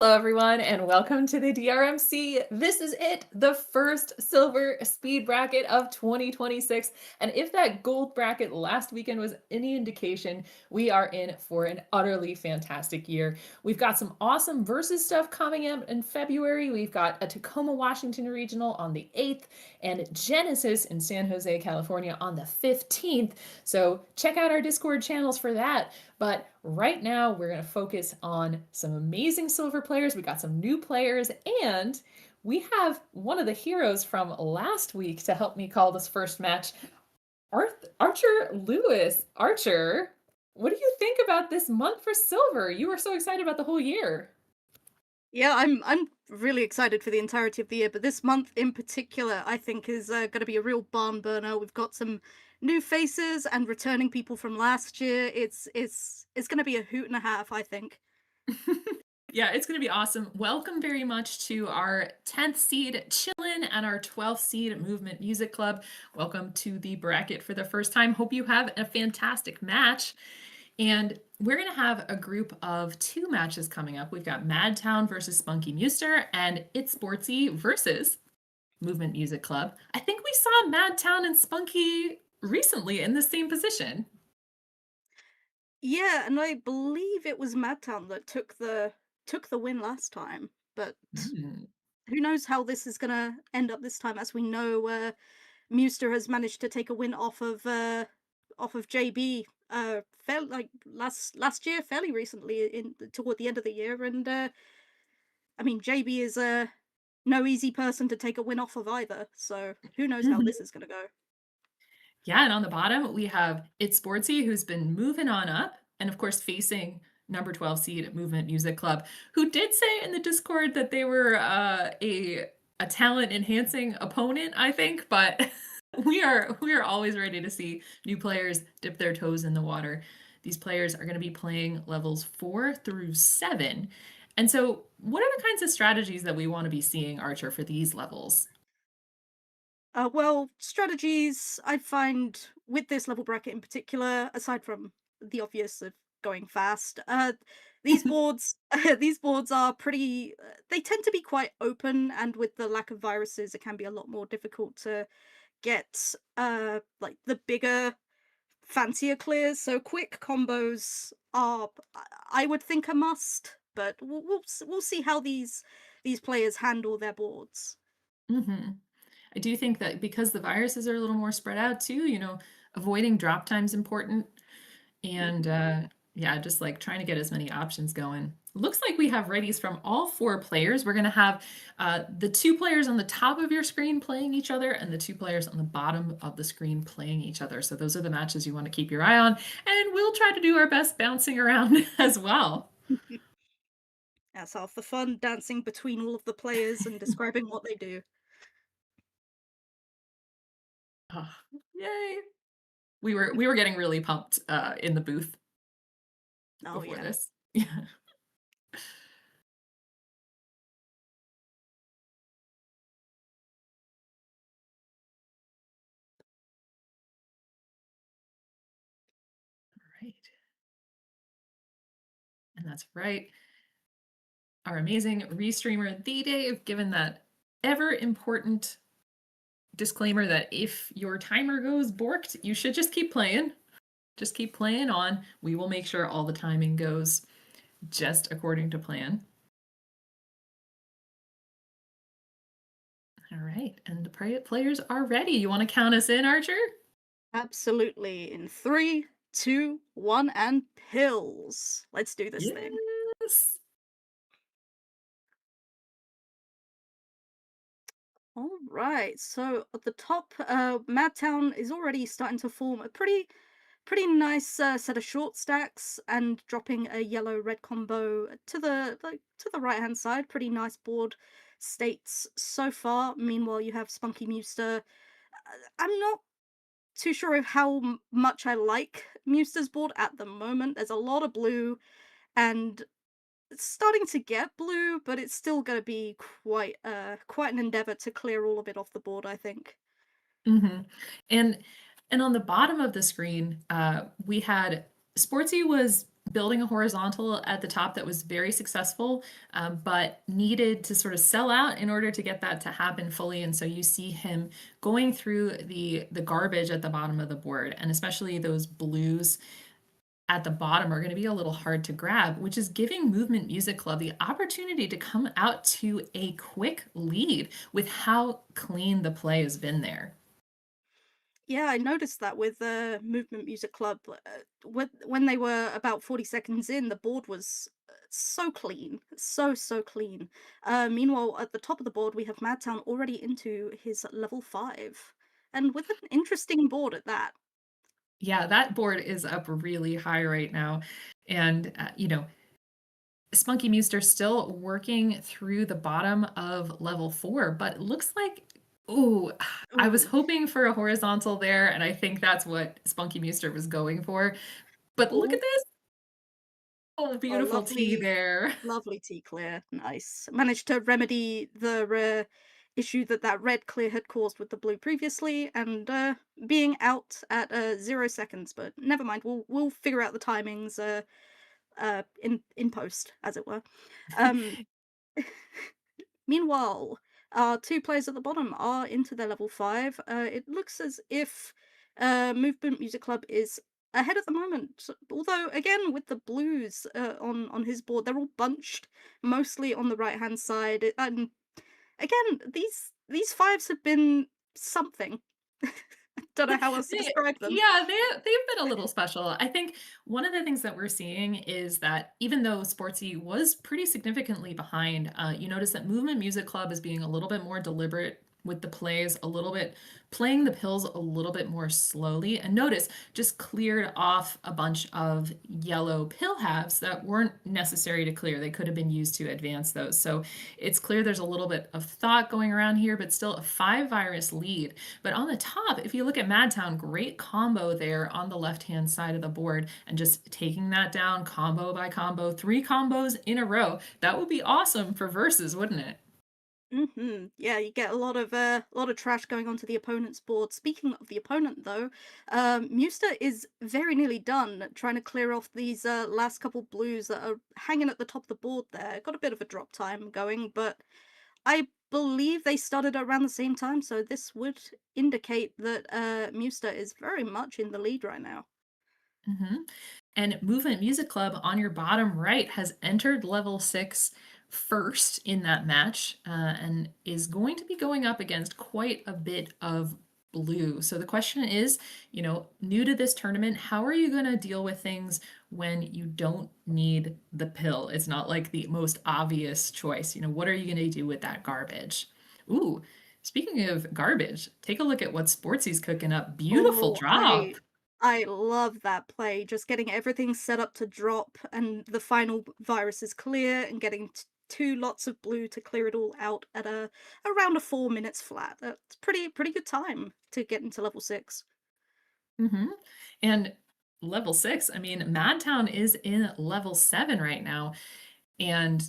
Hello, everyone, and welcome to the DRMC. This is it, the first silver speed bracket of 2026. And if that gold bracket last weekend was any indication, we are in for an utterly fantastic year. We've got some awesome versus stuff coming up in February. We've got a Tacoma, Washington regional on the 8th and Genesis in San Jose, California on the 15th. So check out our Discord channels for that. But right now, we're going to focus on some amazing silver players. We got some new players, and we have one of the heroes from last week to help me call this first match, Archer Lewis. Archer, what do you think about this month for silver? You were so excited about the whole year. Yeah, I'm really excited for the entirety of the year, but this month in particular, I think is going to be a real barn burner. We've got some new faces and returning people from last year. It's going to be a hoot and a half, I think. Yeah, it's going to be awesome. Welcome very much to our 10th seed Chillin' and our 12th seed Movement Music Club. Welcome to the bracket for the first time. Hope you have a fantastic match. And we're going to have a group of two matches coming up. We've got Madtown versus Spunky Muster and It's Sportsy versus Movement Music Club. I think we saw Madtown and Spunky recently in the same position. Yeah, and I believe it was Madtown that took the win last time, but Mm. who knows how this is going to end up this time? As we know, Muster has managed to take a win off of JB like last year, fairly recently in toward the end of the year, and I mean JB is no easy person to take a win off of either. So who knows how this is going to go? Yeah, and on the bottom, we have It's Sportsy, who's been moving on up, and of course, facing number 12 seed at Movement Music Club, who did say in the Discord that they were a talent enhancing opponent, I think, but we are always ready to see new players dip their toes in the water. These players are going to be playing levels 4 through 7. And so, what are the kinds of strategies that we want to be seeing, Archer, for these levels? Well, strategies I find with this level bracket in particular, aside from the obvious of going fast, these boards these boards are pretty. They tend to be quite open, and with the lack of viruses, it can be a lot more difficult to get like the bigger, fancier clears. So quick combos are, I would think, a must. But we'll see how these players handle their boards. Mhm. I do think that because the viruses are a little more spread out too, avoiding drop time's important. And yeah, just like trying to get as many options going. Looks like we have readies from all four players. We're going to have the two players on the top of your screen playing each other and the two players on the bottom of the screen playing each other. So those are the matches you want to keep your eye on. And we'll try to do our best bouncing around as well. That's half the fun, dancing between all of the players and describing what they do. Oh, yay. We were getting really pumped in the booth Oh before yeah. this. Yeah. Right. And that's right. Our amazing restreamer, The Dave, given that ever important disclaimer that if your timer goes borked, you should just keep playing. Just keep playing on. We will make sure all the timing goes just according to plan. All right. And the players are ready. You want to count us in, Archer? Absolutely. In three, two, one, and pills. Let's do this thing. Yes. All right. So at the top, Madtown is already starting to form a pretty nice set of short stacks and dropping a yellow red combo to the right hand side. Pretty nice board states so far. Meanwhile, you have Spunky Muster. I'm not too sure of how much I like Muster's board at the moment. There's a lot of blue, and it's starting to get blue, but it's still going to be quite an endeavor to clear all of it off the board, I think. hmm And on the bottom of the screen, we had Sportsy was building a horizontal at the top that was very successful, but needed to sort of sell out in order to get that to happen fully. And so you see him going through the garbage at the bottom of the board, and especially those blues at the bottom are going to be a little hard to grab, which is giving Movement Music Club the opportunity to come out to a quick lead with how clean the play has been there. Yeah, I noticed that with Movement Music Club. When they were about 40 seconds in, the board was so clean, so clean. Meanwhile, at the top of the board, we have Madtown already into his level 5, and with an interesting board at that. Yeah, that board is up really high right now. And, Spunky Meester still working through the bottom of level 4, but it looks like, ooh, I was Ooh, hoping for a horizontal there, and I think that's what Spunky Meester was going for. But look ooh, at this. Oh, oh, beautiful tea lovely, there. lovely tea clear. Nice. Managed to remedy the issue that red clear had caused with the blue previously, and being out at 0 seconds. But never mind. We'll figure out the timings in post, as it were. Um, Meanwhile, our two players at the bottom are into their level 5. It looks as if Movement Music Club is ahead at the moment. Although, again, with the blues on his board, they're all bunched mostly on the right hand side. And again, these fives have been something. Don't know how else to They describe them. yeah, they've been a little special. I think one of the things that we're seeing is that even though Sportsy was pretty significantly behind, you notice that Movement Music Club is being a little bit more deliberate with the plays, a little bit playing the pills a little bit more slowly. And notice just cleared off a bunch of yellow pill halves that weren't necessary to clear. They could have been used to advance those. So it's clear there's a little bit of thought going around here, but still a 5 virus lead. But on the top, if you look at Madtown, great combo there on the left-hand side of the board, and just taking that down combo by combo, 3 combos in a row. That would be awesome for verses, wouldn't it? Yeah, you get a lot of trash going onto the opponent's board. Speaking of the opponent, though, Muster is very nearly done trying to clear off these last couple blues that are hanging at the top of the board. There, got a bit of a drop time going, but I believe they started around the same time, so this would indicate that Muster is very much in the lead right now. hmm And Movement Music Club on your bottom right has entered level 6 first in that match, and is going to be going up against quite a bit of blue. So the question is, new to this tournament, how are you going to deal with things when you don't need the pill? It's not like the most obvious choice. What are you going to do with that garbage? Ooh, speaking of garbage, take a look at what Sportsy's cooking up. Beautiful Oh, drop. I love that play. Just getting everything set up to drop, and the final virus is clear, and getting two lots of blue to clear it all out at around a 4 minutes flat. That's pretty good time to get into level 6. Mhm. And level 6, I mean, Madtown is in level 7 right now, and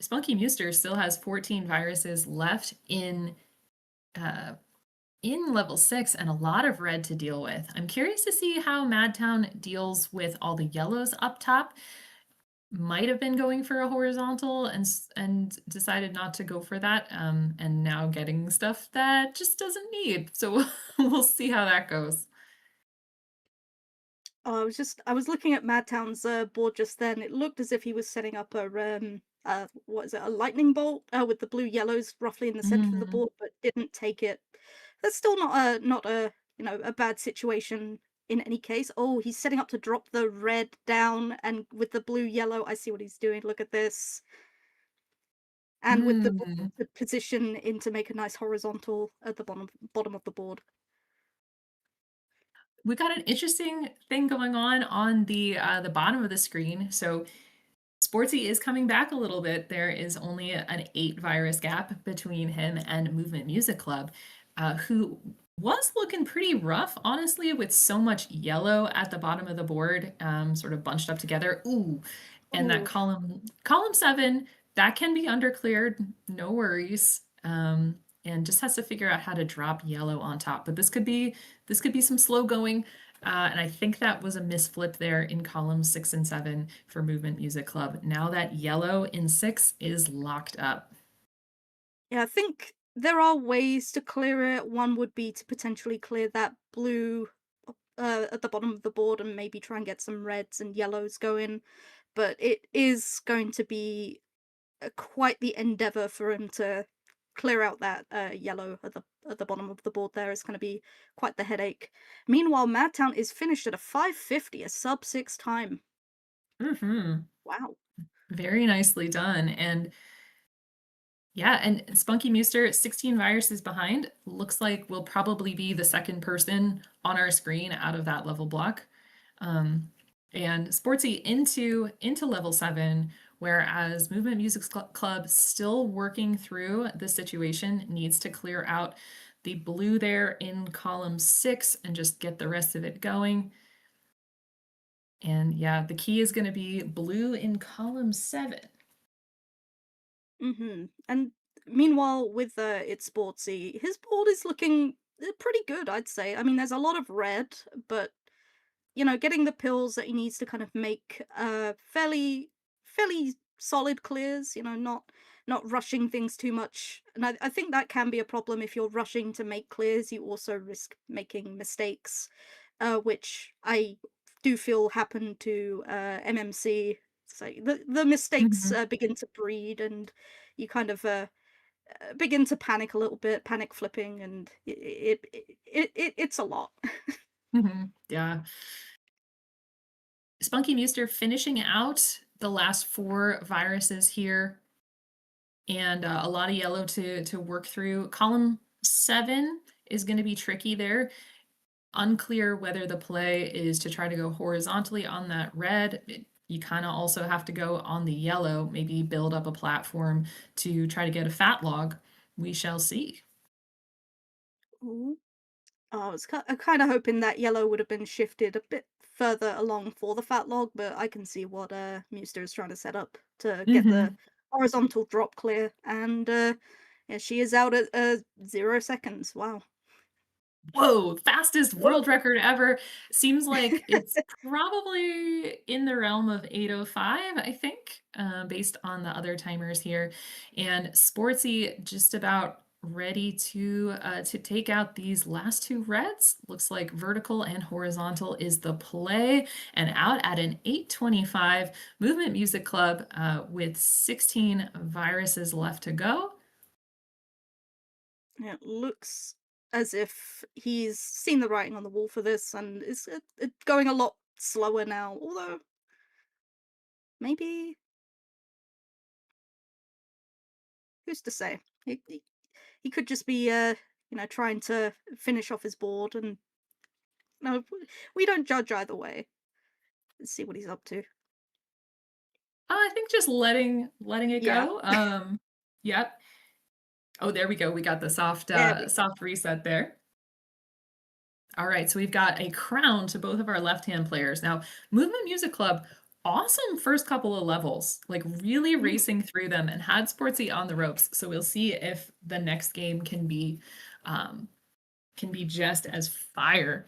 Spunky Muster still has 14 viruses left uh, in level 6 and a lot of red to deal with. I'm curious to see how Madtown deals with all the yellows up top. Might have been going for a horizontal and decided not to go for that, and now getting stuff that just doesn't need. So we'll see how that goes. Oh, I was looking at Madtown's board just then. It looked as if he was setting up what is it, a lightning bolt with the blue yellows roughly in the center of the Mm. board, but didn't take it. That's still not a a bad situation in any case. Oh, he's setting up to drop the red down, and with the blue yellow, I see what he's doing. Look at this, and with the blue Mm. to position in to make a nice horizontal at the bottom of the board. We got an interesting thing going on the bottom of the screen. So Sportsy is coming back a little bit. There is only an 8 virus gap between him and Movement Music Club, who was looking pretty rough, honestly, with so much yellow at the bottom of the board, sort of bunched up together. Ooh, and that Oh, column 7, that can be undercleared, no worries. And just has to figure out how to drop yellow on top. But this could be some slow going. And I think that was a misflip there in columns 6 and 7 for Movement Music Club. Now that yellow in 6 is locked up. Yeah, I think there are ways to clear it. One would be to potentially clear that blue at the bottom of the board and maybe try and get some reds and yellows going. But it is going to be quite the endeavor for him to clear out that yellow at the bottom of the board. There is going to be quite the headache. Meanwhile, Madtown is finished at a 550, a sub 6 time. Hmm. Wow. Very nicely done. And yeah, and Spunky Meester, 16 viruses behind, looks like will probably be the second person on our screen out of that level block. And Sportsy into level 7, whereas Movement Music Club still working through the situation, needs to clear out the blue there in column 6 and just get the rest of it going. And yeah, the key is going to be blue in column 7. And meanwhile, with it's sportsy, his board is looking pretty good, I'd say. I mean, there's a lot of red, but getting the pills that he needs to kind of make fairly solid clears. Not rushing things too much. And I think that can be a problem if you're rushing to make clears. You also risk making mistakes, which I do feel happen to MMC. So the mistakes Mhm. begin to breed, and you kind of begin to panic a little bit, panic flipping, and it's a lot. Mhm. Yeah. Spunky Meester finishing out the last 4 viruses here, and a lot of yellow to work through. Column 7 is going to be tricky there. Unclear whether the play is to try to go horizontally on that red. You kind of also have to go on the yellow, maybe build up a platform to try to get a fat log. We shall see. Ooh. Oh, I was kind of hoping that yellow would have been shifted a bit further along for the fat log, but I can see what Muster is trying to set up to get the Mhm. horizontal drop clear, and yeah, she is out at 0 seconds. Wow. Whoa, fastest world Whoa. record ever. Seems like it's probably in the realm of 8:05, I think, based on the other timers here. And Sportsy just about ready to take out these last 2 reds. Looks like vertical and horizontal is the play, and out at an 8:25. Movement Music Club with 16 viruses left to go. Yeah, it looks as if he's seen the writing on the wall for this, and it's going a lot slower now. Although maybe who's to say? He could just be trying to finish off his board, and no, we don't judge either way. Let's see what he's up to. I think just letting it Yeah, go. Yep. Oh, there we go. We got the there we go. soft reset there. All right, so we've got a crown to both of our left-hand players. Now, Movement Music Club, awesome first couple of levels, like really Mm. racing through them and had Sportsy on the ropes. So we'll see if the next game can be just as fire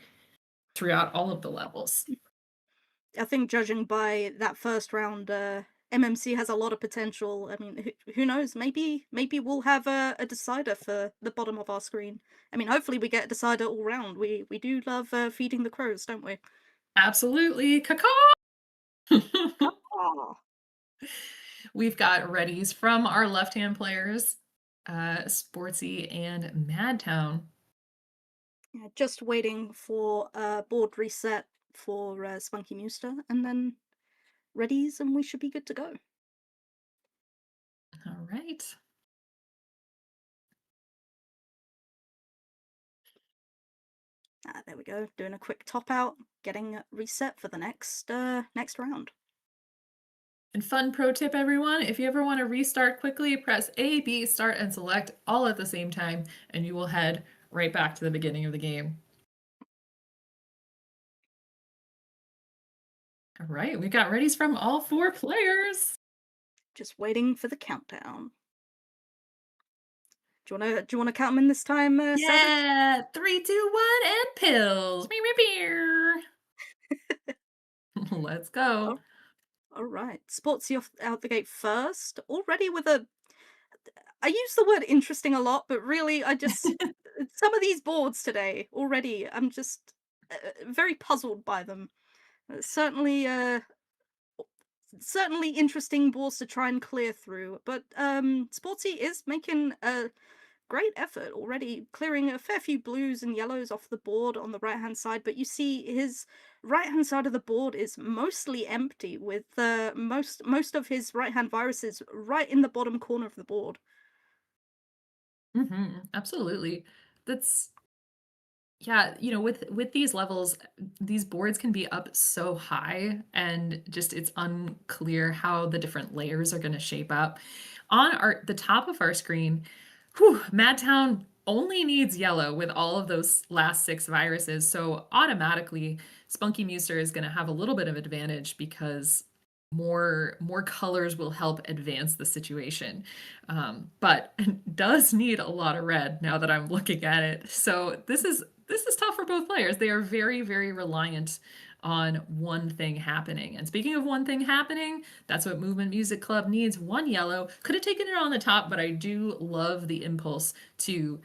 throughout all of the levels. I think judging by that first round, MMC has a lot of potential. I mean, who knows? Maybe we'll have a decider for the bottom of our screen. I mean, hopefully we get a decider all round. We do love feeding the crows, don't we? Absolutely. Cacaw! Oh. We've got readies from our left-hand players, Sportsy and Madtown. Yeah, just waiting for a board reset for Spunky Muster, and then readies, and we should be good to go. All right. Ah, there we go. Doing a quick top out, getting reset for the next round. And fun pro tip, everyone, if you ever want to restart quickly, press A, B, start, and select all at the same time, and you will head right back to the beginning of the game. All right, we've got readies from all 4 players. Just waiting for the countdown. Do you wanna count them in this time, Savage? Yeah, 3, 2, 1, and pills. Meow, meow, meow. Let's go. Oh, all right. Sportsy off out the gate first, already with a I use the word interesting a lot, but really I just some of these boards today already I'm just very puzzled by them. Certainly certainly interesting boards to try and clear through, but Sportsy is making a great effort already, clearing a fair few blues and yellows off the board on the right-hand side, but you see his right-hand side of the board is mostly empty with most of his right-hand viruses right in the bottom corner of the board. Absolutely. That's Yeah, with these levels, these boards can be up so high and just it's unclear how the different layers are going to shape up. On the top of our screen, Madtown only needs yellow with all of those last 6 viruses. So automatically Spunky Muser is going to have a little bit of advantage because more colors will help advance the situation. But does need a lot of red now that I'm looking at it. So this is tough for both players. They are very, very reliant on one thing happening. And speaking of one thing happening, that's what Movement Music Club needs. One yellow. Could have taken it on the top, but I do love the impulse to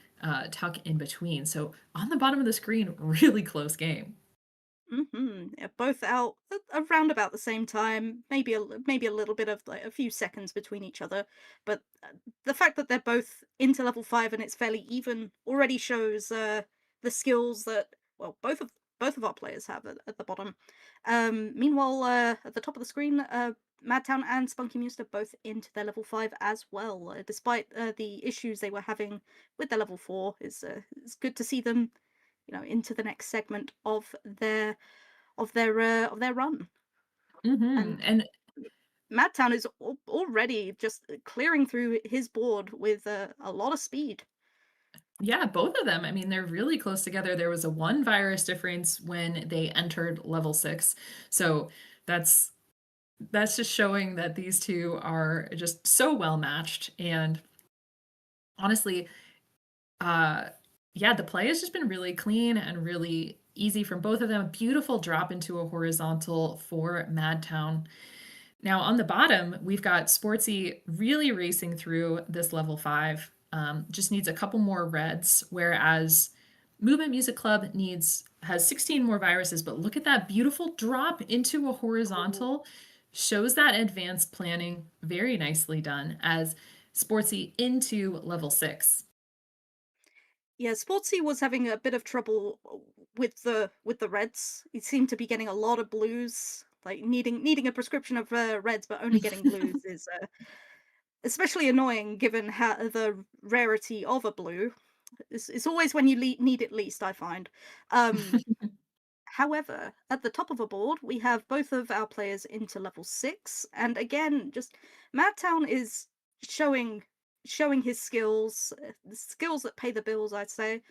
tuck in between. So on the bottom of the screen, really close game. Yeah, both out around about the same time, maybe maybe a little bit of like a few seconds between each other, but the fact that they're both into level 5 and it's fairly even already shows the skills that well both of our players have at the bottom. Meanwhile, at the top of the screen, Madtown and Spunky Muse are both into their level 5 as well, despite the issues they were having with their level 4. It's good to see them into the next segment of their run. And And Madtown is already just clearing through his board with a lot of speed. yeah, both of them. I mean, they're really close together. There was a one virus difference when they entered level 6. So that's that's just showing that these two are just so well matched. And honestly, uh yeah, the play has just been really clean and really easy from both of them. A beautiful drop into a horizontal for Madtown. Now on the bottom, we've got Sportsy really racing through this level 5. Just needs a couple more reds, whereas Movement Music Club has 16 more viruses, but look at that beautiful drop into a Oh. horizontal. Shows that advanced planning, very nicely done, as Sportsy into level 6. Yeah, Sportsy was having a bit of trouble with the reds. He seemed to be getting a lot of blues, like needing a prescription of reds, but only getting blues is especially annoying given how the rarity of a blue. It's always when you need it least, I find. Um, However, at the top of a board, we have both of our players into level 6, and again, just Madtown is showing showing his skills, the skills that pay the bills, I'd say.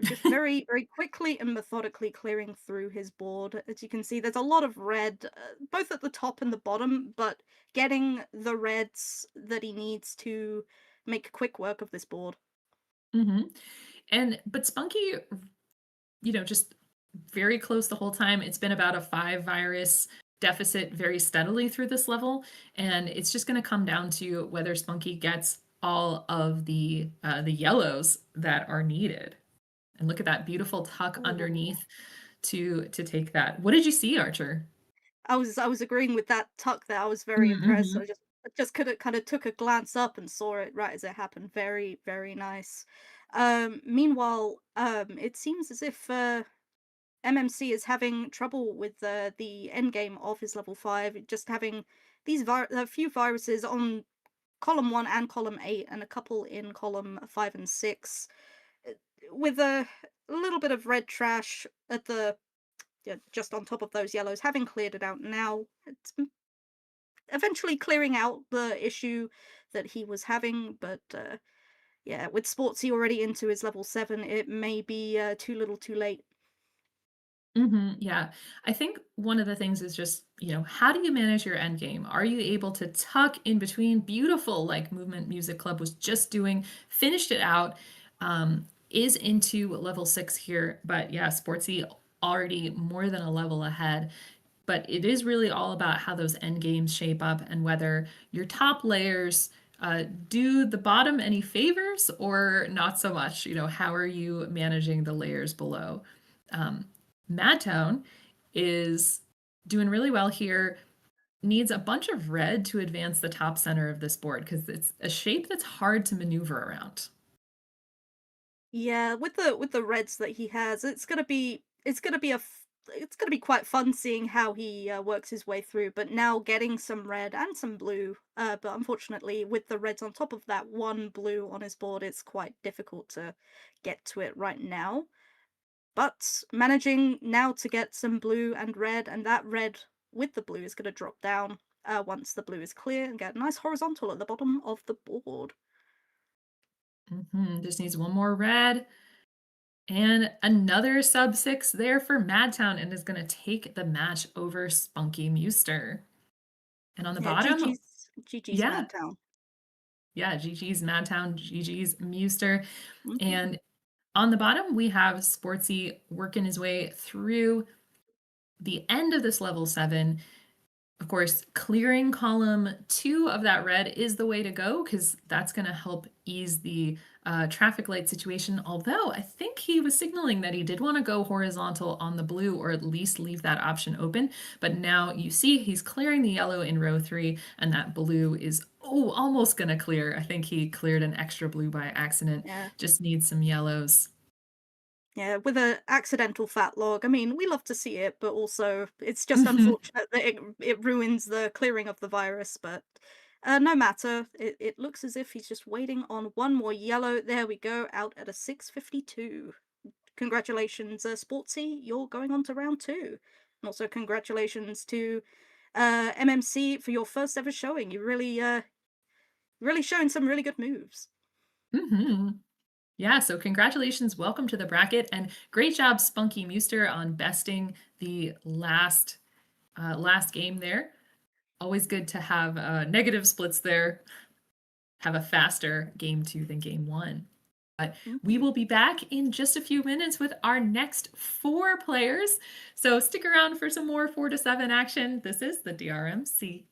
Just very, very quickly and methodically clearing through his board. As you can see, there's a lot of red, both at the top and the bottom, but getting the reds that he needs to make quick work of this board. Mhm. But Spunky, just very close the whole time. It's been about a 5 virus deficit very steadily through this level, and it's just gonna come down to whether Spunky gets all of the yellows that are needed. And look at that beautiful tuck Ooh. underneath to take that. What did you see, Archer? I was agreeing with that tuck there. I was very impressed. Mhm. I just could have kind of took a glance up and saw it right as it happened. Very, very nice. Meanwhile, it seems as if MMC is having trouble with the end game of his level 5, just having a few viruses on column 1 and column 8 and a couple in column 5 and 6 uh, with a little bit of red trash at the yeah, just on top of those yellows, having cleared it out now, it's eventually clearing out the issue that he was having. But yeah, with Sportsy already into his level 7, it may be too little too late. Yeah. I think one of the things is just, how do you manage your end game? Are you able to tuck in between beautiful, like Movement Music Club was just doing, finished it out, is into level 6 here. But yeah, Sportsy already more than a level ahead. but it is really all about how those end games shape up and whether your top layers do the bottom any favors or not so much. How are you managing the layers below? Um, Madtown is doing really well here. Needs a bunch of red to advance the top center of this board because it's a shape that's hard to maneuver around. Yeah, with the reds that he has, it's gonna be quite fun seeing how he works his way through. But now getting some red and some blue, but unfortunately with the reds on top of that one blue on his board, it's quite difficult to get to it right now. But managing now to get some blue and red, and that red with the blue is going to drop down once the blue is clear and get a nice horizontal at the bottom of the board. Just needs one more red. And another sub six there for Madtown and is going to take the match over Spunky Muster. And on the Yeah, bottom, GG's yeah, Madtown. yeah, GG's Madtown, GG's Muster. Hmm. And on the bottom, we have Sportsy working his way through the end of this level 7. Of course, clearing column 2 of that red is the way to go because that's going to help ease the traffic light situation. Although I think he was signaling that he did want to go horizontal on the blue or at least leave that option open. But now you see he's clearing the yellow in row 3, and that blue is almost going to clear. I think he cleared an extra blue by accident. Yeah. Just needs some yellows. Yeah, with a accidental fat log. I mean, we love to see it, but also it's just Mhm. unfortunate that it ruins the clearing of the virus. But no matter, it looks as if he's just waiting on one more yellow. There we go, out at a 652. Congratulations, Sportsy, you're going on to round two. And also congratulations to MMC for your first ever showing. You really showing some really good moves. Mhm. Yeah, so congratulations, welcome to the bracket, and great job, Spunky Muster, on besting the last game there. Always good to have negative splits there, have a faster game 2 than game 1. But we Mhm. will be back in just a few minutes with our next 4 players. So stick around for some more 4 to 7 action. This is the DRMC.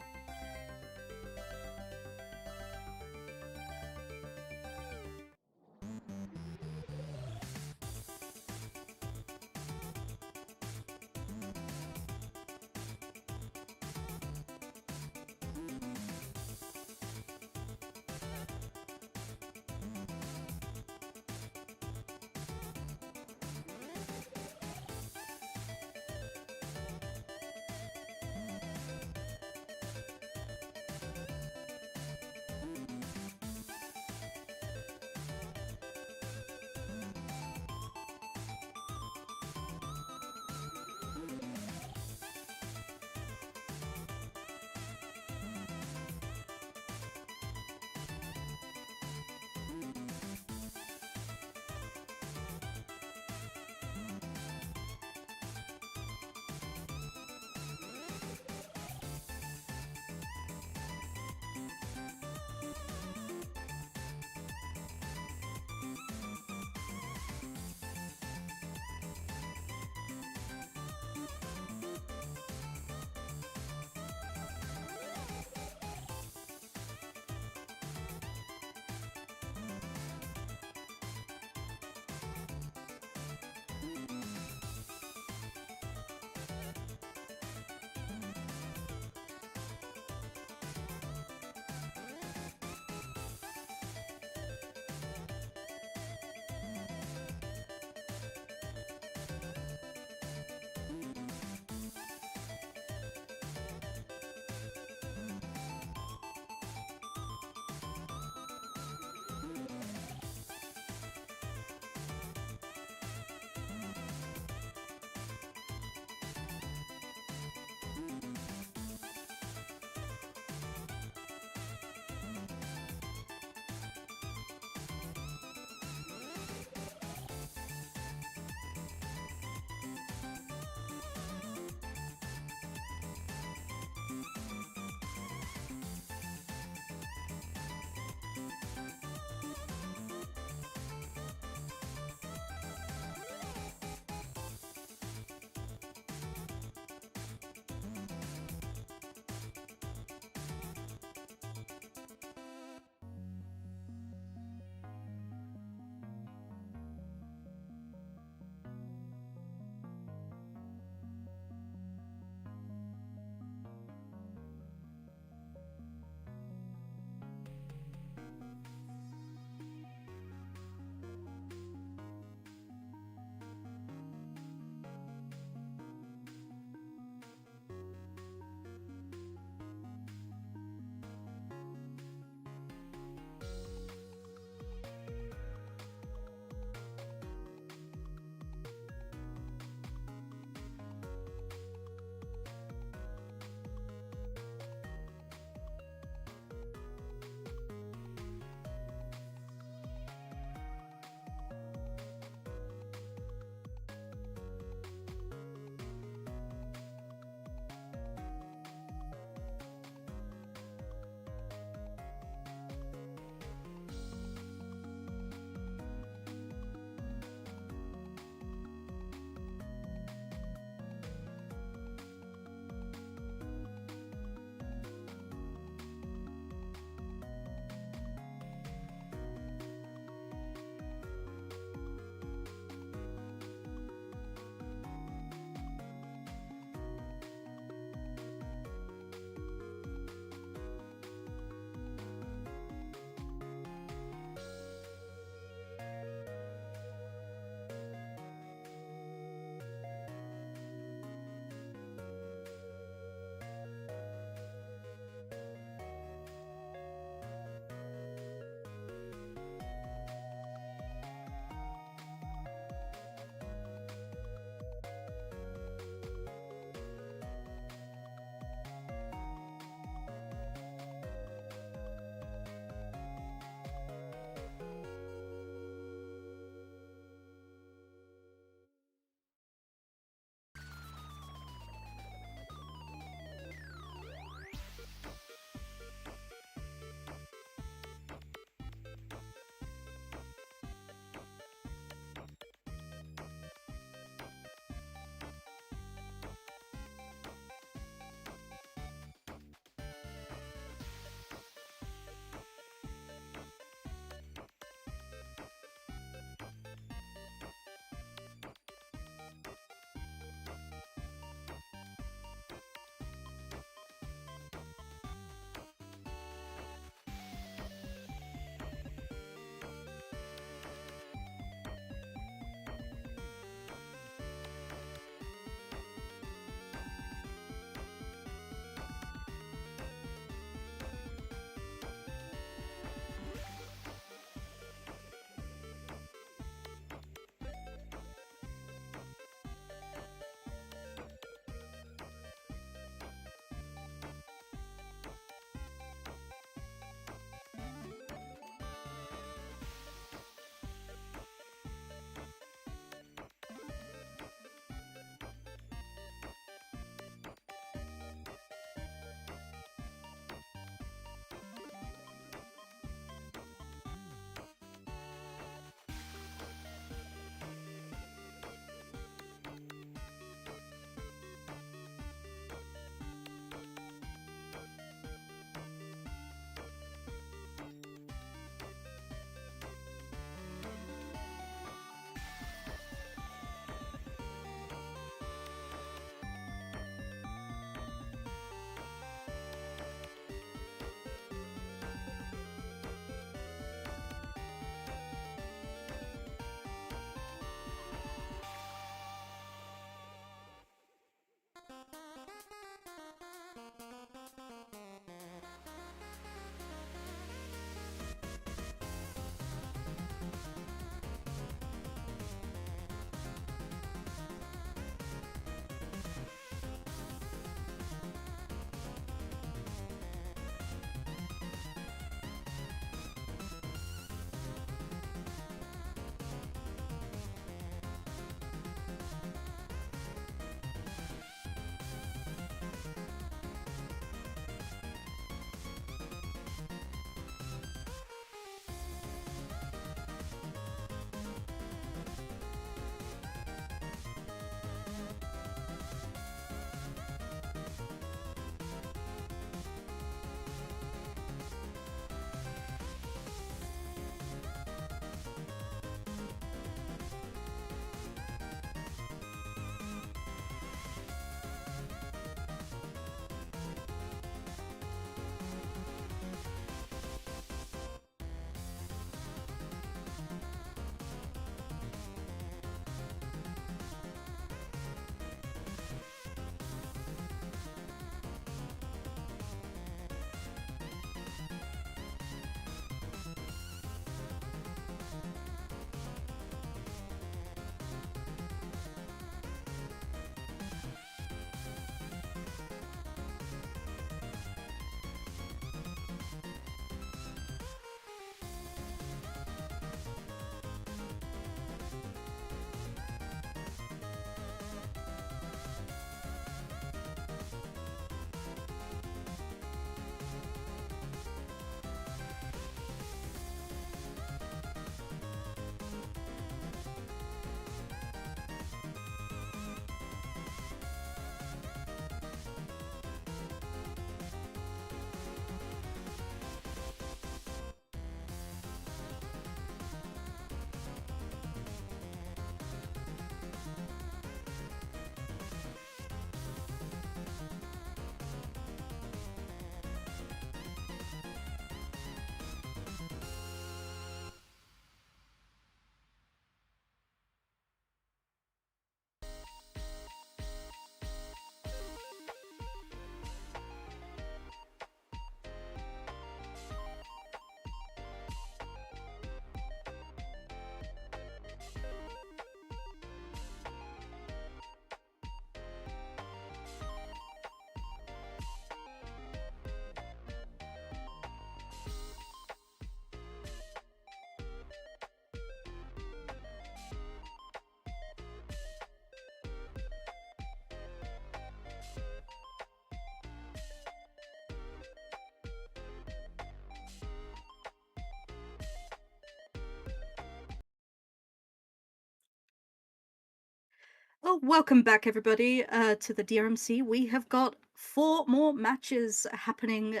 Well, welcome back, everybody, to the DRMC. We have got four more matches happening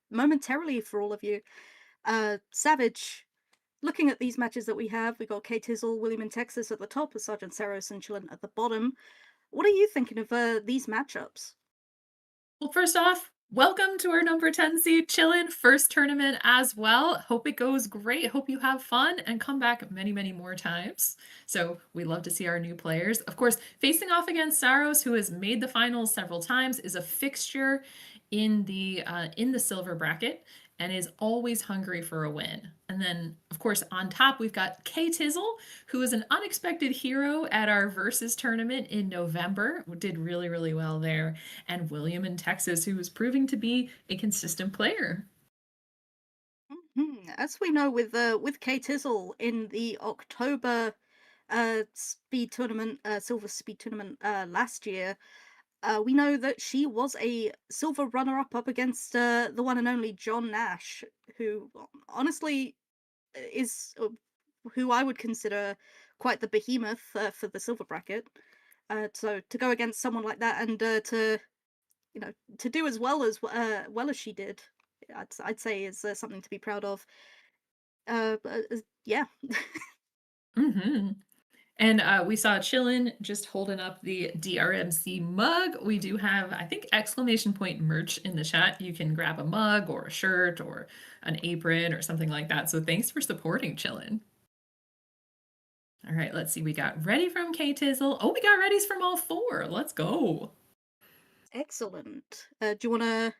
momentarily for all of you. Savage, looking at these matches that we got Kate Tizzle, William in Texas at the top, with Sergeant Saros and Chillin at the bottom. What are you thinking of these matchups? Well, first off, welcome to our number 10 seed chillin' first tournament as well. Hope it goes great. Hope you have fun and come back many, many more times. So we love to see our new players. Of course, facing off against Saros, who has made the finals several times, is a fixture in the silver bracket and is always hungry for a win. And then, of course, on top, we've got Kay Tizzle, who is an unexpected hero at our Versus tournament in November. Did really, really well there. And William in Texas, who is proving to be a consistent player. As we know with Kate Tizzle in the October speed tournament, silver speed tournament last year, we know that she was a silver runner-up against the one and only John Nash, who honestly is who I would consider quite the behemoth for the silver bracket. So to go against someone like that and to do as well as she did, I'd say is something to be proud of. Yeah. Hmm. And we saw Chillin just holding up the DRMC mug. We do have, I think, exclamation point merch in the chat. You can grab a mug or a shirt or an apron or something like that. So thanks for supporting Chillin. All right, let's see. We got ready from K Tizzle. Oh, we got readies from all four. Let's go. Excellent. Do you wanna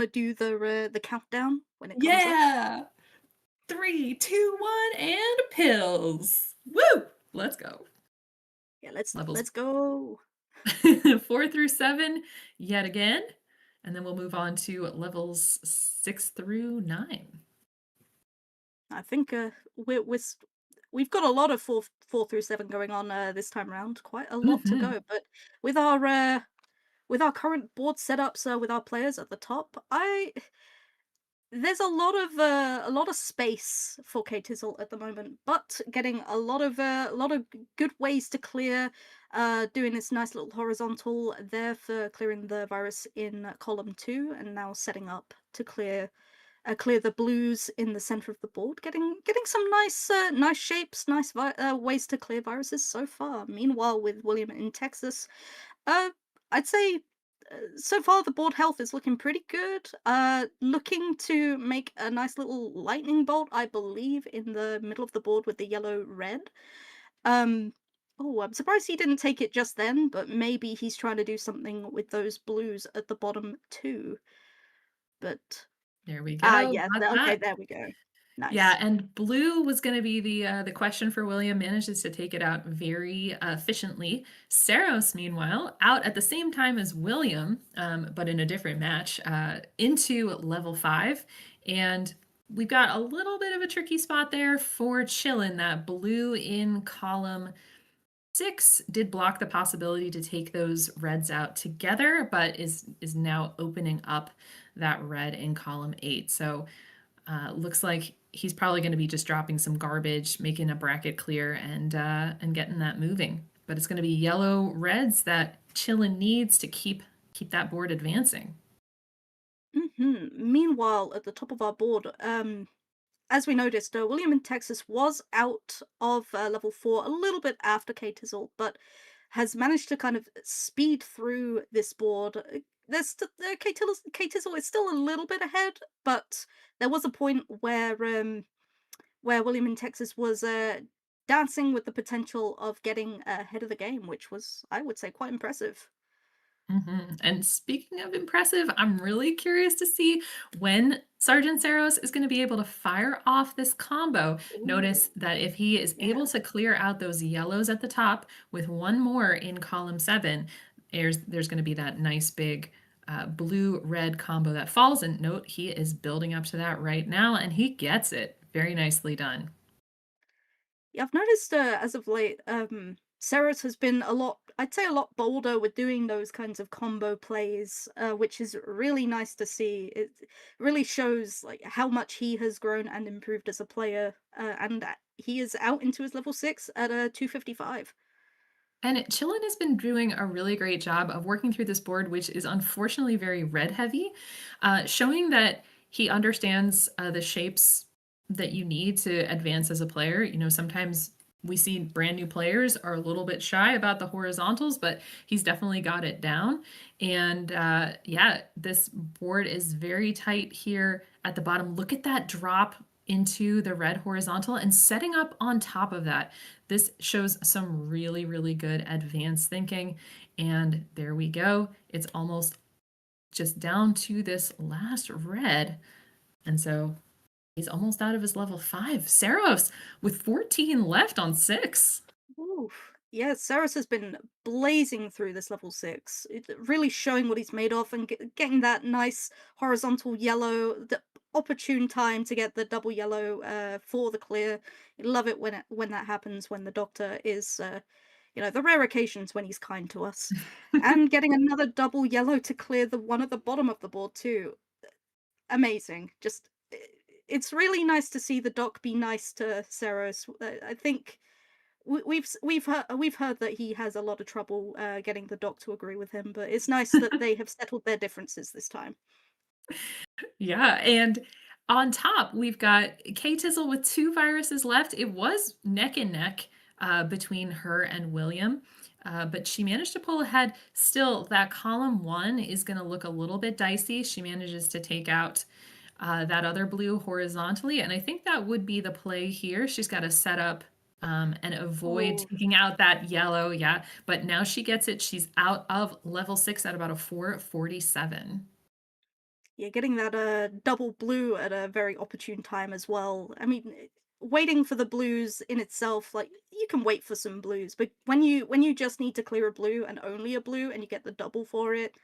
do the countdown when it comes up? Yeah. Three, two, one, and pills. Woo! Let's go. Yeah, let's Levels let's go. 4 through 7 yet again. And then we'll move on to levels 6 through 9. I think we've got a lot of four through seven going on this time round. Quite a lot to Mhm. go, but with our current board setups with our players at the top, I there's a lot of space for K-Tizzle at the moment, but getting a lot of good ways to clear, doing this nice little horizontal there for clearing the virus in column 2, and now setting up to clear the blues in the center of the board, getting some nice shapes, ways to clear viruses so far. Meanwhile, with William in Texas, uh, I'd say so far the board health is looking pretty good. Looking to make a nice little lightning bolt, I believe, in the middle of the board with the yellow red. Um, oh, I'm surprised he didn't take it just then, but maybe he's trying to do something with those blues at the bottom too. But There we go. yeah, Got okay, that. there we go. Yeah, Nice. and blue was gonna be the question for William, manages to take it out very, efficiently. Saros, meanwhile, out at the same time as William, but in a different match, into level 5, and we've got a little bit of a tricky spot there for Chillin. That blue in column 6 did block the possibility to take those reds out together, but is now opening up that red in column 8. So looks like he's probably going to be just dropping some garbage, making a bracket clear, and getting that moving. But it's going to be yellow reds that Chillin needs to keep that board advancing. Meanwhile, at the top of our board, as we noticed, William in Texas was out of level 4 a little bit after K-Tizzle, but has managed to kind of speed through this board. K-Tizzle is still a little bit ahead, but there was a point where William in Texas was dancing with the potential of getting ahead of the game, which was, I would say, quite impressive. And speaking of impressive, I'm really curious to see when Sergeant Saros is going to be able to fire off this combo. Ooh, Notice that if he is yeah. able to clear out those yellows at the top with one more in column 7, there's going to be that nice big blue-red combo that falls. And note, he is building up to that right now, and he gets it. Very nicely done. Yeah, I've noticed as of late, Ceres has been I'd say a lot bolder with doing those kinds of combo plays, which is really nice to see. It really shows like how much he has grown and improved as a player, and he is out into his level 6 at a 255. And Chillin has been doing a really great job of working through this board, which is unfortunately very red heavy, showing that he understands the shapes that you need to advance as a player. You know, sometimes we see brand new players are a little bit shy about the horizontals, but he's definitely got it down. And yeah, this board is very tight here at the bottom. Look at that drop into the red horizontal and setting up on top of that. This shows some really, really good advanced thinking. And there we go. It's almost just down to this last red. And so he's almost out of his level 5. Saros with 14 left on 6. Oof. Yeah, Saris has been blazing through this level 6, really showing what he's made of and getting that nice horizontal yellow, the opportune time to get the double yellow for the clear. Love it when that happens, when the doctor is, the rare occasions when he's kind to us. And getting another double yellow to clear the one at the bottom of the board too. Amazing. Just it's really nice to see the doc be nice to Saros. I think we've heard that he has a lot of trouble getting the doc to agree with him, but it's nice that they have settled their differences this time. Yeah, and on top, we've got Kay Tizzle with 2 viruses left. It was neck and neck between her and William, but she managed to pull ahead. Still, that column 1 is going to look a little bit dicey. She manages to take out that other blue horizontally, and I think that would be the play here. She's got to set up and avoid Oh, taking out that yellow, yeah, but now she gets it. She's out of level 6 at about a 447. yeah, getting that double blue at a very opportune time as well. I mean, waiting for the blues in itself, like you can wait for some blues, but when you just need to clear a blue and only a blue, and you get the double for it,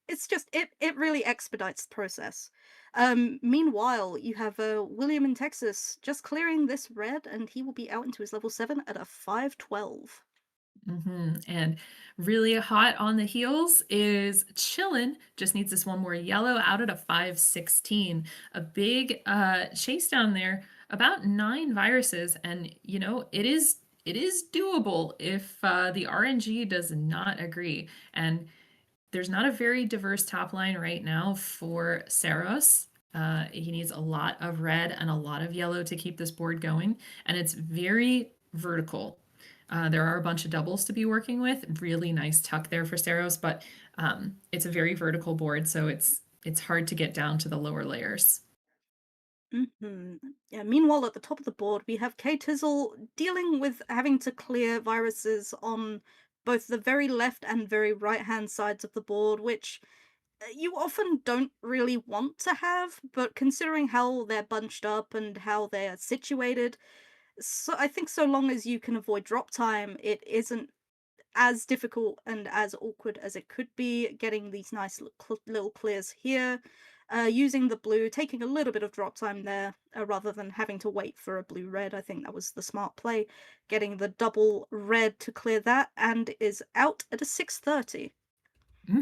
it's just it really expedites the process. Meanwhile, you have William in Texas just clearing this red, and he will be out into his level 7 at a 512. And really hot on the heels is Chillin. Just needs this one more yellow out at a 516. A big chase down there, about 9 viruses, and you know it is doable if the RNG does not agree. And there's not a very diverse top line right now for Saros. He needs a lot of red and a lot of yellow to keep this board going, and it's very vertical. There are a bunch of doubles to be working with. Really nice tuck there for Saros, but it's a very vertical board, so it's hard to get down to the lower layers. Hmm. Yeah, meanwhile, at the top of the board, we have K Tizzle dealing with having to clear viruses on both the very left and very right hand sides of the board, which you often don't really want to have, but considering how they're bunched up and how they're situated, so I think so long as you can avoid drop time, it isn't as difficult and as awkward as it could be, getting these nice little clears here, using the blue, taking a little bit of drop time there, rather than having to wait for a blue red. I think that was the smart play, getting the double red to clear that, and is out at a 630.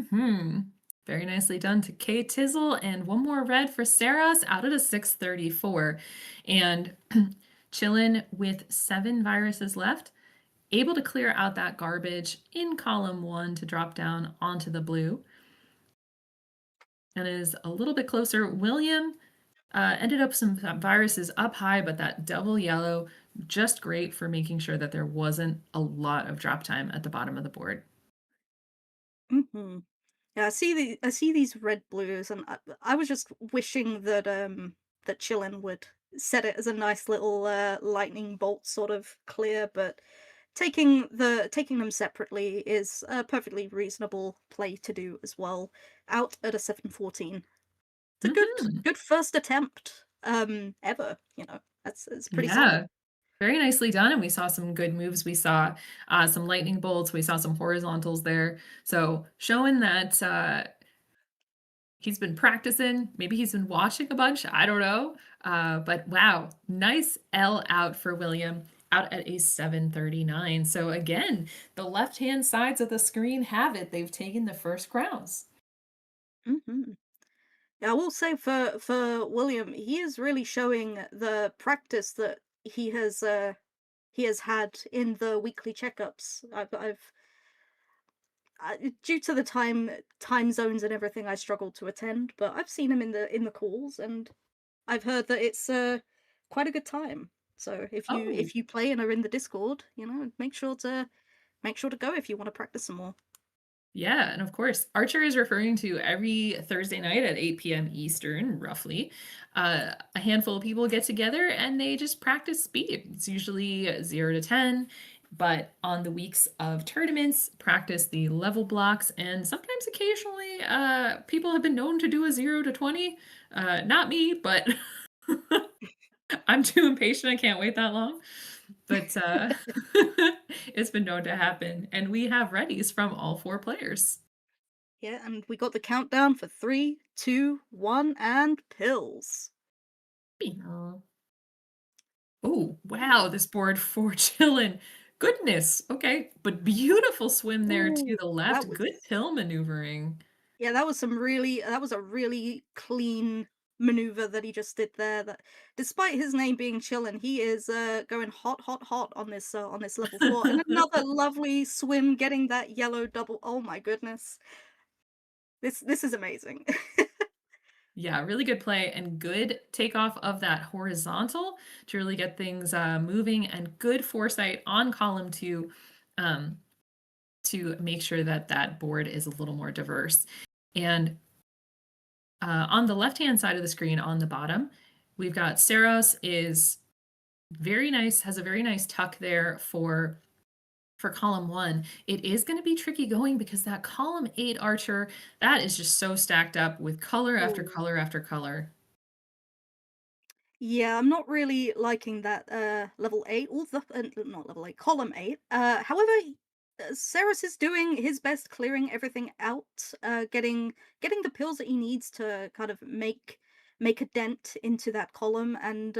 Hmm. Very nicely done to K Tizzle, and one more red for Saros out at a 634. And chillin' with 7 viruses left, able to clear out that garbage in column 1 to drop down onto the blue, and is a little bit closer. William ended up some viruses up high, but that double yellow just great for making sure that there wasn't a lot of drop time at the bottom of the board. Hmm. Yeah, I see these red blues, and I was just wishing that that Chillin would set it as a nice little lightning bolt sort of clear, but taking them separately is a perfectly reasonable play to do as well. Out at a 714. It's a Mhm. good first attempt ever, That's pretty solid. Yeah. Very nicely done, and we saw some good moves. We saw some lightning bolts. We saw some horizontals there. So showing that he's been practicing. Maybe he's been watching a bunch. I don't know. But wow, nice L out for William out at a 739. So again, the left hand sides of the screen have it. They've taken the first crowns. Hmm. Yeah, I will say for William, he is really showing the practice that he has he has had in the weekly checkups. Due to the time zones and everything, I struggled to attend, but I've seen him in the calls, and I've heard that it's quite a good time. So Oh, if you play and are in the Discord, make sure to go if you want to practice some more. yeah, and of course, Archer is referring to every Thursday night at 8 p.m. Eastern, roughly. A handful of people get together and they just practice speed. It's usually 0 to 10, but on the weeks of tournaments, practice the level blocks, and sometimes occasionally, people have been known to do a 0 to 20. Not me, but I'm too impatient. I can't wait that long. But it's been known to happen, and we have readies from all four players. Yeah, and we got the countdown for 3, 2, 1, and pills. Oh, wow, this board for chillin'. Goodness, okay, but beautiful swim there to Ooh, the that left. was Good pill maneuvering. yeah, that was a really clean maneuver that he just did there. That despite his name being Chillin, he is going hot, hot, hot on this level 4. And another lovely swim, getting that yellow double. Oh my goodness, this is amazing. Yeah, really good play and good takeoff of that horizontal to really get things moving, and good foresight on column 2, um, to make sure that that board is a little more diverse. And on the left-hand side of the screen on the bottom, we've got Saros is very nice, has a very nice tuck there for column 1. It is going to be tricky going because that column 8 archer, that is just so stacked up with color after Ooh. color after color. Yeah, I'm not really liking that level 8 or the not level 8, column 8. However, Ceres is doing his best clearing everything out, getting the pills that he needs to kind of make a dent into that column and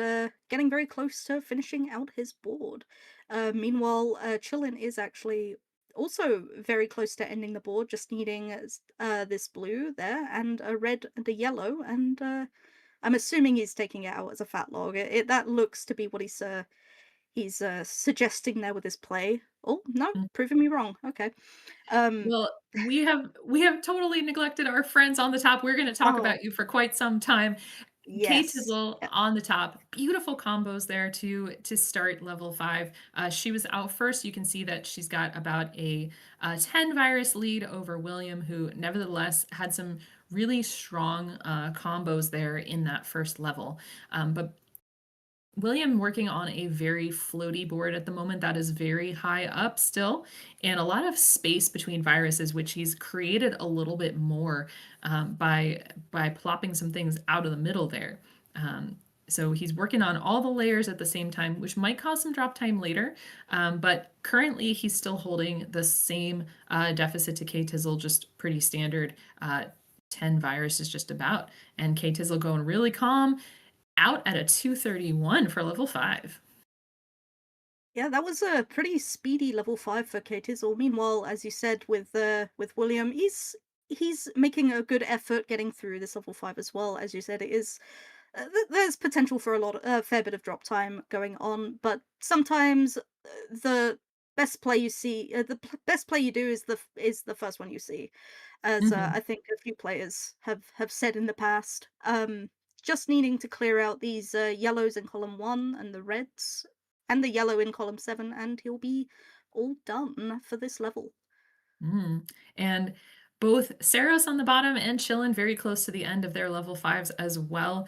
getting very close to finishing out his board. Meanwhile, Chillin is actually also very close to ending the board, just needing this blue there and a red and a yellow, and I'm assuming he's taking it out as a fat log. That looks to be what he's suggesting there with his play. Oh no, Mm. proving me wrong. Okay. Um. Well, we have totally neglected our friends on the top. We're going to talk Oh about you for quite some time. Kate yes. Tizzle on the top, beautiful combos there to start level 5. She was out first. You can see that she's got about a 10 virus lead over William, who nevertheless had some really strong combos there in that first level. But William working on a very floaty board at the moment that is very high up still, and a lot of space between viruses, which he's created a little bit more by plopping some things out of the middle there. So he's working on all the layers at the same time, which might cause some drop time later. But currently, he's still holding the same deficit to K Tizzle, just pretty standard. 10 viruses just about. And K Tizzle going really calm, out at a 231 for level 5. Yeah, that was a pretty speedy level 5 for Katizel. Meanwhile, as you said with William, he's making a good effort getting through this level 5 as well. As you said, it is there's potential for a fair bit of drop time going on, but sometimes the best play you do is is the first one you see, as I Mhm. think a few players have said in the past. Just needing to clear out these yellows in column 1 and the reds and the yellow in column 7, and he'll be all done for this level. Mm. And both Saros on the bottom and Chillin very close to the end of their level 5s as well.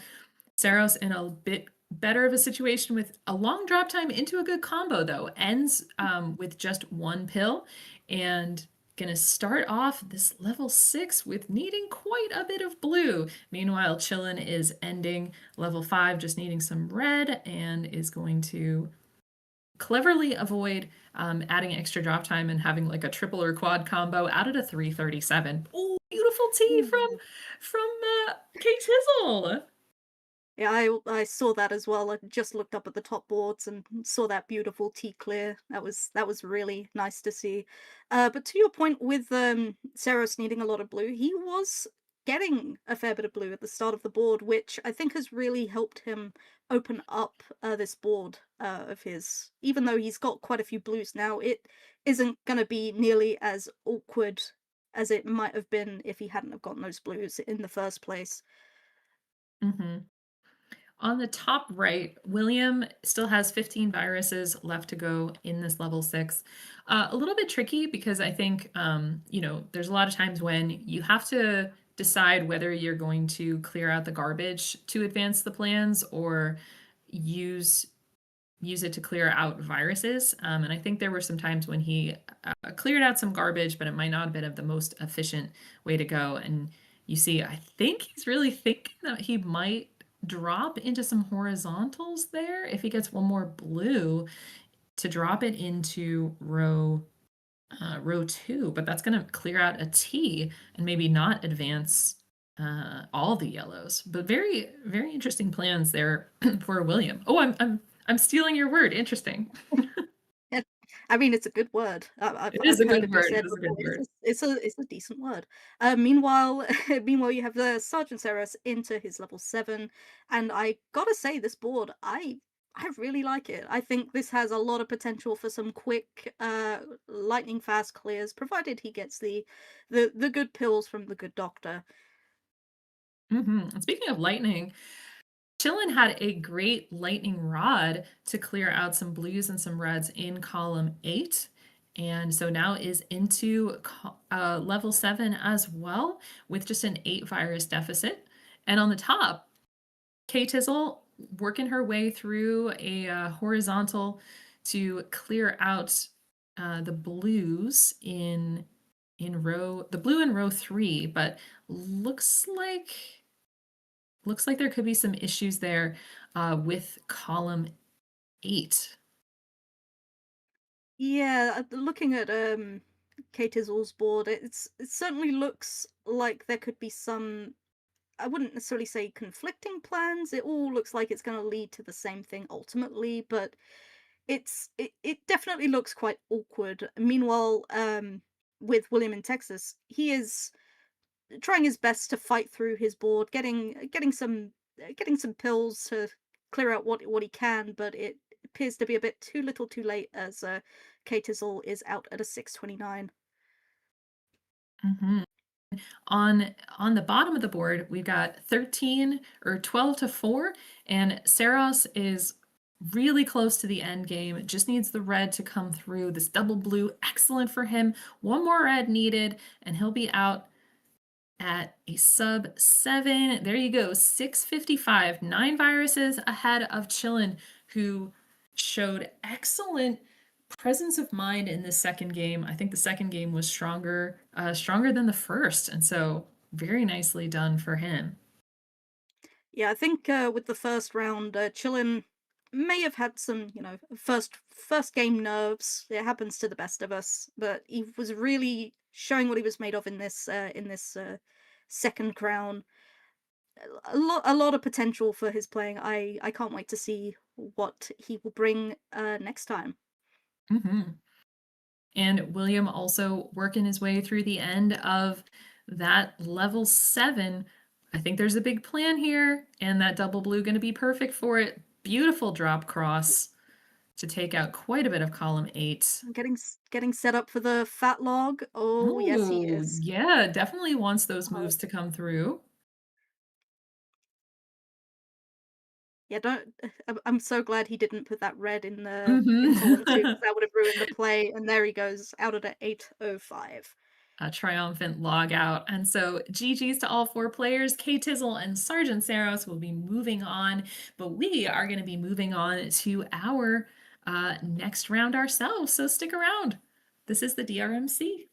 Saros in a bit better of a situation with a long drop time into a good combo, though. Ends with just one pill, and gonna start off this level 6 with needing quite a bit of blue. Meanwhile, Chillin is ending level 5, just needing some red, and is going to cleverly avoid adding extra drop time and having like a triple or quad combo out at a 337. Oh, beautiful tea Ooh. from Kate Chisel. Yeah, I saw that as well. I just looked up at the top boards and saw that beautiful T clear. That was really nice to see. But to your point with Saros needing a lot of blue, he was getting a fair bit of blue at the start of the board, which I think has really helped him open up this board of his. Even though he's got quite a few blues now, it isn't going to be nearly as awkward as it might have been if he hadn't have gotten those blues in the first place. Mhm. On the top right, William still has 15 viruses left to go in this level 6. A little bit tricky because I think, there's a lot of times when you have to decide whether you're going to clear out the garbage to advance the plans or use use it to clear out viruses. And I think there were some times when he cleared out some garbage, but it might not have been of the most efficient way to go. And you see, I think he's really thinking that he might drop into some horizontals there if he gets one more blue to drop it into row 2, but that's going to clear out a T and maybe not advance all the yellows. But very, very interesting plans there for William. Oh, I'm stealing your word. Interesting. Yeah, I mean, it's a good word. It is I've a heard good it be word. It said is a good before. word. It's a decent word. Meanwhile, meanwhile, you have the Sergeant Saros into his level 7, and I gotta say, this board, I really like it. I think this has a lot of potential for some quick, lightning fast clears, provided he gets the good pills from the good doctor. And speaking of lightning, Chillin had a great lightning rod to clear out some blues and some reds in column 8. And so now is into level 7 as well with just an 8 virus deficit. And on the top, K Tizzle working her way through a horizontal to clear out the blues the blue in row 3, but looks like there could be some issues there with column 8. Yeah, looking at Kate Izzle's board, it certainly looks like there could be some. I wouldn't necessarily say conflicting plans. It all looks like it's going to lead to the same thing ultimately, but it definitely looks quite awkward. Meanwhile, with William in Texas, he is trying his best to fight through his board, getting some pills to clear out what he can, but it appears to be a bit too little, too late as Kate Izzle is out at a 629. Mhm. On the bottom of the board, we've got 13 or 12 to 4, and Saros is really close to the end game. Just needs the red to come through. This double blue, excellent for him. One more red needed, and he'll be out at a sub 7. There you go, 655. 9 viruses ahead of Chillin, who showed excellent presence of mind in this second game. I think the second game was stronger than the first, and so very nicely done for him. Yeah, I think with the first round, Chillin may have had some, first game nerves. It happens to the best of us, but he was really showing what he was made of in this second crown. A lot of potential for his playing. I can't wait to see what he will bring next time. Mhm. And William also working his way through the end of that level 7. I think there's a big plan here, and that double blue going to be perfect for it. Beautiful drop cross to take out quite a bit of column 8. Getting set up for the fat log. Oh yes, he Oh, is. yeah, definitely wants those Oh, moves to come through. yeah, don't. I'm so glad he didn't put that red in column 2 because Mhm. that would have ruined the play. And there he goes out at a 805. A triumphant log out. And so GG's to all 4 players. K Tizzle and Sergeant Saros will be moving on, but we are going to be moving on to our next round ourselves. So stick around. This is the DRMC.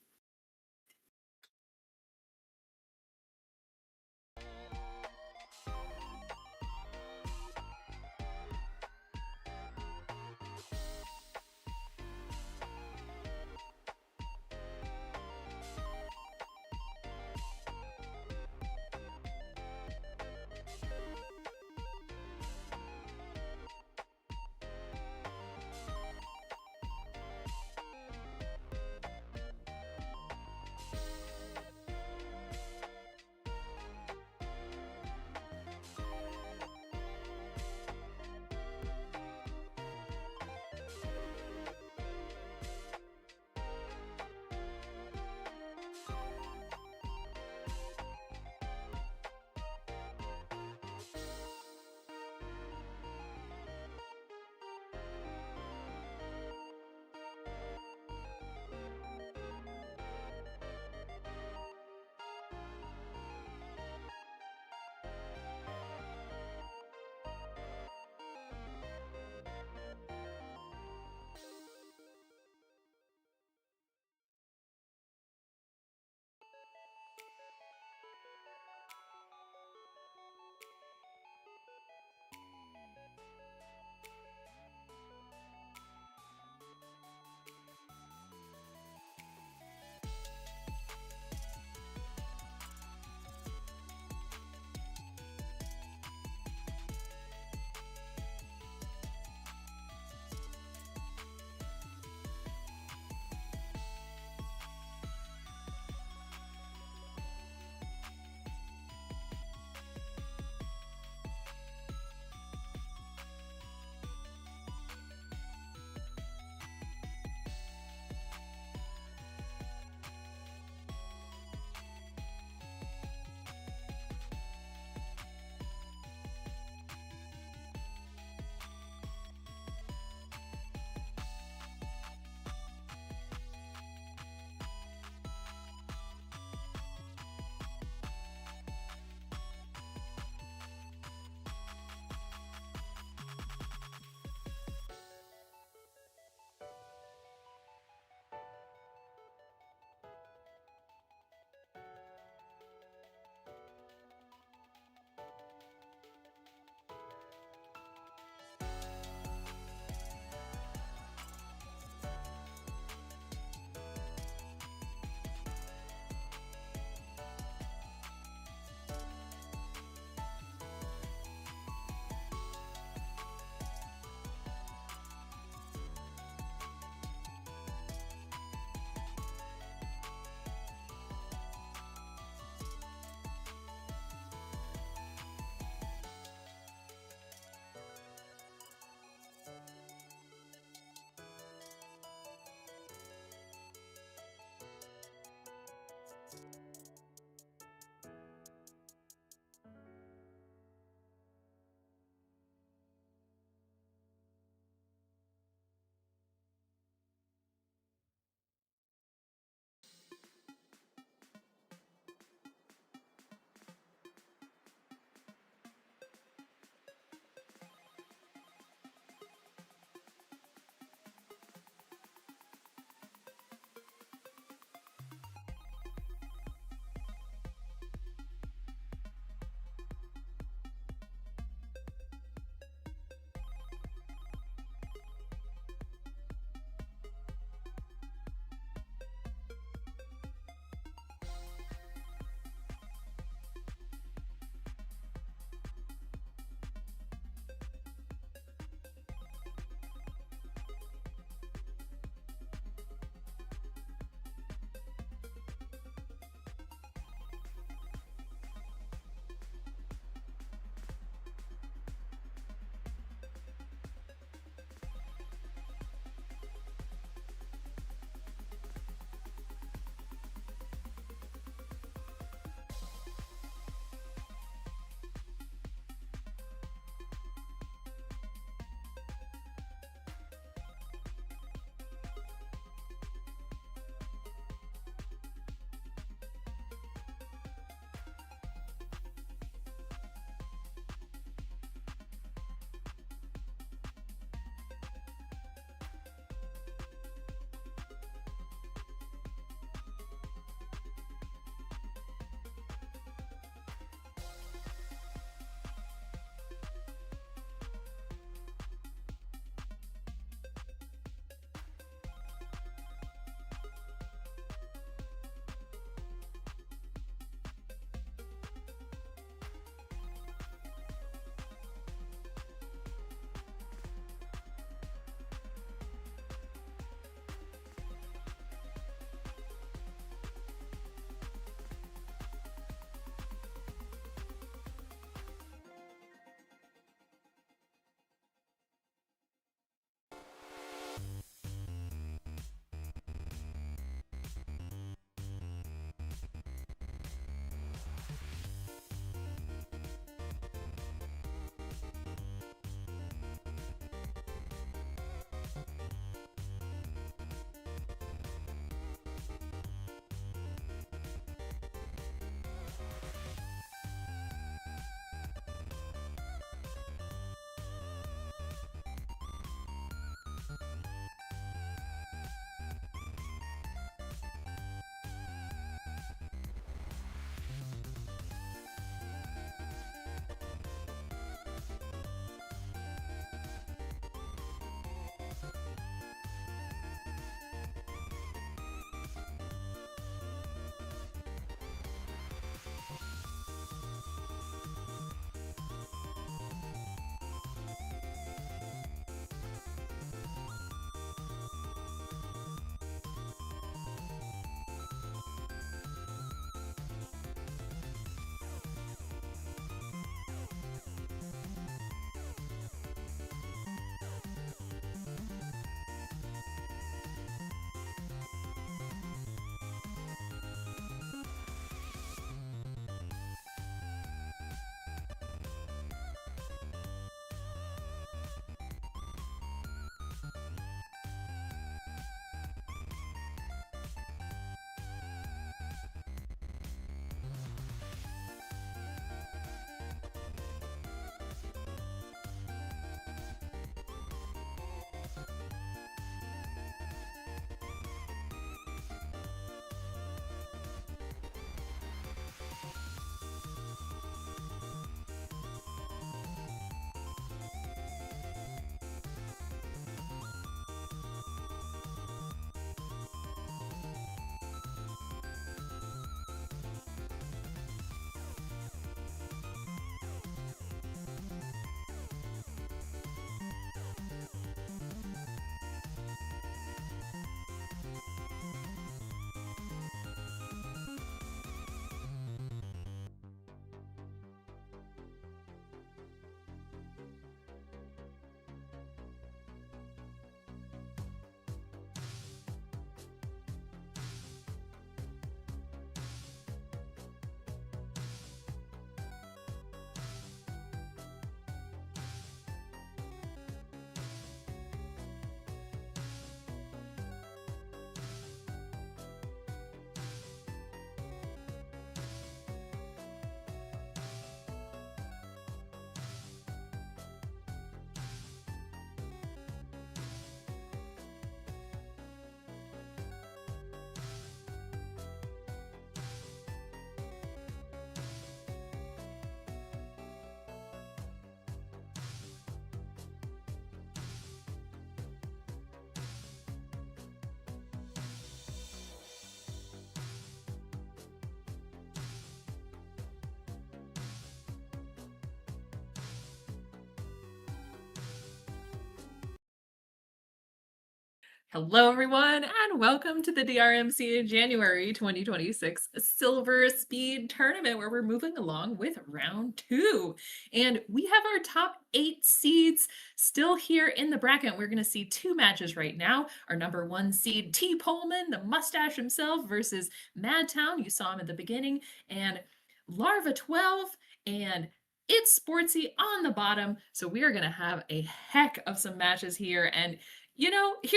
Hello, everyone, and welcome to the DRMC January 2026 Silver Speed Tournament, where we're moving along with round two. And we have our top 8 seeds still here in the bracket. We're going to see 2 matches right now. Our number 1 seed, T. Pullman, the mustache himself, versus Madtown. You saw him at the beginning, and Larva 12, and it's Sportsy on the bottom. So we are going to have a heck of some matches here. And here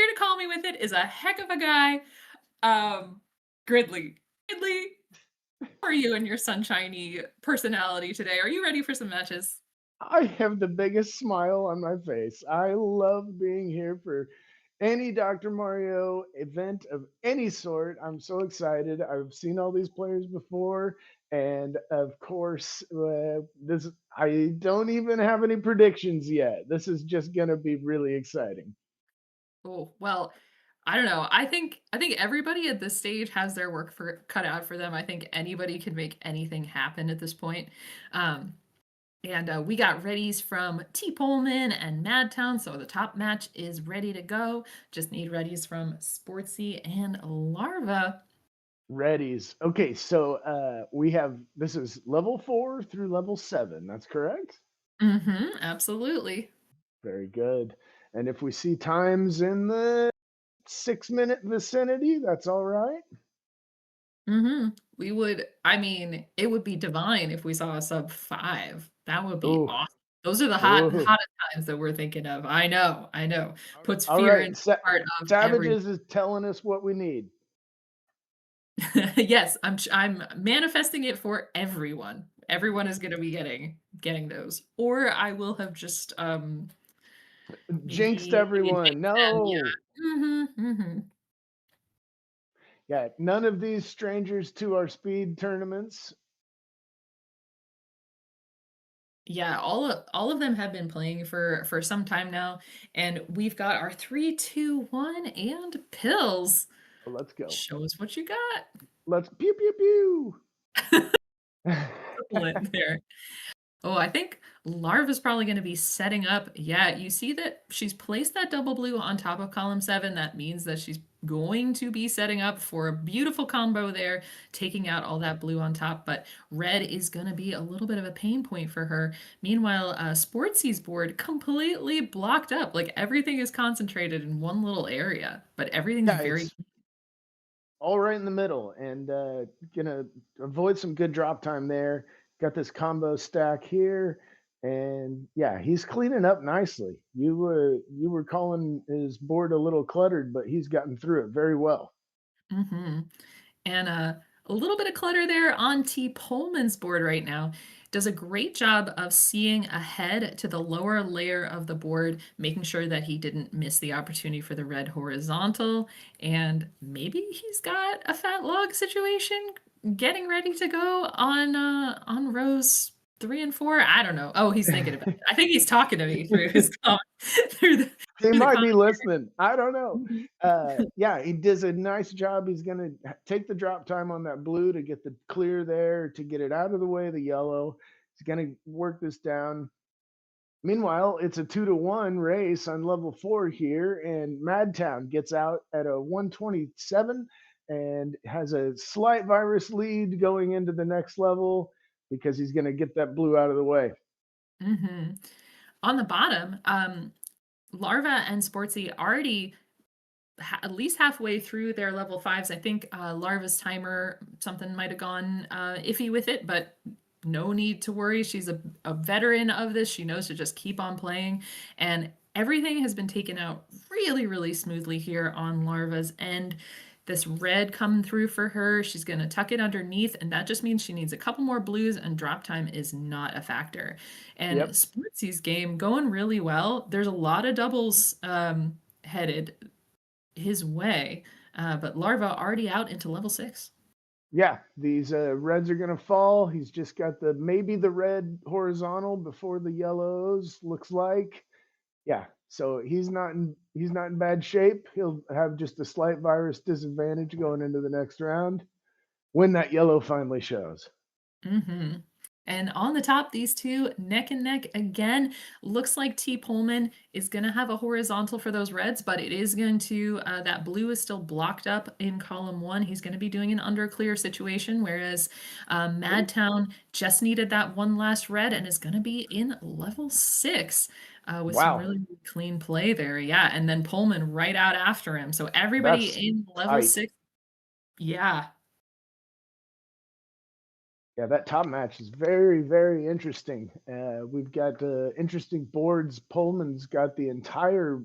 to call me with it is a heck of a guy, Gridley. Gridley, how are you and your sunshiny personality today? Are you ready for some matches? I have the biggest smile on my face. I love being here for any Dr. Mario event of any sort. I'm so excited. I've seen all these players before, and of course, this I don't even have any predictions yet. This is just gonna be really exciting. Oh, well, I don't know. I think everybody at this stage has their work for cut out for them. I think anybody can make anything happen at this point. Um, and we got readies from T. Pullman and Madtown, so the top match is ready to go. Just need readies from Sportsy and Larva. Readies. Okay, so we have this is level 4 through level 7. That's correct? Absolutely. Very good. And if we see times in the 6-minute vicinity, that's all right. We would I mean, it would be divine if we saw a sub 5. That would be Oh, awesome. Those are the oh. hottest times that we're thinking of. I know. Puts All fear right. into the heart of every Savages is telling us what we need. Yes, I'm manifesting it for everyone. Everyone is gonna be getting those. Or I will have just, Jinxed maybe everyone. jinxed them, No. yeah. Mhm. Yeah, none of these strangers to our speed tournaments. Yeah, all of them have been playing for some time now, and we've got our 3, 2, 1, and pills. So let's go. Show us what you got. Let's pew pew pew. Excellent there. Oh, I think Larva's probably gonna be setting up. Yeah, you see that she's placed that double blue on top of column 7. That means that she's going to be setting up for a beautiful combo there, taking out all that blue on top, but red is gonna be a little bit of a pain point for her. Meanwhile, Sportsy's board completely blocked up. Like, everything is concentrated in one little area, but everything's Yeah, very. it's all right in the middle and gonna avoid some good drop time there. Got this combo stack here. And yeah, he's cleaning up nicely. You were calling his board a little cluttered, but he's gotten through it very well. Mhm. And a little bit of clutter there on T. Pullman's board right now. Does a great job of seeing ahead to the lower layer of the board, making sure that he didn't miss the opportunity for the red horizontal. And maybe he's got a fat log situation getting ready to go on rows 3 and 4. I don't know. Oh, he's thinking about it. I think he's talking to me through his through the He through the might be listening. I don't know. Mhm. Yeah, he does a nice job. He's gonna take the drop time on that blue to get the clear there to get it out of the way of the yellow. He's gonna work this down. Meanwhile, it's a 2-to-1 race on level 4 here, and Madtown gets out at a 127 and has a slight virus lead going into the next level because he's gonna get that blue out of the way. Mhm. On the bottom, Larva and Sportsy already at least halfway through their level 5s. I think Larva's timer, something might have gone iffy with it, but no need to worry. She's a veteran of this. She knows to just keep on playing. And everything has been taken out really, really smoothly here on Larva's end. This red coming through for her. She's going to tuck it underneath, and that just means she needs a couple more blues, and drop time is not a factor. And Yep. Sportsy's game going really well. There's a lot of doubles headed his way, but Larva already out into level 6. Yeah, these reds are gonna fall. He's just got the maybe the red horizontal before the yellows. Looks like, yeah. So he's not in bad shape. He'll have just a slight virus disadvantage going into the next round when that yellow finally shows. Mhm. And on the top, these two neck and neck again. Looks like T. Pullman is going to have a horizontal for those reds, but it is going to, that blue is still blocked up in column one. He's going to be doing an under clear situation, whereas Madtown just needed that one last red and is going to be in level 6 with some Wow, really clean play there. Yeah. And then Pullman right out after him. So everybody that's in level tight. 6. Yeah. Yeah, that top match is very, very interesting. We've got interesting boards. Pullman's got the entire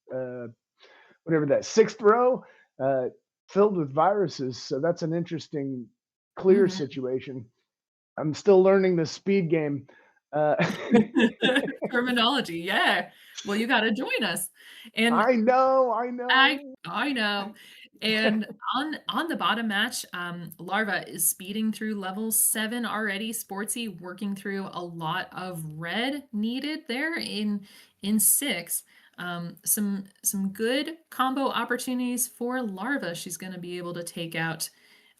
whatever that sixth row uh, filled with viruses, so that's an interesting clear Mhm. situation. I'm still learning the speed game. Uh, Terminology, yeah. Well, you gotta join us. And I know, I I know. I know. And on the bottom match, Larva is speeding through level 7 already. Sportsy working through a lot of red needed there in 6. Some good combo opportunities for Larva. She's gonna be able to take out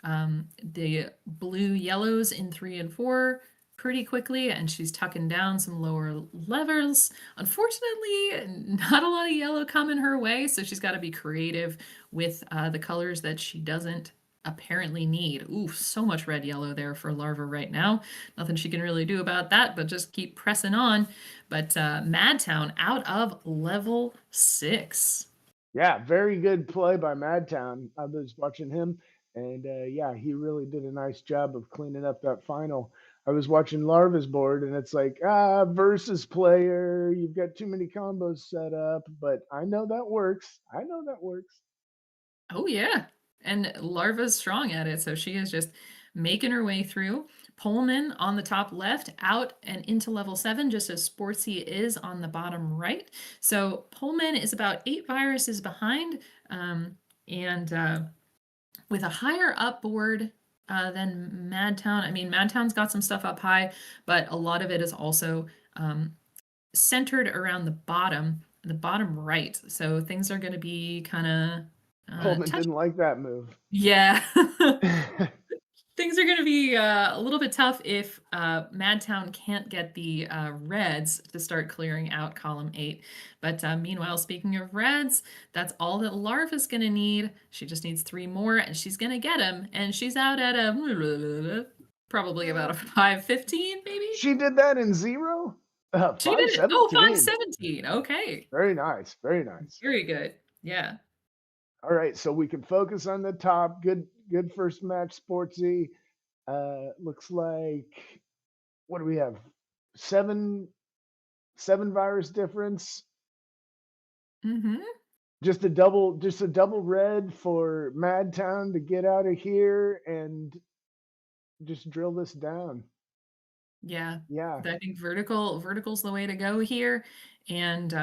the blue yellows in 3 and 4 pretty quickly, and she's tucking down some lower levels. Unfortunately, not a lot of yellow coming her way, so she's got to be creative with the colors that she doesn't apparently need. Ooh, so much red yellow there for Larva right now. Nothing she can really do about that, but just keep pressing on. But Madtown out of level 6. Yeah, very good play by Madtown. I was watching him, and yeah, he really did a nice job of cleaning up that final. I was watching Larva's board, and it's like, versus player, you've got too many combos set up, but I know that works. I know that works. Oh yeah. And Larva's strong at it, so she is just making her way through. Pullman on the top left, out and into level 7, just as Sportsy is on the bottom right. So Pullman is about 8 viruses behind, and with a higher up board than Madtown. I mean, Madtown's got some stuff up high, but a lot of it is also centered around the bottom right. So things are going to be kind of Pullman touch. didn't like that move. Yeah. Things are going to be a little bit tough if Madtown can't get the reds to start clearing out column 8. But meanwhile, speaking of reds, that's all that Larva's going to need. She just needs 3 more, and she's going to get them. And she's out at a probably about a 515, maybe? She did that in zero? She did it. Oh, 517. 517. Okay. Very nice. Very nice. Very good. Yeah. All right, so we can focus on the top. Good first match, Sportsy. Looks like what do we have? Seven virus difference. Mm-hmm. Just a double red for Madtown to get out of here and just drill this down. Yeah. Yeah, I think vertical's the way to go here, and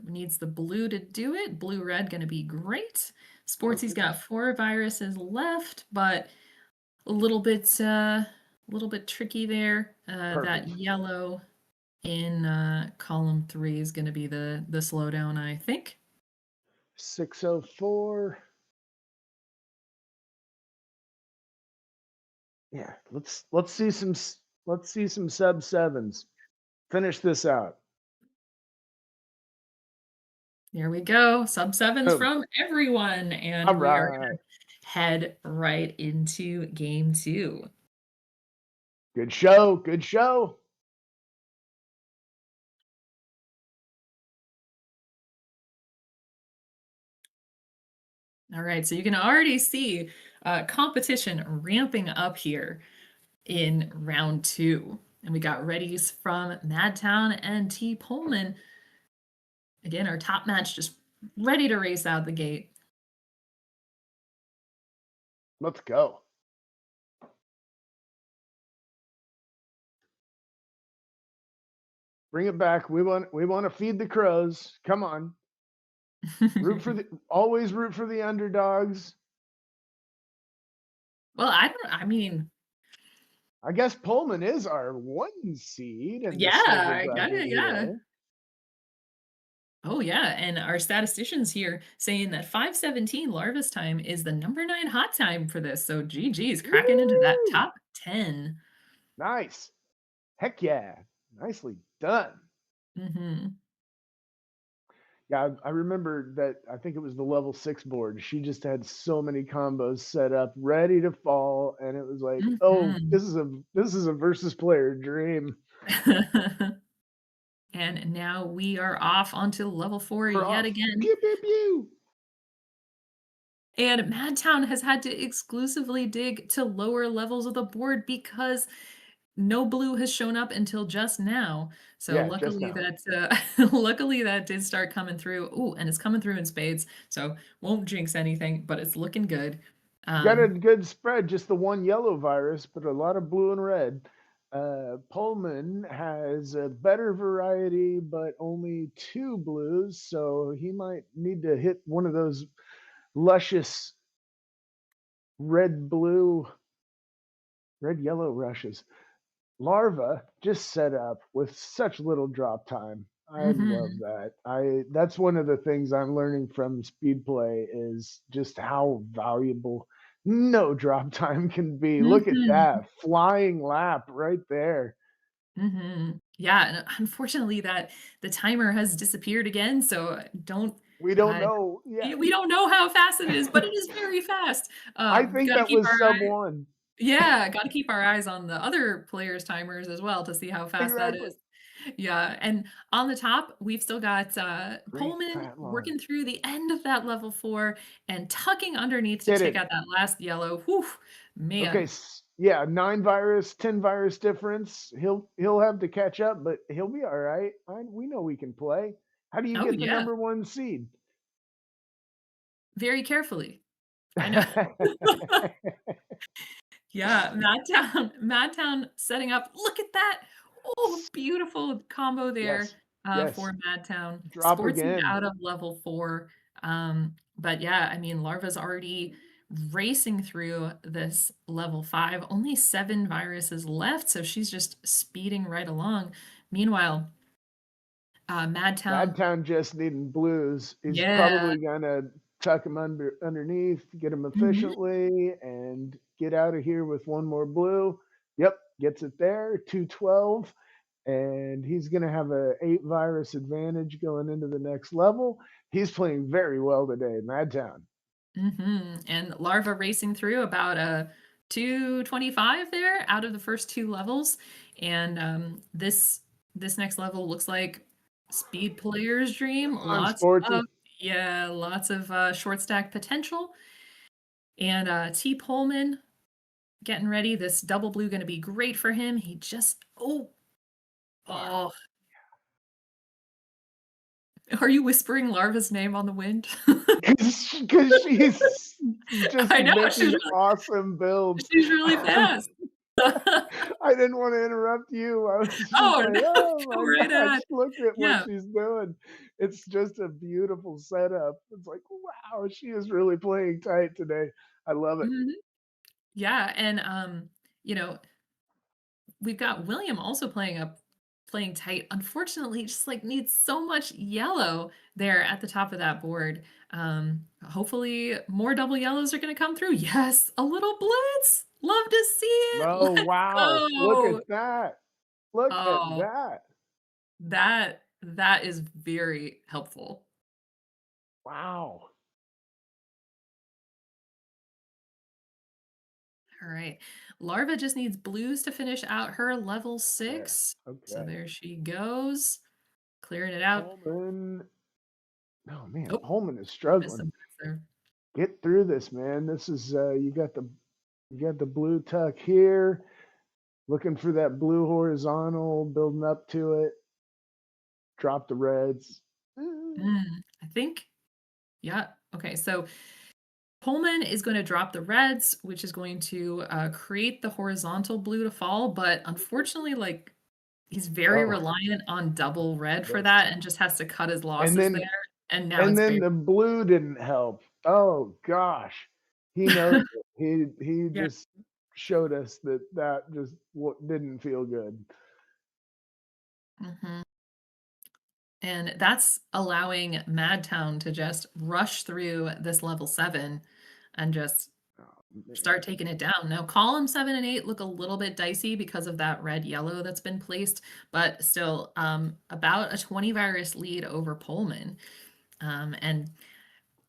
needs the blue to do it. Blue red going to be great. Sportsy's okay. got 4 viruses left, but a little bit tricky there. That Perfect. yellow in column 3 is going to be the slowdown, I think. 604. Yeah, let's see some sub sevens. Finish this out. There we go. Sub 7s Boom. from everyone, All and we are going right. to head right into game 2. Good show. Good show. All right, so you can already see competition ramping up here in round 2. And we got readies from Madtown and T. Pullman. Again, our top match just ready to race out the gate. Let's go. Bring it back. We want to feed the crows. Come on. Always root for the underdogs. Well, I mean, I guess Pullman is our 1 seed in the silver yeah, bracket yeah. relay. Oh, yeah, and our statisticians here saying that 517 Larva's time is the number 9 hot time for this. So GG's cracking into that Woo! top 10. Nice. Heck yeah. Nicely done. Hmm. Yeah, I remember that. I think it was the level 6 board. She just had so many combos set up, ready to fall, and it was like, "Oh, Hmm. this is a versus player dream." And now we are off onto level 4 We're yet off. again. Pew pew pew. And Madtown has had to exclusively dig to lower levels of the board because no blue has shown up until just now. So Yeah, just luckily now. that luckily that did start coming through. Ooh, and it's coming through in spades. So won't jinx anything, but it's looking good. Got a Um, good spread, just the one yellow virus, but a lot of blue and red. Pullman has a better variety, but only 2 blues, so he might need to hit one of those luscious red blue, red yellow rushes. Larva just set up with such little drop time. I love mhm, that. I That's one of the things I'm learning from speed play is just how valuable no drop time can be. Look at mhm, that flying lap right there. mhm. Yeah, and unfortunately that the timer has disappeared again, so don't We don't uh, know. Yeah. we don't know how fast it is, but it is very fast. I think Gotta that keep was our sub 1. Yeah, gotta keep our eyes on the other players' timers as well to see how fast that Exactly. is. Yeah, and on the top, we've still got, Great Pullman fat line. working through the end of that level 4 and tucking underneath to Did take it. out that last yellow. Whew, Okay, man. yeah, 9 virus, 10 virus difference. He'll have to catch up, but he'll be all right. We know we can play. How do you Oh, get the yeah, number 1 seed? very carefully. I know. Yeah, Madtown setting up. Look at that. Oh, beautiful combo there, Yes. Yes. for Madtown. Drop Sports Seed again. out of level 4. But yeah, I mean, Larva's already racing through this level 5. Only 7 viruses left, so she's just speeding right along. Meanwhile, Madtown, Madtown just needing blues. He's yeah. probably gonna tuck him underneath, get him Mhm. efficiently, and get out of here with 1 more blue. Yep, gets it there, 212, and he's gonna have a 8 virus advantage going into the next level. He's playing very well today, Madtown. Mhm, and Larva racing through about a 225 there out of the first 2 levels, and, this next level looks like speed player's dream, Come on, Sportsy. lots of, short stack potential, and, T. Pullman getting ready, this double blue gonna be great for him, he just oh, are you whispering Larva's name on the wind? Because she's just I know, making awesome builds. she's really fast. I didn't want to interrupt you. I was just Oh, like, no, oh go my right gosh, ahead. look at what Yeah. she's doing. It's just a beautiful setup. It's like, wow, she is really playing tight today. I love it. Mhm. Yeah, and, you know, we've got William also playing tight. Unfortunately, just, like, needs so much yellow there at the top of that board. Hopefully, more double yellows are gonna come through. Yes, a little blitz! Love to see it! Oh, Let's wow. Look go! at that. Look at Oh, that. that is very helpful. Wow. Alright. Larva just needs blues to finish out her level Yeah. 6. So Okay. there she goes, clearing it out. Pullman. Oh man, Oh, Pullman is missed struggling. some bits there. Get through this, man. This is you got the blue tuck here. Looking for that blue horizontal, building up to it. Drop the reds. I think yeah, okay, so Pullman is gonna drop the reds, which is going to, create the horizontal blue to fall, but unfortunately, like, he's very Oh, reliant on double red for yes. that and just has to cut his And losses there, then and now and it's then very the blue didn't help. Oh gosh. He knows it. He yeah, just showed us that just didn't feel good. mhm. And that's allowing Madtown to just rush through this level 7 and just start taking it down. Now, column 7 and 8 look a little bit dicey because of that red yellow that's been placed, but still about a 20 virus lead over Pullman. And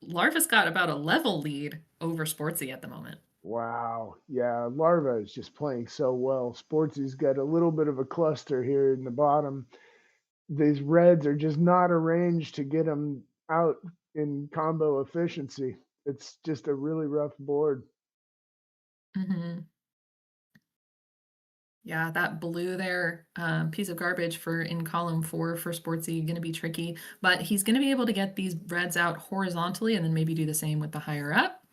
Larva's got about a level lead over Sportsy at the moment. Wow. Yeah, Larva is just playing so well. Sportsy's got a little bit of a cluster here in the bottom. These reds are just not arranged to get them out in combo efficiency. It's just a really rough board. Hmm. Yeah, that blue there, piece of garbage for in column 4 for Sportsy, going to be tricky, but he's going to be able to get these reds out horizontally and then maybe do the same with the higher up.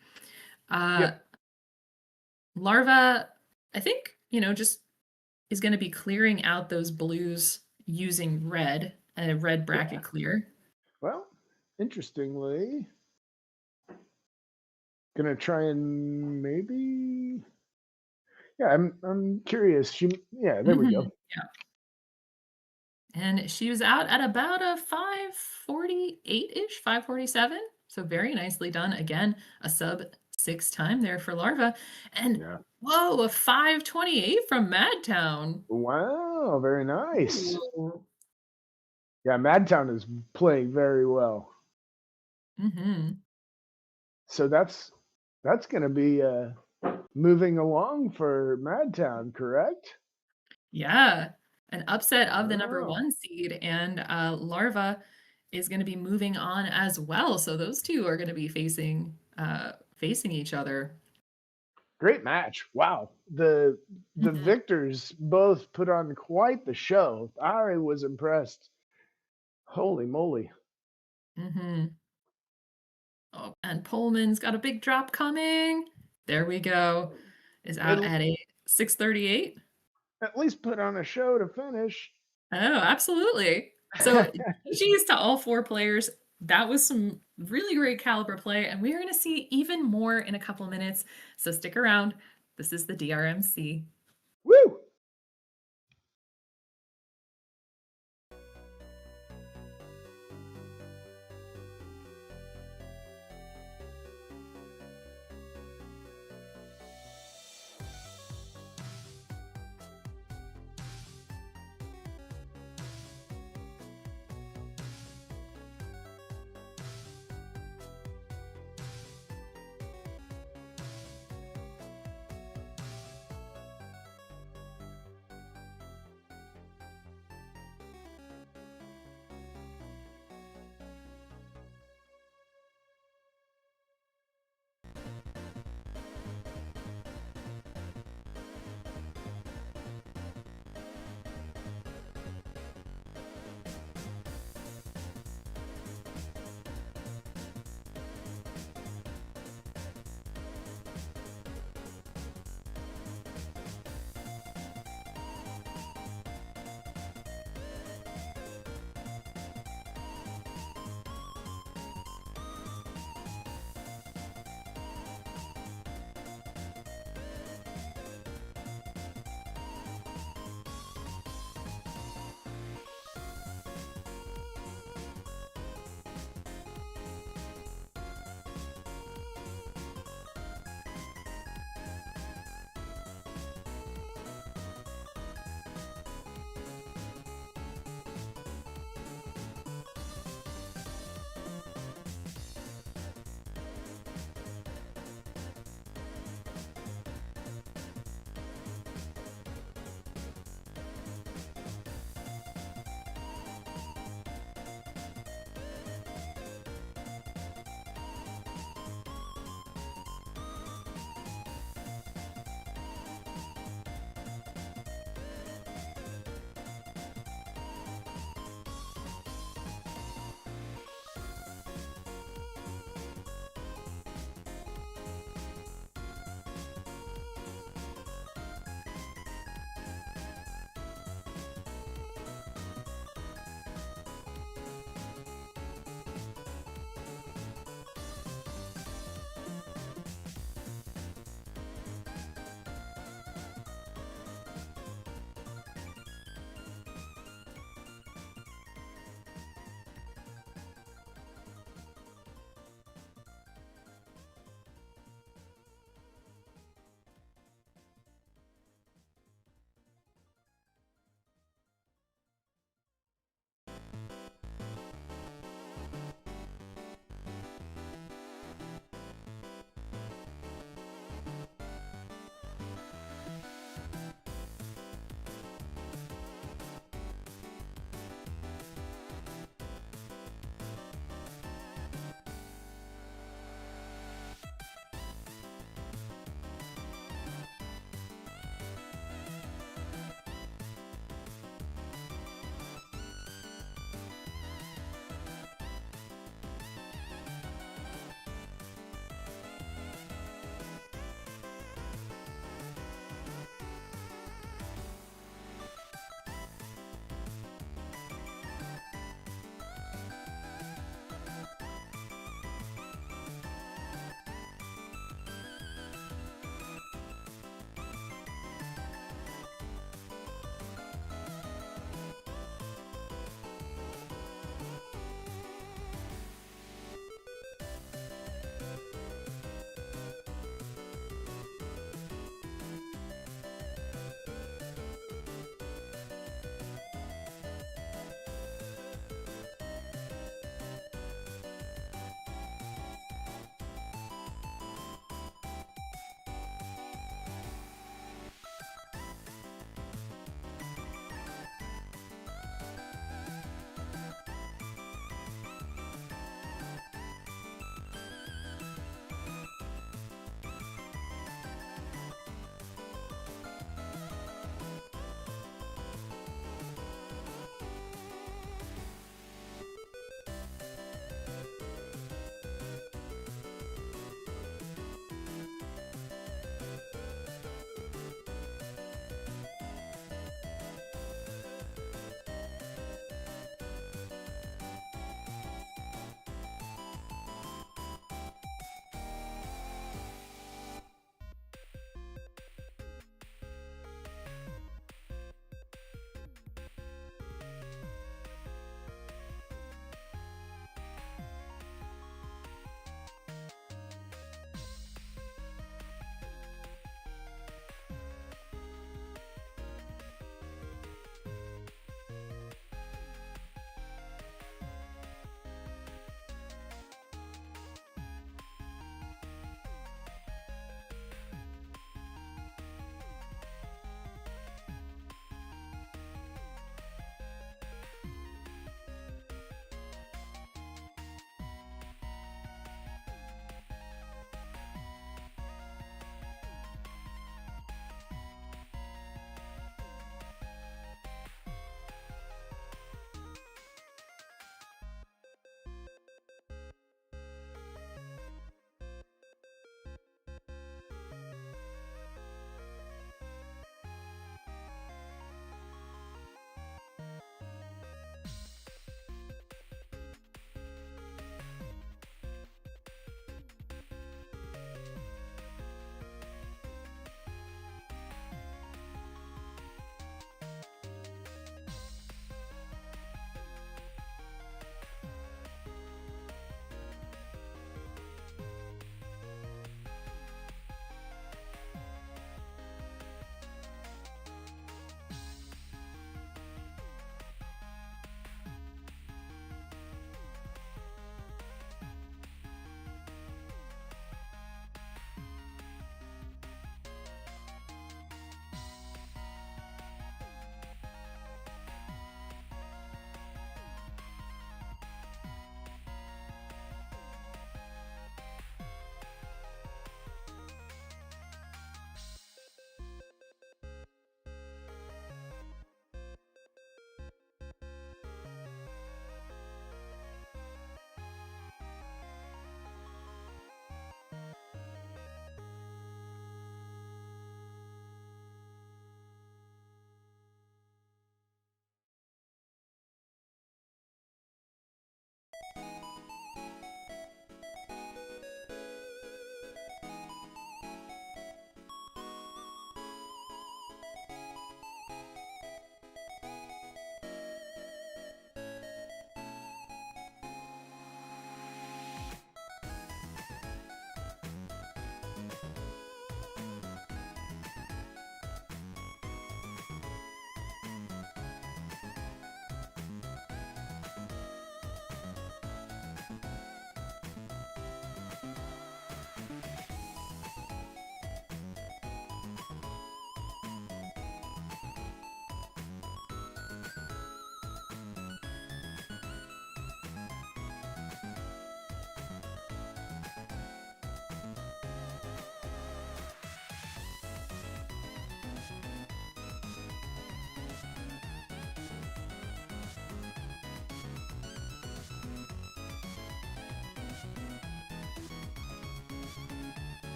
Uh, Yep. Larva, I think, just is going to be clearing out those blues using red, a red bracket Yeah. clear. Well, interestingly, gonna try and maybe. Yeah, I'm curious. Yeah, there we Mhm. go. Yeah. And she was out at about a 5:48-ish, 5:47. So very nicely done. Again, a sub 6 time there for Larva. And Yeah. whoa, a 5:28 from Madtown. Wow, very nice. Ooh. Yeah, Madtown is playing very well. Mhm. So that's gonna be moving along for Madtown, correct? Yeah, an upset of the number Oh, 1 seed, and Larva is going to be moving on as well. So those two are going to be facing each other. great match. Wow. The Mhm. victors both put on quite the show. I was impressed. Holy moly. Mhm. Oh, and Pullman's got a big drop coming. There we go. Is out At, at a 6:38. at least put on a show to finish. Oh, absolutely. So, GG's to all 4 players. That was some really great caliber play, and we are gonna see even more in a couple of minutes, so stick around. This is the DRMC. Woo!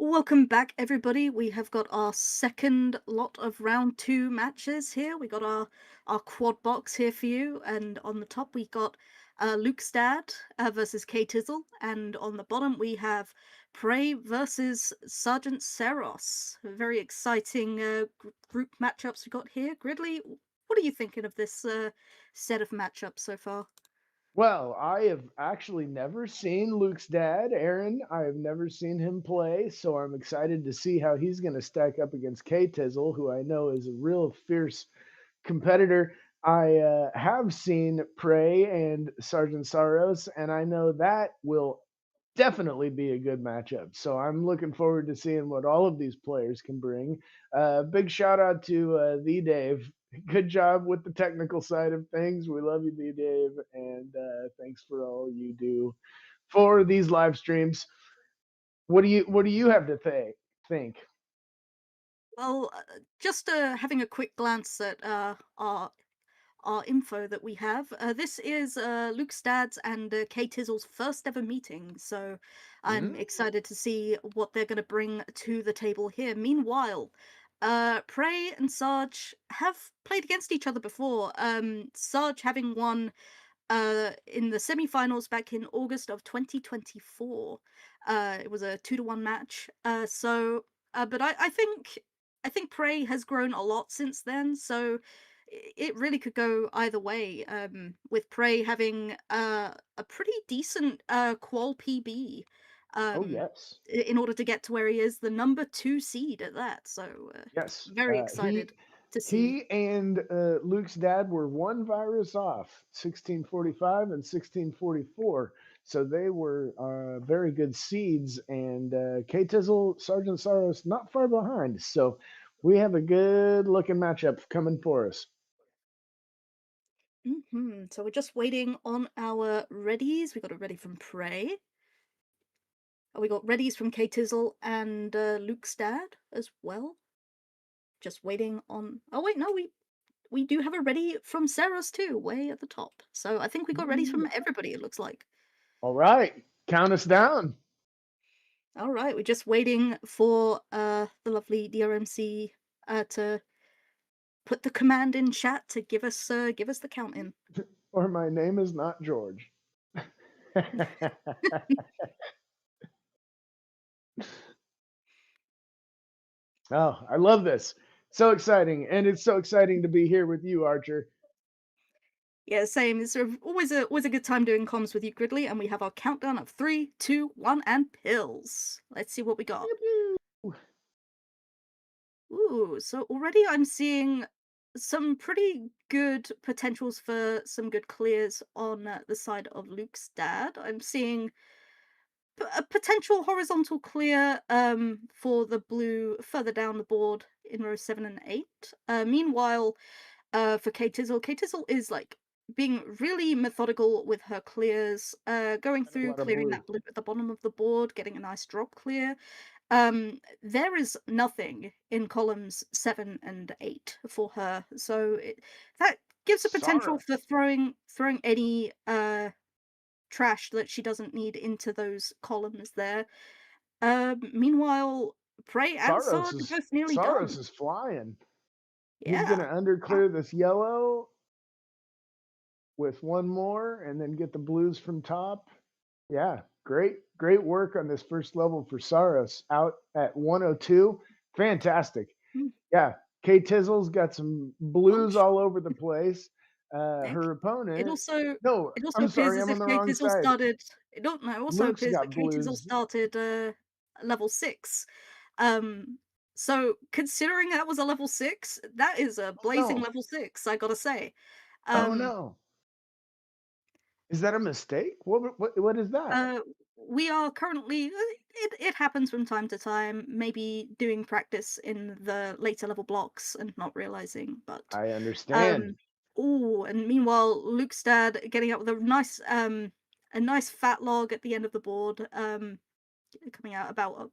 Welcome back, everybody. We have got our second lot of round two matches here. We got our quad box here for you, and on the top we got Luke Stad versus K Tizzle, and on the bottom we have Prey versus Sergeant Seros. Very exciting group matchups we got here. Gridley, what are you thinking of this set of matchups so far? Well, I have actually never seen Luke's dad, Aaron. I have never seen him play, so I'm excited to see how he's going to stack up against K Tizzle, who I know is a real fierce competitor. I have seen Prey and Sergeant Saros, and I know that will definitely be a good matchup. So I'm looking forward to seeing what all of these players can bring. Big shout out to the Dave. Good job with the technical side of things. We love you, the Dave, and thanks for all you do for these live streams. What do you have to think? Well, just having a quick glance at our info that we have. This is Luke Stad's and Kay Tizzle's first ever meeting, so I'm Mm, excited to see what they're going to bring to the table here. Meanwhile, Prey and Sarge have played against each other before. Sarge having won in the semi-finals back in August of 2024. It was a 2-1 match. But I think Prey has grown a lot since then. So it really could go either way. With Prey having a pretty decent qual PB. oh Um, yes, in order to get to where he is, the number 2 seed at that. So yes. very excited to see. He and Luke's dad were one virus off, 1645 and 1644. So they were very good seeds, and K Tizzle, Sergeant Saros, not far behind. So we have a good looking matchup coming for us. So we're just waiting on our readies. We got a ready from Prey. We got readies from K Tizzle and Luke's dad as well. Just waiting on. Oh wait, no, we do have a ready from Sarah's too, way at the top. So I think we got readies from Mm. everybody. It looks like. All right, count us down. All right, we're just waiting for the lovely DRMC to put the command in chat to give us the count in. Or my name is not George. Oh, I love this. So exciting. And it's so exciting to be here with you, Archer. Yeah, same. It's sort of always a good time doing comms with you, Gridley, and we have our countdown of 3, 2, 1, and pills. Let's see what we got. Ooh, so already I'm seeing some pretty good potentials for some good clears on the side of Luke's dad. I'm seeing a potential horizontal clear for the blue further down the board in row 7 and 8. Meanwhile, for K Tizzle is like being really methodical with her clears, going A through lot of clearing blue. that blue at the bottom of the board, getting a nice drop clear. There is nothing in columns 7 and 8 for her, so that gives a potential Sarah. for throwing any trash that she doesn't need into those columns there. Meanwhile, Prey and Saros Sarge are is both nearly Saros done. is flying. He's Yeah. gonna underclear this yellow with one more and then get the blues from top. Yeah, great work on this first level for Saros out at 102. Fantastic. Mm. Yeah, Kay Tizzle's got some Oh, blues all over the place. heck. Her It opponent, also no, it also I'm appears sorry, as I'm on if the Kate wrong Tizzle side. started it don't know, it also Luke's appears that got Kate Tizzle blues. started level 6. Um so considering that was a level 6, that is a Oh blazing no. level 6, I gotta say. Oh Um no. Is that a mistake? What is that? uh we are currently it happens from time to time, maybe doing practice in the later level blocks and not realizing, but I understand. Um, oh, and meanwhile, Luke's dad getting up with a nice fat log at the end of the board, coming out about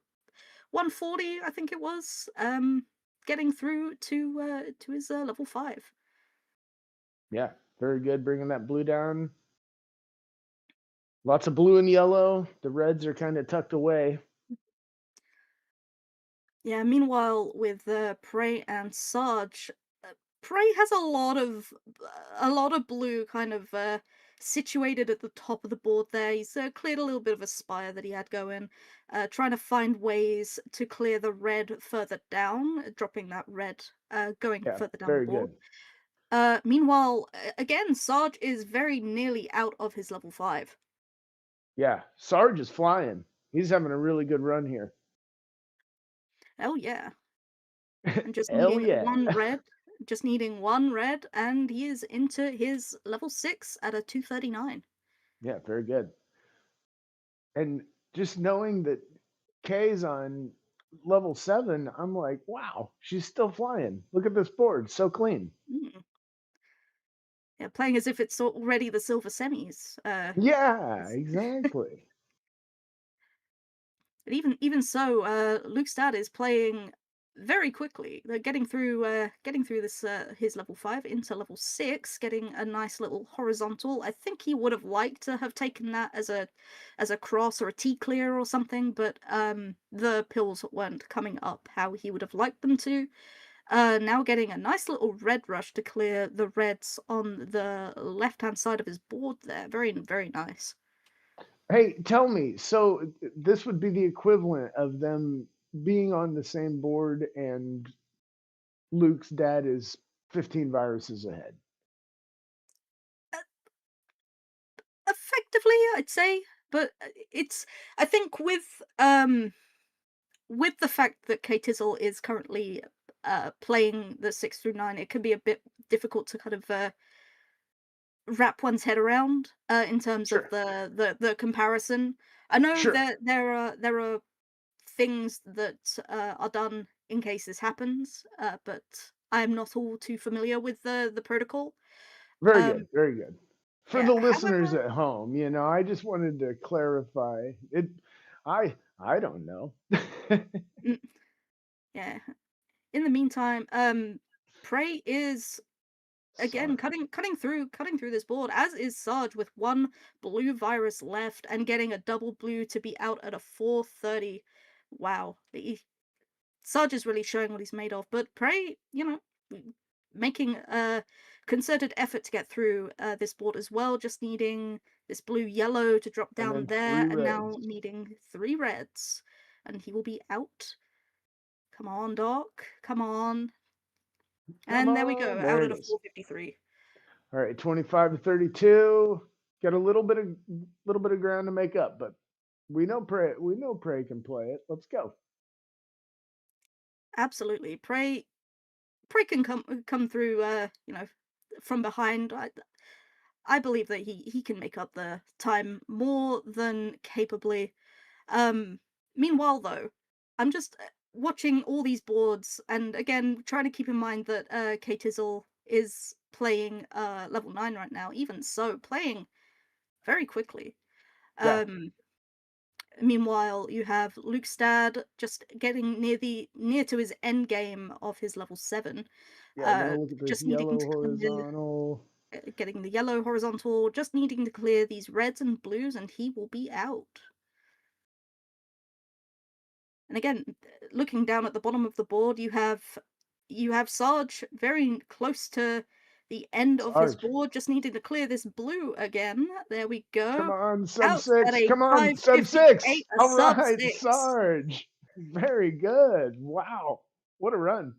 140, I think it was, getting through to his level 5. Yeah, very good bringing that blue down. Lots of blue and yellow. The reds are kind of tucked away. Yeah, meanwhile, with Prey and Sarge, Prey has a lot of blue kind of situated at the top of the board there. He's cleared a little bit of a spire that he had going, trying to find ways to clear the red further down, dropping that red going Yeah, further down the very board. good. Meanwhile, again, Sarge is very nearly out of his level 5. Yeah, Sarge is flying. He's having a really good run here. Hell yeah. And just Hell needing yeah. one red, just needing one red, and he is into his level 6 at a 239. Yeah, very good. And just knowing that Kay's on level 7, I'm like, wow, she's still flying. Look at this board, so clean. Mm. Yeah, playing as if it's already the silver semis. Yeah, exactly. But even so, Luke Stad is playing very quickly. They're getting through this his level 5 into level 6, getting a nice little horizontal. I think he would have liked to have taken that as a cross or a T clear or something, but the pills weren't coming up how he would have liked them to. Now getting a nice little red rush to clear the reds on the left hand side of his board there. Very very nice. Hey, tell me, so this would be the equivalent of them being on the same board and Luke's dad is 15 viruses ahead. Uh, Effectively, I'd say, but it's I think with the fact that Kate Tizzle is currently playing the 6 through 9, it can be a bit difficult to kind of wrap one's head around in terms of Sure. the comparison. I know Sure. that there are things that are done in case this happens, but I'm not all too familiar with the protocol. Very good. Um, Very good. For yeah. the listeners However, at home, I just wanted to clarify it. I don't know. mm, yeah. In the meantime, Prey is again Sarge. cutting through this board, as is Sarge with one blue virus left and getting a double blue to be out at a 430. Wow. Sarge is really showing what he's made of, but Prey, making a concerted effort to get through this board as well, just needing this blue yellow to drop And down then there, three and now reds. needing 3 reds. And he will be out. Come on, Doc. Come on. Come And there we on. go, out There at it a is. 453. All right, 25 to 32. Got a little bit of ground to make up, but we know Prey can play it. Let's go. Absolutely. Prey can come through from behind. I believe that he can make up the time more than capably. Um Meanwhile though, I'm just watching all these boards and again trying to keep in mind that Kate Tizzle is playing level 9 right now. Even so, playing very quickly. Yeah. Um Meanwhile, you have Luke Stad just getting near to his end game of his level 7. Yeah, now look at this Just needing yellow to clear, horizontal. getting the yellow horizontal, just needing to clear these reds and blues, and he will be out. And again, looking down at the bottom of the board, you have Sarge very close to the end of his Sarge. board, just needing to clear this blue again. There we Come go. on, sub Out at six. a Come on, sub six. 558, a All sub right, 6. Sarge. Very good. Wow. What a run.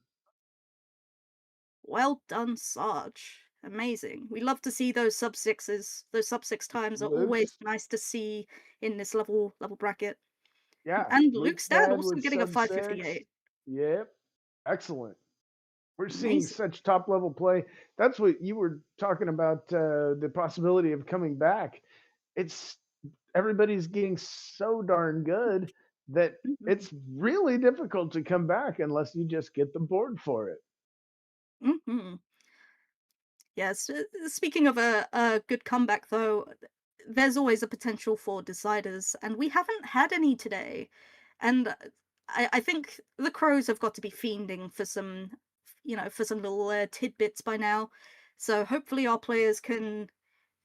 Well done, Sarge. Amazing. We love to see those sub sixes. Those sub 6 times are always Luke's, nice to see in this level bracket. yeah, And Luke Luke's Stad dad also with getting a sub six. 558. Yep. Excellent. We're seeing Amazing. such top level play. That's what you were talking about, the possibility of coming back. It's everybody's getting so darn good that Mhm. it's really difficult to come back unless you just get the board for it. Mhm. Yes. Speaking of a good comeback, though, there's always a potential for deciders, and we haven't had any today. And I think the Crows have got to be fiending for some, for some little tidbits by now. So hopefully our players can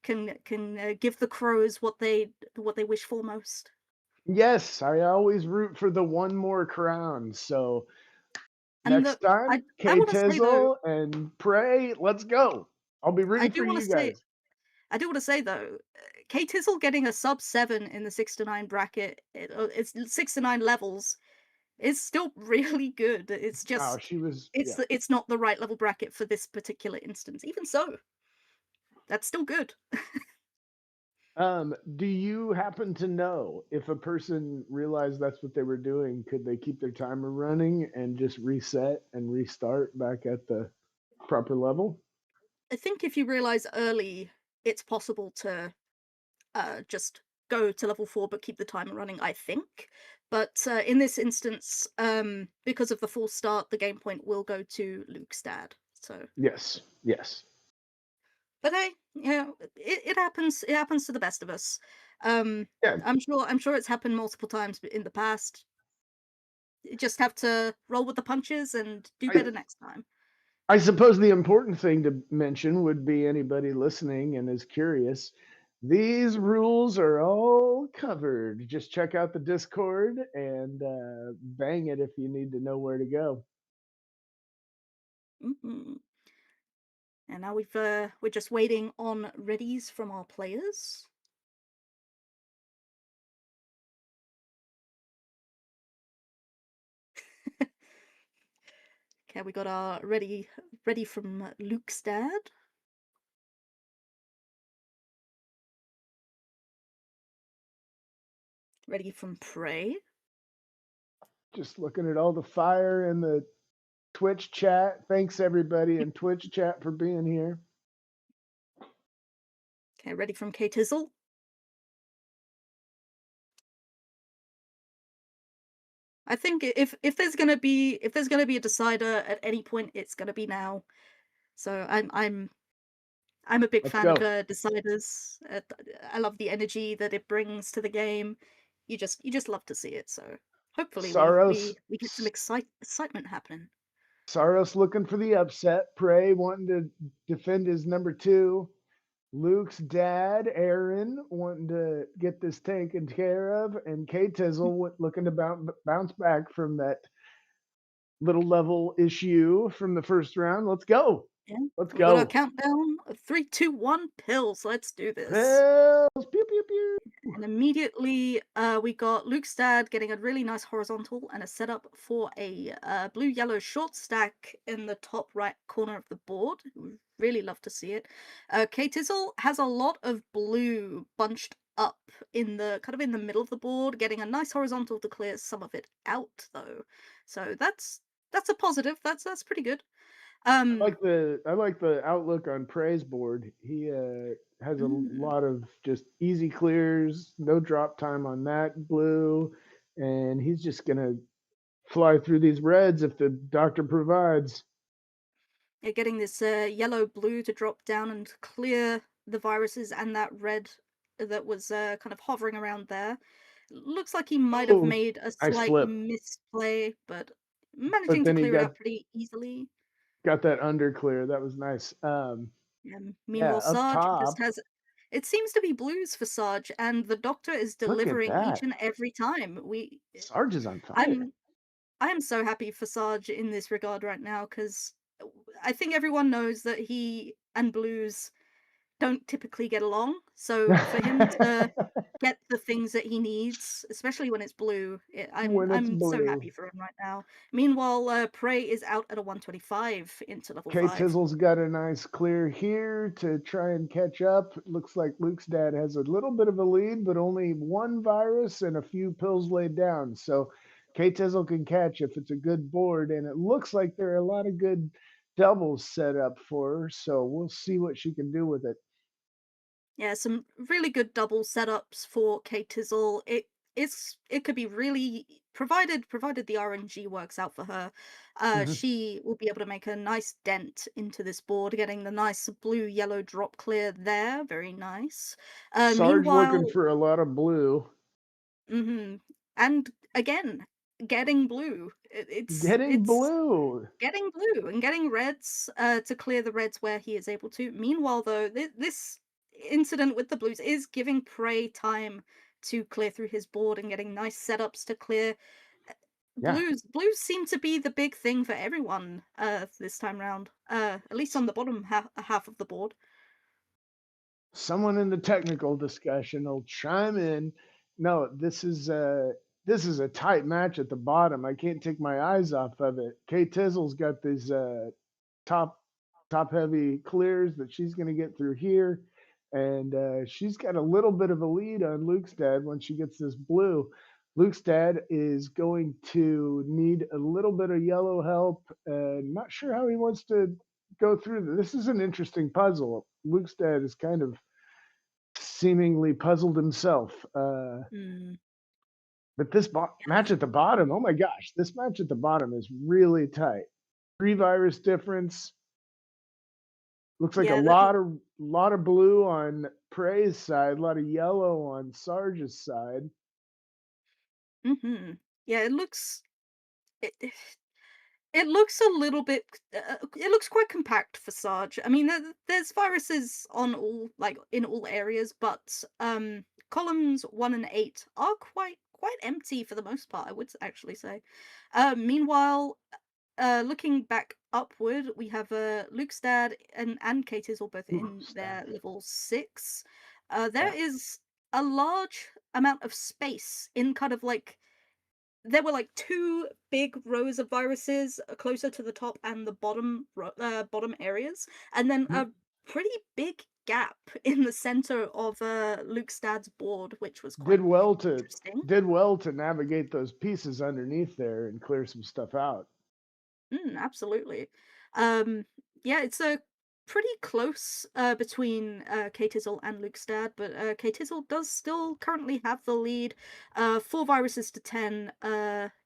give the Crows what they wish for most. Yes, I always root for the one more crown. So And next the time, I K want to say though, Tizzle and Prey, let's go. I'll be I rooting do for want to you say guys. I do want to say though, Kate Tizzle getting a sub 7 in the 6 to 9 bracket, it's 6 to 9 levels, is still really good. It's Oh, just she was, yeah. it's not the right level bracket for this particular instance. Even so, that's still good. Do you happen to know if a person realized that's what they were doing, could they keep their timer running and just reset and restart back at the proper level? I think if you realize early, it's possible to just go to level 4 but keep the timer running, I think. But in this instance, because of the full start, the game point will go to Luke's dad. So, Yes, yes. but hey, it happens. It happens to the best of us. Um, Yeah, I'm sure it's happened multiple times in the past. You just have to roll with the punches and do I, better next time. I suppose the important thing to mention would be anybody listening and is curious. These rules are all covered. Just check out the Discord and bang it if you need to know where to go. Hmm. And now we're just waiting on readies from our players. Okay, we got our ready from Luke's dad. Ready from Prey. Just looking at all the fire in the Twitch chat. Thanks everybody in Twitch chat for being here. Okay, ready from K Tizzle. I think if there's gonna be a decider at any point, it's gonna be now. So I'm a big Let's fan of go. deciders. I love the energy that it brings to the game. You just love to see it. So hopefully Saros we get some excitement happening. Saros looking for the upset. Prey wanting to defend his number two. Luke's dad, Aaron, wanting to get this taken care of, and K Tizzle looking to bounce back from that little level issue from the first round. Let's go. Yeah, Let's we got our go. countdown of 3, 2, 1, pills. Let's do this. Pills. Pew pew pew. And immediately, we got Luke's dad getting a really nice horizontal and a setup for a blue-yellow short stack in the top right corner of the board. We really love to see it. K-Tizzle has a lot of blue bunched up in the kind of in the middle of the board, getting a nice horizontal to clear some of it out, though. So that's a positive. That's pretty good. Um, I like the outlook on Prey's board. He has a mm, lot of just easy clears, no drop time on that blue, and he's just gonna fly through these reds if the doctor provides. yeah, getting this yellow blue to drop down and clear the viruses and that red that was kind of hovering around there. Looks like he might have Oh, made a nice slight flip. misplay, but But managing to then he clear it out pretty easily. got that under clear. That was nice. Yeah, Meanwhile, up Sarge just top. has. It seems to be blues for Sarge, and the doctor is Look at delivering each that. and every time. Sarge is on fire. I'm I am so happy for Sarge in this regard right now because I think everyone knows that he and Blues don't typically get along. So for him to get the things that he needs, especially when it's Blue, When it's I'm so blue. happy for him right now. Meanwhile, Prey is out at a 125 into level K 5. Tizzle's got a nice clear here to try and catch up. Looks like Luke's dad has a little bit of a lead, but only one virus and a few pills laid down. So K Tizzle can catch if it's a good board. And it looks like there are a lot of good doubles set up for her. So we'll see what she can do with it. Yeah, some really good double setups for Kate Tizzle. It could be really provided the RNG works out for her. Mhm. She will be able to make a nice dent into this board, getting the nice blue yellow drop clear there. Very nice. Sarge looking Meanwhile, for a lot of blue. and again, getting blue. Getting It's blue. getting blue and getting reds to clear the reds where he is able to. Meanwhile, though, this incident with the blues is giving Prey time to clear through his board and getting nice setups to clear. Yeah. Blues seem to be the big thing for everyone this time round. At least on the bottom half of the board. Someone in the technical discussion will chime in. No, this is a tight match at the bottom. I can't take my eyes off of it. Kay Tizzle's got these top heavy clears that she's going to get through here, and she's got a little bit of a lead on Lukestad when she gets this blue. Lukestad is going to need a little bit of yellow help. Not sure how he wants to go through this. Is an interesting puzzle. Lukestad is kind of seemingly puzzled himself. Mm, But this match at the bottom, oh my gosh, this match at the bottom is really tight. 3 virus difference. Looks like yeah, a lot of blue on Prey's side, a lot of yellow on Sarge's side. yeah. It, it looks a little bit. It looks quite compact for Sarge. I mean, there's viruses on in all areas, but columns 1 and 8 are quite empty for the most part. I would actually say. Meanwhile, looking back upward, we have Lukestad and Kate is all both in their Stop. level 6. There Yeah. is a large amount of space in kind of like there were like 2 big rows of viruses closer to the top and the bottom areas, and then a pretty big gap in the center of Lukestad's board, which was quite interesting. Did well to navigate those pieces underneath there and clear some stuff out. Absolutely. Um, yeah, it's a pretty close between K-Tizzle and Lukestad, but K-Tizzle does still currently have the lead, 4 viruses to 10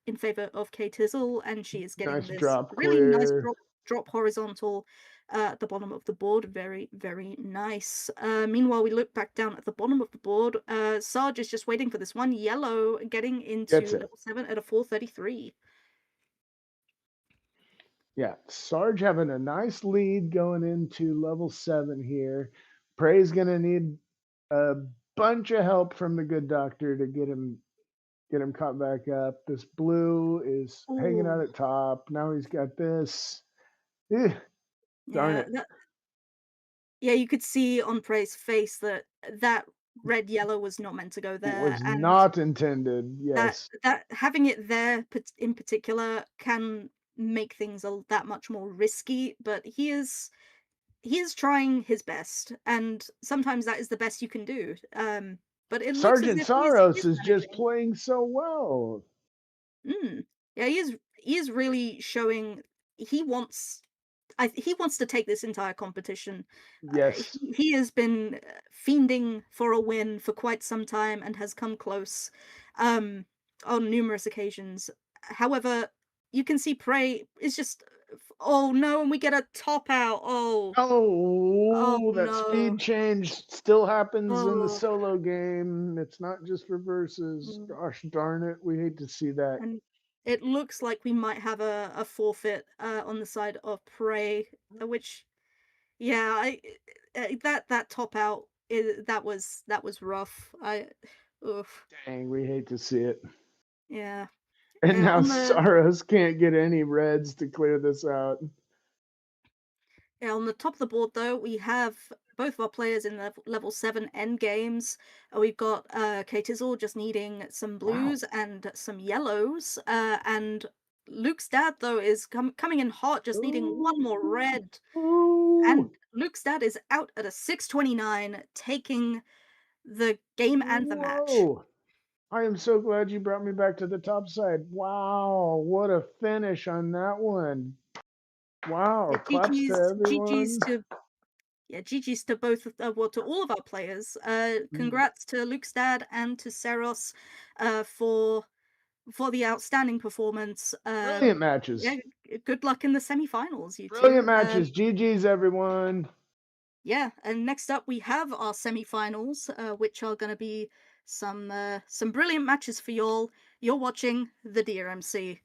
in favor of K-Tizzle, and she is getting Nice this drop really nice clear. drop horizontal at the bottom of the board. Very, very nice. Meanwhile, we look back down at the bottom of the board. Sarge is just waiting for this one yellow, getting into Gets it. level 7 at a 433. Yeah, Sarge having a nice lead going into level 7 here. Prey's gonna need a bunch of help from the good doctor to get him caught back up. This blue is hanging out Ooh. at top. Now he's got this. Eh, darn Yeah, it. yeah, you could see on Prey's face that that red yellow was not meant to go It there, was and not intended. that Yes. that having it there in particular can make things that much more risky. But he is trying his best, and sometimes that is the best you can do. But it looks as Sergeant if he Soros is is just managing. playing so well. Yeah, he is really showing he wants he wants to take this entire competition. Yes. He has been fiending for a win for quite some time and has come close um, on numerous occasions. However, you can see Prey is just, oh no, and we get a top out. Oh Oh, that no. speed change still happens in the Oh, solo game. It's not just for versus. mm. Gosh darn it. We hate to see that. And it looks like we might have a forfeit on the side of Prey, which, yeah, that top out that was rough. Oof. Dang, we hate to see it. Yeah. And Yeah, now on the Saros can't get any reds to clear this out. top of the board though, we have both of our players in level 7 end games. We've got K-Tizzle just needing some Wow. blues and some yellows. And Luke's dad though is coming in hot, just needing one more Ooh. red. Ooh. And Luke's dad is out at a 629, taking the game and the match. Whoa. I am so glad you brought me back to the top side. Wow. What a finish on that one. Wow. Yeah, Claps to GG's everyone. to GG's to both well, to all of our players. Mm. Congrats to Luke's dad and to Seros for the outstanding performance. Brilliant matches. Yeah, good luck in the semi-finals, you Brilliant two. matches. GG's, everyone. Yeah, and next up we have our semi-finals, which are going to be some brilliant matches for y'all. You're watching the DRMC.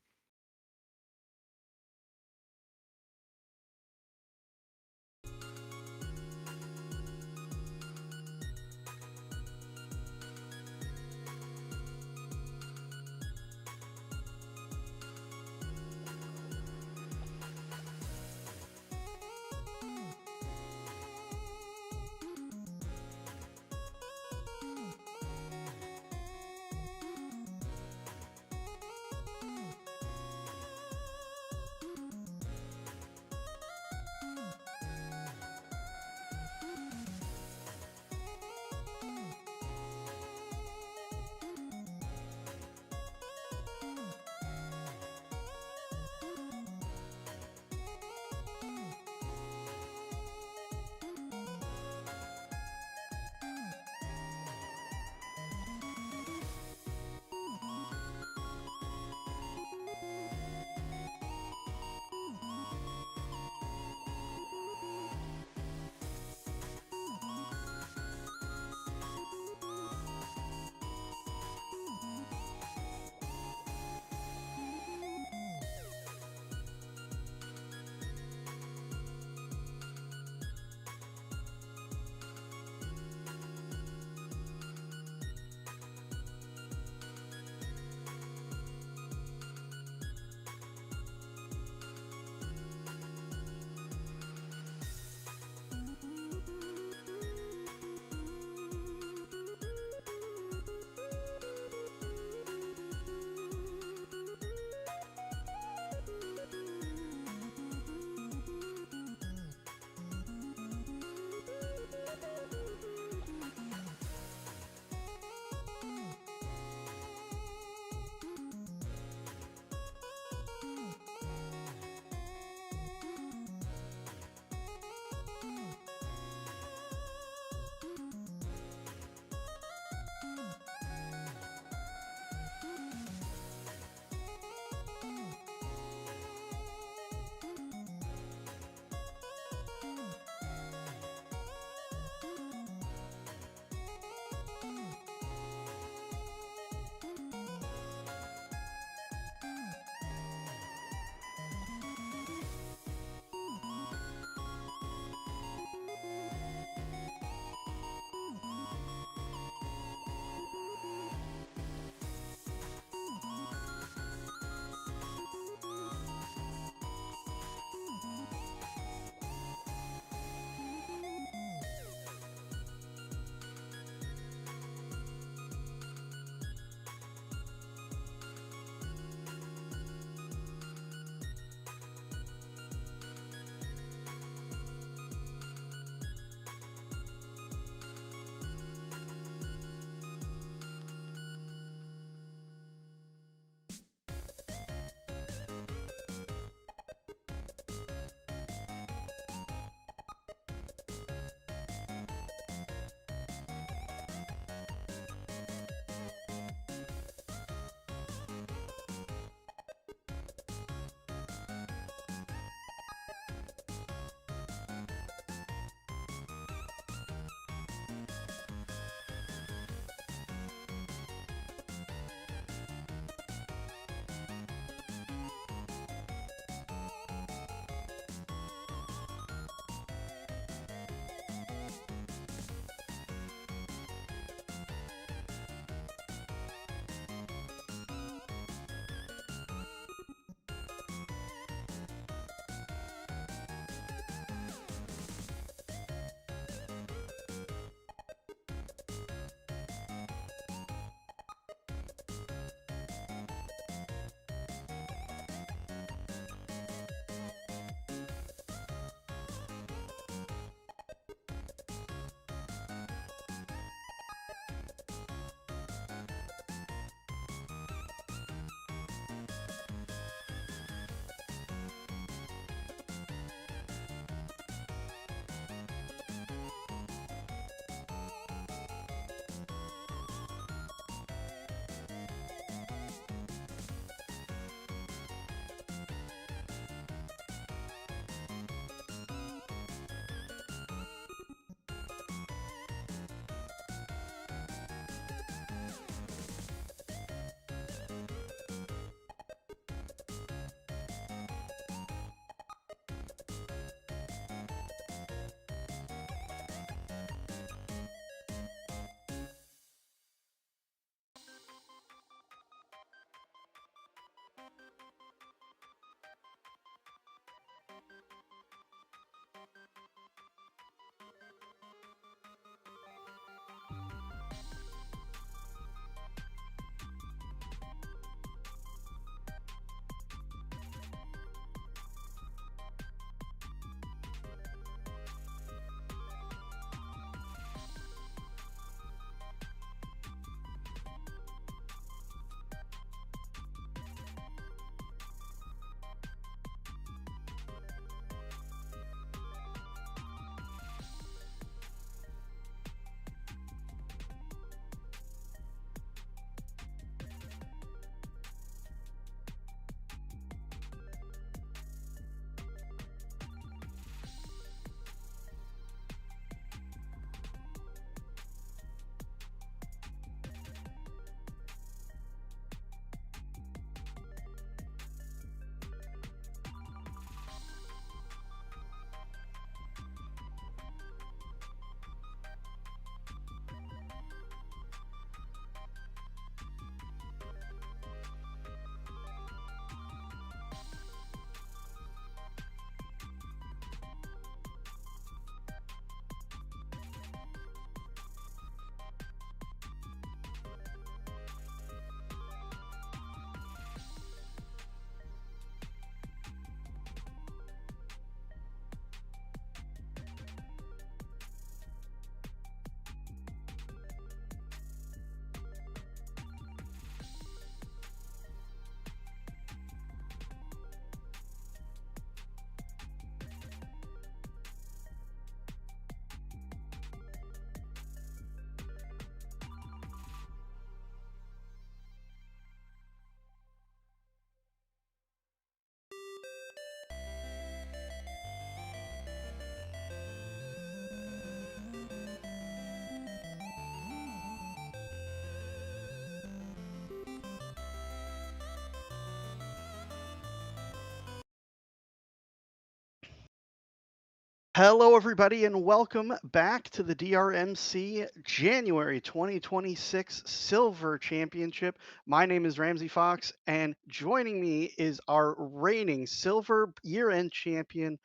Hello, everybody, and welcome back to the DRMC January 2026 Silver Championship. My name is Ramsey Fox, and joining me is our reigning Silver year-end champion.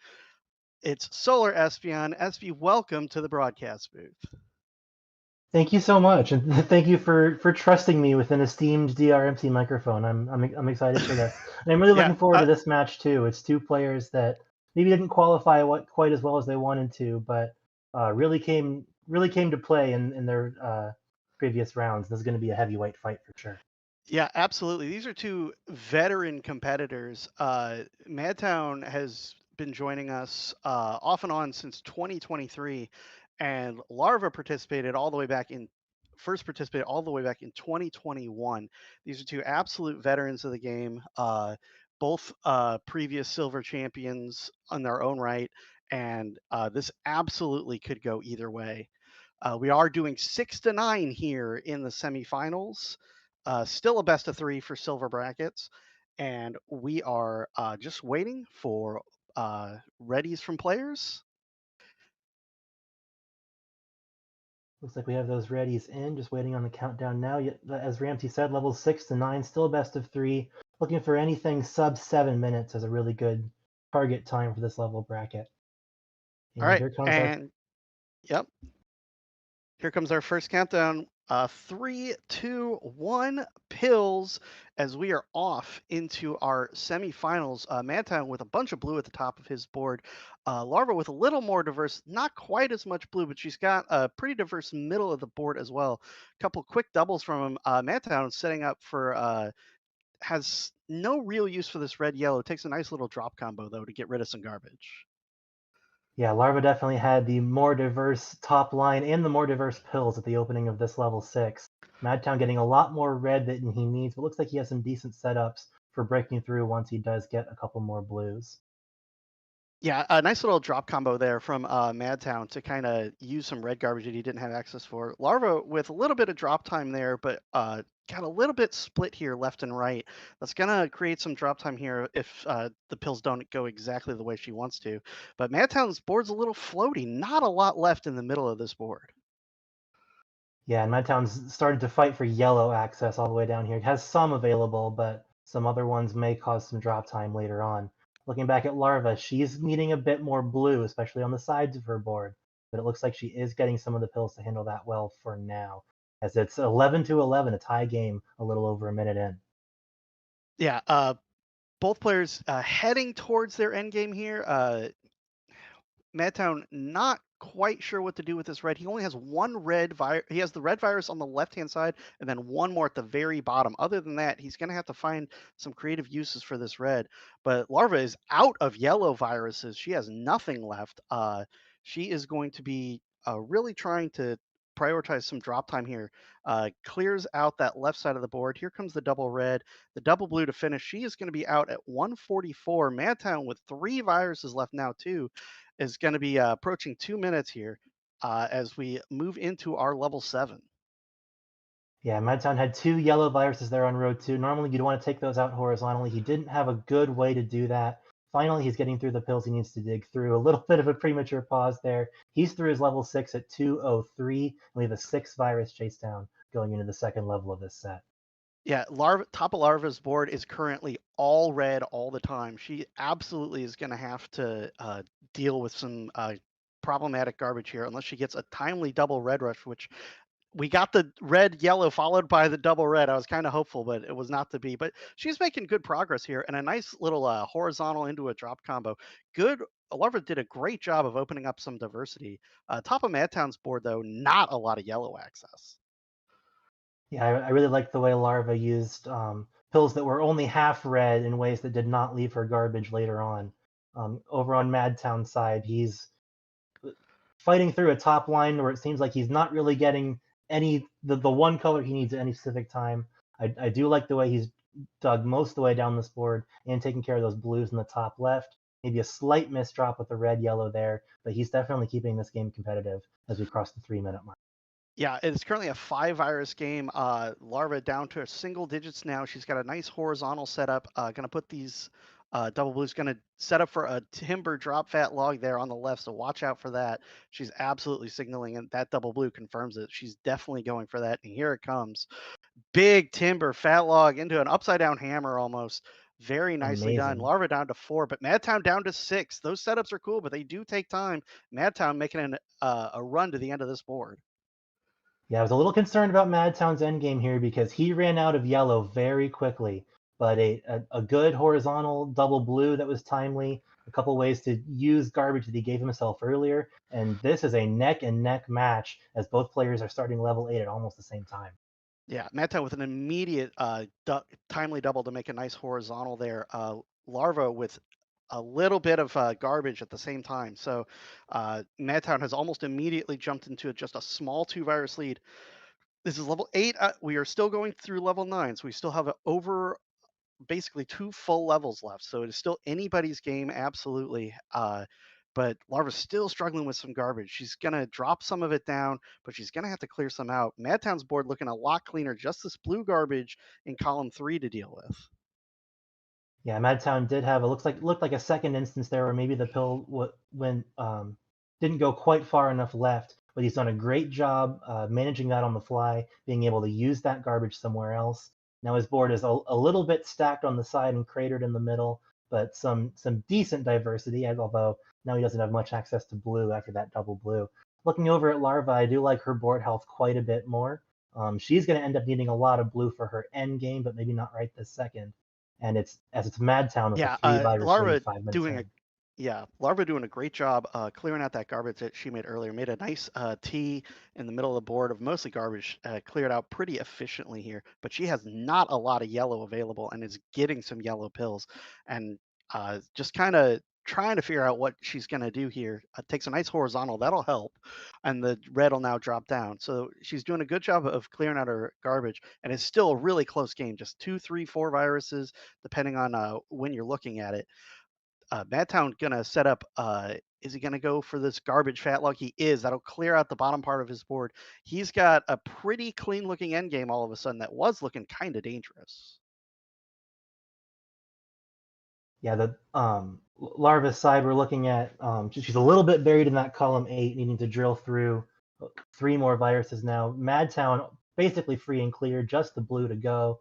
It's Solar Espion. Espy, welcome to the broadcast booth. Thank you so much, and thank you for trusting me with an esteemed DRMC microphone. I'm excited for this, and I'm really Yeah, looking forward to this match too. It's two players that maybe didn't qualify quite as well as they wanted to, but really came to play in their previous rounds. This is going to be a heavyweight fight for sure. Yeah, absolutely. These are two veteran competitors. Madtown has been joining us off and on since 2023, and Larva participated all the way back in 2021. These are two absolute veterans of the game, both previous silver champions on their own right, and this absolutely could go either way. We are doing 6 to 9 here in the semifinals. Still a best of 3 for silver brackets, and we are just waiting for readies from players. Looks like we have those readies in, just waiting on the countdown now. As Ramsey said, levels 6 to 9, still best of 3. Looking for anything sub 7 minutes as a really good target time for this level bracket. All And right, here comes and yep, here comes our first countdown. 3, 2, 1, pills, as we are off into our semifinals. Madtown with a bunch of blue at the top of his board. Larva with a little more diverse, not quite as much blue, but she's got a pretty diverse middle of the board as well. A couple quick doubles from him. Madtown setting up for has no real use for this red yellow. Takes a nice little drop combo though to get rid of some garbage. Yeah, Larva definitely had the more diverse top line and the more diverse pills at the opening of this level 6. Madtown getting a lot more red than he needs, but looks like he has some decent setups for breaking through once he does get a couple more blues. Yeah, a nice little drop combo there from Madtown to kind of use some red garbage that he didn't have access for. Larva with a little bit of drop time there, but got a little bit split here left and right. That's going to create some drop time here if the pills don't go exactly the way she wants to. But Madtown's board's a little floaty. Not a lot left in the middle of this board. Yeah, and Madtown's started to fight for yellow access all the way down here. It has some available, but some other ones may cause some drop time later on. Looking back at Larva, she's needing a bit more blue, especially on the sides of her board. But it looks like she is getting some of the pills to handle that well for now, as it's 11 to 11, a tie game, a little over a minute in. Yeah, both players heading towards their end game here. Madtown not quite sure what to do with this red. He only has one red virus. He has the red virus on the left-hand side and then one more at the very bottom. Other than that, he's going to have to find some creative uses for this red. But Larva is out of yellow viruses. She has nothing left. She is going to be really trying to prioritize some drop time here. Clears out that left side of the board. Here comes the double red, the double blue to finish. She is going to be out at 144. Madtown with 3 viruses left now too is going to be approaching 2 minutes here as we move into our level 7. Yeah, Madtown had 2 yellow viruses there on road 2. Normally, you'd want to take those out horizontally. He didn't have a good way to do that. Finally, he's getting through the pills he needs to dig through. A little bit of a premature pause there. He's through his level 6 at 203, and we have a 6 virus chase down going into the second level of this set. Yeah, top of Larva's board is currently all red all the time. She absolutely is going to have to deal with some problematic garbage here unless she gets a timely double red rush, which we got the red yellow followed by the double red. I was kind of hopeful, but it was not to be. But she's making good progress here and a nice little horizontal into a drop combo. Good. Larva did a great job of opening up some diversity. Top of Madtown's board, though, not a lot of yellow access. Yeah, I really liked the way Larva used pills that were only half red in ways that did not leave her garbage later on. Over on Madtown's side, he's fighting through a top line where it seems like he's not really getting the one color he needs at any specific time. I do like the way he's dug most of the way down this board and taking care of those blues in the top left. Maybe a slight misdrop with the red yellow there, but he's definitely keeping this game competitive as we cross the 3-minute mark. Yeah, it's currently a 5 virus game. Larva down to single digits now. She's got a nice horizontal setup. Going to put these Double Blue's going to set up for a Timber drop fat log there on the left, so watch out for that. She's absolutely signaling, and that Double Blue confirms it. She's definitely going for that, and here it comes. Big Timber fat log into an upside down hammer almost. Very nicely done. Amazing. Larva down to 4, but Madtown down to 6. Those setups are cool, but they do take time. Madtown making a run to the end of this board. Yeah, I was a little concerned about Madtown's endgame here because he ran out of yellow very quickly. But a good horizontal double blue that was timely, a couple ways to use garbage that he gave himself earlier, and this is a neck and neck match as both players are starting level 8 at almost the same time. Yeah, Madtown with an immediate timely double to make a nice horizontal there. Larva with a little bit of garbage at the same time. So Madtown has almost immediately jumped into just a small 2 virus lead. This is level 8. We are still going through level 9, so we still have over basically 2 full levels left. So it is still anybody's game, absolutely. But Larva's still struggling with some garbage. She's gonna drop some of it down, but she's gonna have to clear some out. Madtown's board looking a lot cleaner. Just this blue garbage in column 3 to deal with. Yeah, Madtown did have looked like a second instance there where maybe the pill didn't go quite far enough left, but he's done a great job managing that on the fly, being able to use that garbage somewhere else. Now his board is a little bit stacked on the side and cratered in the middle, but some decent diversity. Although now he doesn't have much access to blue after that double blue. Looking over at Larva, I do like her board health quite a bit more. She's going to end up needing a lot of blue for her end game, but maybe not right this second. And it's Madtown with a Yeah, 3 virus lead Larva 5 minutes doing a in. yeah, Larva doing a great job clearing out that garbage that she made earlier. Made a nice T in the middle of the board of mostly garbage, cleared out pretty efficiently here. But she has not a lot of yellow available and is getting some yellow pills, and just kind of trying to figure out what she's going to do here. Takes a nice horizontal, that'll help, and the red will now drop down. So she's doing a good job of clearing out her garbage, and it's still a really close game. Just 2, 3, 4 viruses, depending on when you're looking at it. Madtown gonna set up. Is he gonna go for this garbage fat log? He is. That'll clear out the bottom part of his board. He's got a pretty clean looking end game all of a sudden that was looking kind of dangerous. Yeah, the Larva side we're looking at, she's a little bit buried in that column 8, needing to drill through 3 more viruses now. Madtown basically free and clear, just the blue to go.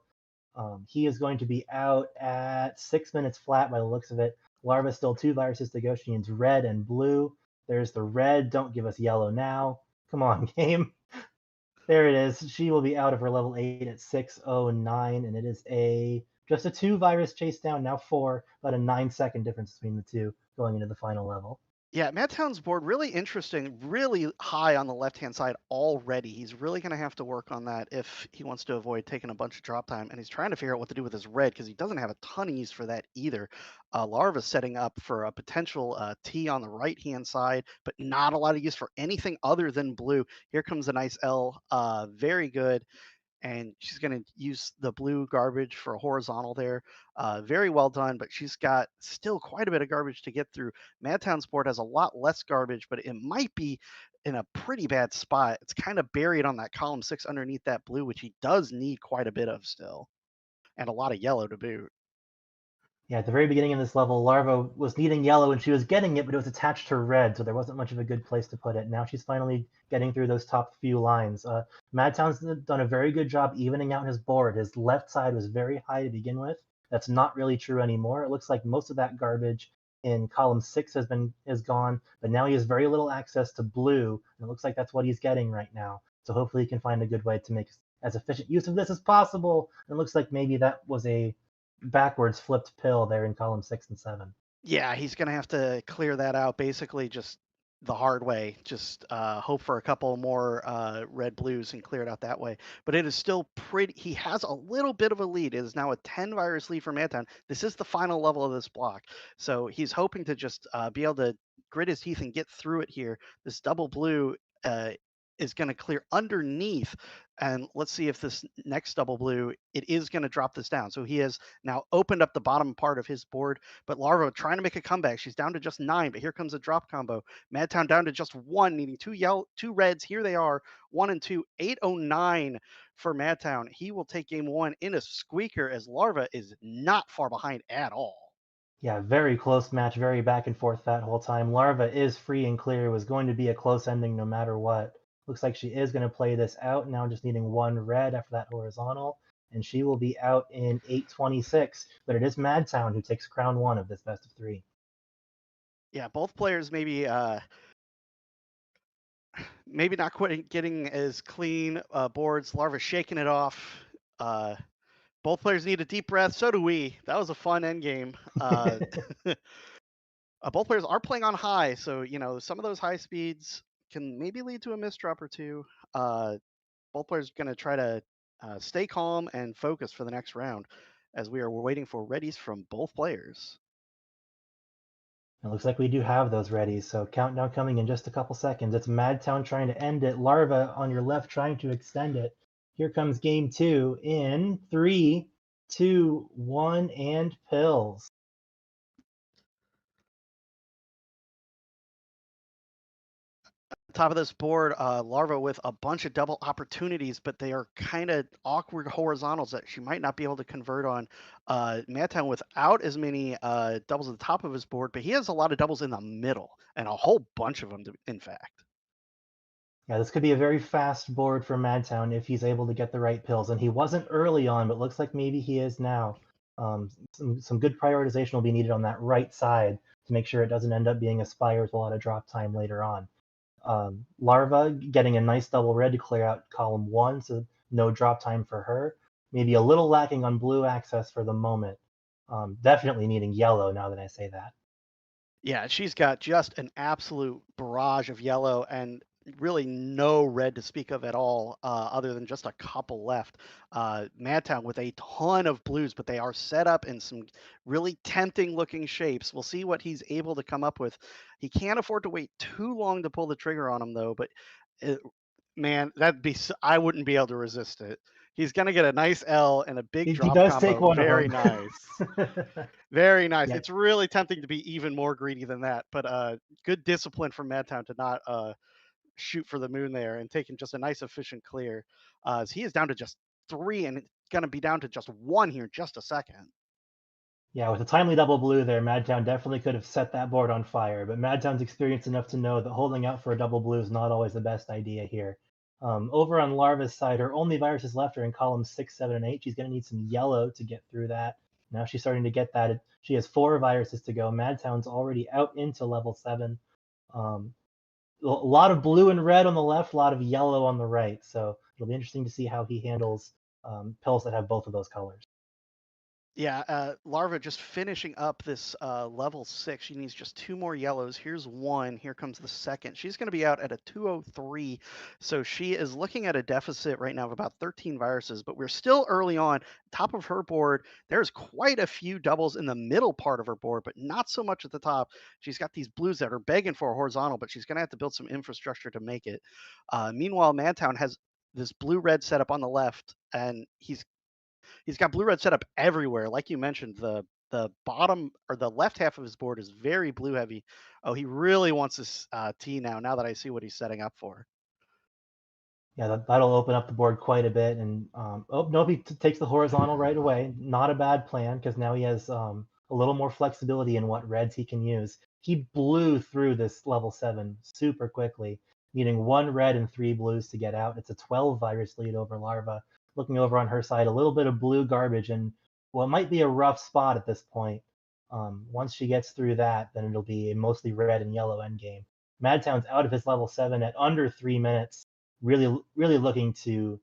He is going to be out at 6 minutes flat by the looks of it. Larva still 2 viruses to go. She needs red and blue. There's the red. Don't give us yellow now. Come on, game. There it is. She will be out of her level 8 at 6:09, and it is just a 2 virus chase down, now 4, about a 9-second difference between the two going into the final level. Yeah, Madtown's board really interesting, really high on the left-hand side already. He's really going to have to work on that if he wants to avoid taking a bunch of drop time. And he's trying to figure out what to do with his red because he doesn't have a ton of use for that either. Larva's setting up for a potential T on the right-hand side, but not a lot of use for anything other than blue. Here comes a nice L. Very good. And she's going to use the blue garbage for a horizontal there. Very well done, but she's got still quite a bit of garbage to get through. Madtown's board has a lot less garbage, but it might be in a pretty bad spot. It's kind of buried on that column 6 underneath that blue, which he does need quite a bit of still, and a lot of yellow to boot. Yeah, at the very beginning of this level, Larva was needing yellow and she was getting it, but it was attached to red, so there wasn't much of a good place to put it. Now she's finally getting through those top few lines. Madtown's done a very good job evening out his board. His left side was very high to begin with. That's not really true anymore. It looks like most of that garbage in column 6 is gone, but now he has very little access to blue, and it looks like that's what he's getting right now. So hopefully he can find a good way to make as efficient use of this as possible. And it looks like maybe that was a backwards flipped pill there in column 6 and 7. Yeah, he's going to have to clear that out basically just the hard way. Just hope for a couple more red blues and clear it out that way. But it is still pretty. He has a little bit of a lead. It is now a 10 virus lead for Madtown. This is the final level of this block. So he's hoping to just be able to grit his teeth and get through it here. This double blue is going to clear underneath. And let's see if this next double blue, it is going to drop this down. So he has now opened up the bottom part of his board, but Larva trying to make a comeback. She's down to just 9, but here comes a drop combo. Madtown down to just 1, needing 2 reds. Here they are, 1 and 2, 809 for Madtown. He will take game 1 in a squeaker as Larva is not far behind at all. Yeah, very close match, very back and forth that whole time. Larva is free and clear. It was going to be a close ending no matter what. Looks like she is going to play this out, now just needing one red after that horizontal, and she will be out in 8:26. But it is Madtown who takes crown one of this best of three. Yeah, both players maybe not quite getting as clean boards. Larva shaking it off. Both players need a deep breath. So do we. That was a fun end game. Both players are playing on high, so some of those high speeds can maybe lead to a misdrop or two. Both players are going to try to stay calm and focus for the next round, as we are waiting for readies from both players. It looks like we do have those ready, so countdown coming in just a couple seconds. It's Madtown trying to end it, Larva on your left trying to extend it. Here comes game two in 3, 2, 1, and pills. Top of this board, Larva with a bunch of double opportunities, but they are kind of awkward horizontals that she might not be able to convert on. Madtown without as many doubles at the top of his board, but he has a lot of doubles in the middle, and a whole bunch of them, in fact. Yeah, this could be a very fast board for Madtown if he's able to get the right pills. And he wasn't early on, but looks like maybe he is now. Some good prioritization will be needed on that right side to make sure it doesn't end up being a Spire with a lot of drop time later on. Larva getting a nice double red to clear out column 1, so no drop time for her. Maybe a little lacking on blue access for the moment. Definitely needing yellow now that I say that. Yeah, she's got just an absolute barrage of yellow and really no red to speak of at all, other than just a couple left. Madtown with a ton of blues, but they are set up in some really tempting looking shapes. We'll see what he's able to come up with. He can't afford to wait too long to pull the trigger on him, though, but it, man, I wouldn't be able to resist it. He's going to get a nice L and a big He drop does take combo. one Very of nice. them. Very nice. Yeah. It's really tempting to be even more greedy than that, but good discipline from Madtown to not shoot for the moon there and taking just a nice efficient clear. As he is down to just 3 and it's going to be down to just 1 here in just a second. Yeah, with a timely double blue there, Madtown definitely could have set that board on fire, but Madtown's experienced enough to know that holding out for a double blue is not always the best idea here. Over on Larva's side, her only viruses left are in columns 6, 7, and 8. She's going to need some yellow to get through that. Now she's starting to get that. She has 4 viruses to go. Madtown's already out into level 7. A lot of blue and red on the left, a lot of yellow on the right. So it'll be interesting to see how he handles pills that have both of those colors. Yeah, Larva just finishing up this level 6. She needs just 2 more yellows. Here's 1. Here comes the second. She's going to be out at a 203. So she is looking at a deficit right now of about 13 viruses, but we're still early on. Top of her board, there's quite a few doubles in the middle part of her board, but not so much at the top. She's got these blues that are begging for a horizontal, but she's going to have to build some infrastructure to make it. Meanwhile, Madtown has this blue-red setup on the left, and he's got blue red set up everywhere. Like you mentioned, the bottom or the left half of his board is very blue heavy. Oh, he really wants this T now. Now that I see what he's setting up for. Yeah, that'll open up the board quite a bit. And oh nope, he takes the horizontal right away. Not a bad plan because now he has a little more flexibility in what reds he can use. He blew through this level 7 super quickly, needing 1 red and 3 blues to get out. It's a 12 virus lead over Larva. Looking over on her side, a little bit of blue garbage, and well, it might be a rough spot at this point. Once she gets through that, then it'll be a mostly red and yellow endgame. Madtown's out of his level 7 at under 3 minutes, really looking to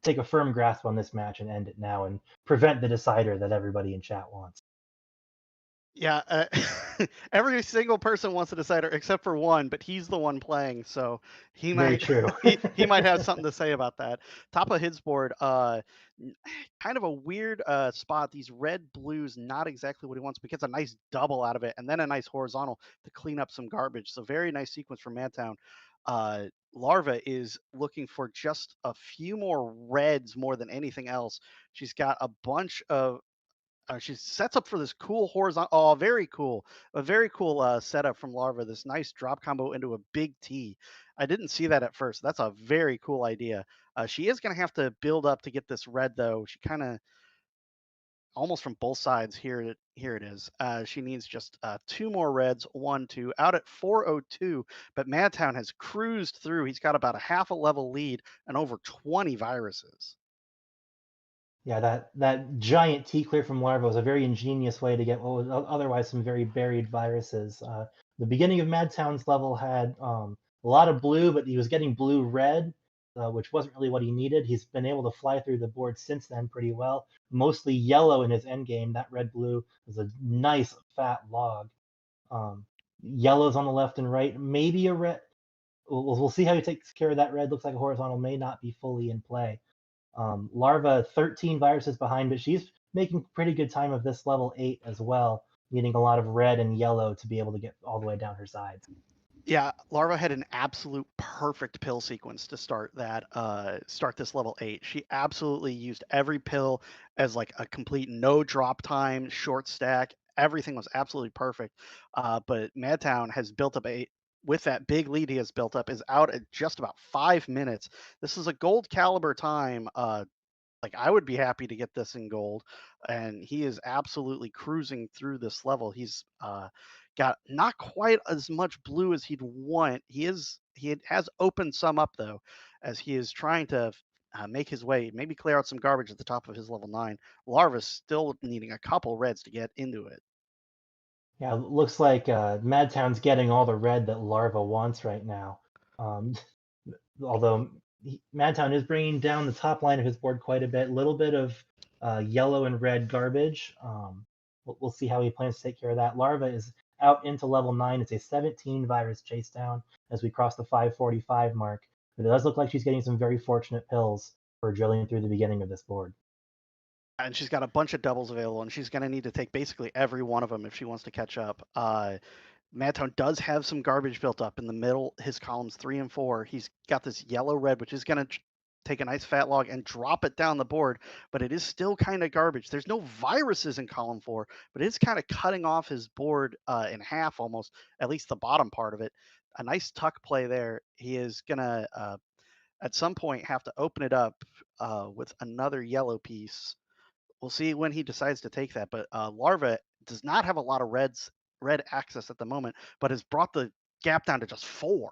take a firm grasp on this match and end it now and prevent the decider that everybody in chat wants. Yeah, every single person wants a decider except for one, but he's the one playing, so he Very might true. he might have something to say about that. Top of his board, kind of a weird spot. These red blues, not exactly what he wants, but gets a nice double out of it, and then a nice horizontal to clean up some garbage. So very nice sequence from Madtown. Larva is looking for just a few more reds more than anything else. She's got a bunch of she sets up for this cool horizontal. Oh, very cool. A very cool setup from Larva. This nice drop combo into a big T. I didn't see that at first. That's a very cool idea. She is going to have to build up to get this red, though. She kind of almost from both sides. Here it is. She needs just 2 more reds, 1, 2, out at 402. But Madtown has cruised through. He's got about a half a level lead and over 20 viruses. Yeah, that giant T clear from larva was a very ingenious way to get what was otherwise some very buried viruses. The beginning of Madtown's level had a lot of blue, but he was getting blue red, which wasn't really what he needed. He's been able to fly through the board since then pretty well. Mostly yellow in his end game. That red blue was a nice fat log. Yellows on the left and right. Maybe a red. We'll see how he takes care of that red. Looks like a horizontal may not be fully in play. Larva 13 viruses behind, but she's making pretty good time of this level 8 as well, needing a lot of red and yellow to be able to get all the way down her sides. Yeah, Larva had an absolute perfect pill sequence to start this level 8. She absolutely used every pill as like a complete no drop time, short stack. Everything was absolutely perfect. But Madtown has built up with that big lead he has built up, is out at just about 5 minutes. This is a gold caliber time. Like I would be happy to get this in gold, and he is absolutely cruising through this level. He's got not quite as much blue as he'd want. Has opened some up though, as he is trying to make his way, maybe clear out some garbage at the top of his level 9. Larva's still needing a couple reds to get into it. Yeah, looks like Madtown's getting all the red that Larva wants right now. Um, although Madtown is bringing down the top line of his board quite a bit. Little bit of yellow and red garbage. We'll see how he plans to take care of that. Larva is out into level 9. It's a 17 virus chase down as we cross the 545 mark. But it does look like she's getting some very fortunate pills for drilling through the beginning of this board. And she's got a bunch of doubles available, and she's going to need to take basically every one of them if she wants to catch up. Madtown does have some garbage built up in the middle, his columns 3 and 4. He's got this yellow red, which is going to take a nice fat log and drop it down the board, but it is still kind of garbage. There's no viruses in column 4, but it's kind of cutting off his board in half almost, at least the bottom part of it. A nice tuck play there. He is going to, at some point, have to open it up with another yellow piece. We'll see when he decides to take that, but Larva does not have a lot of red access at the moment, but has brought the gap down to just 4.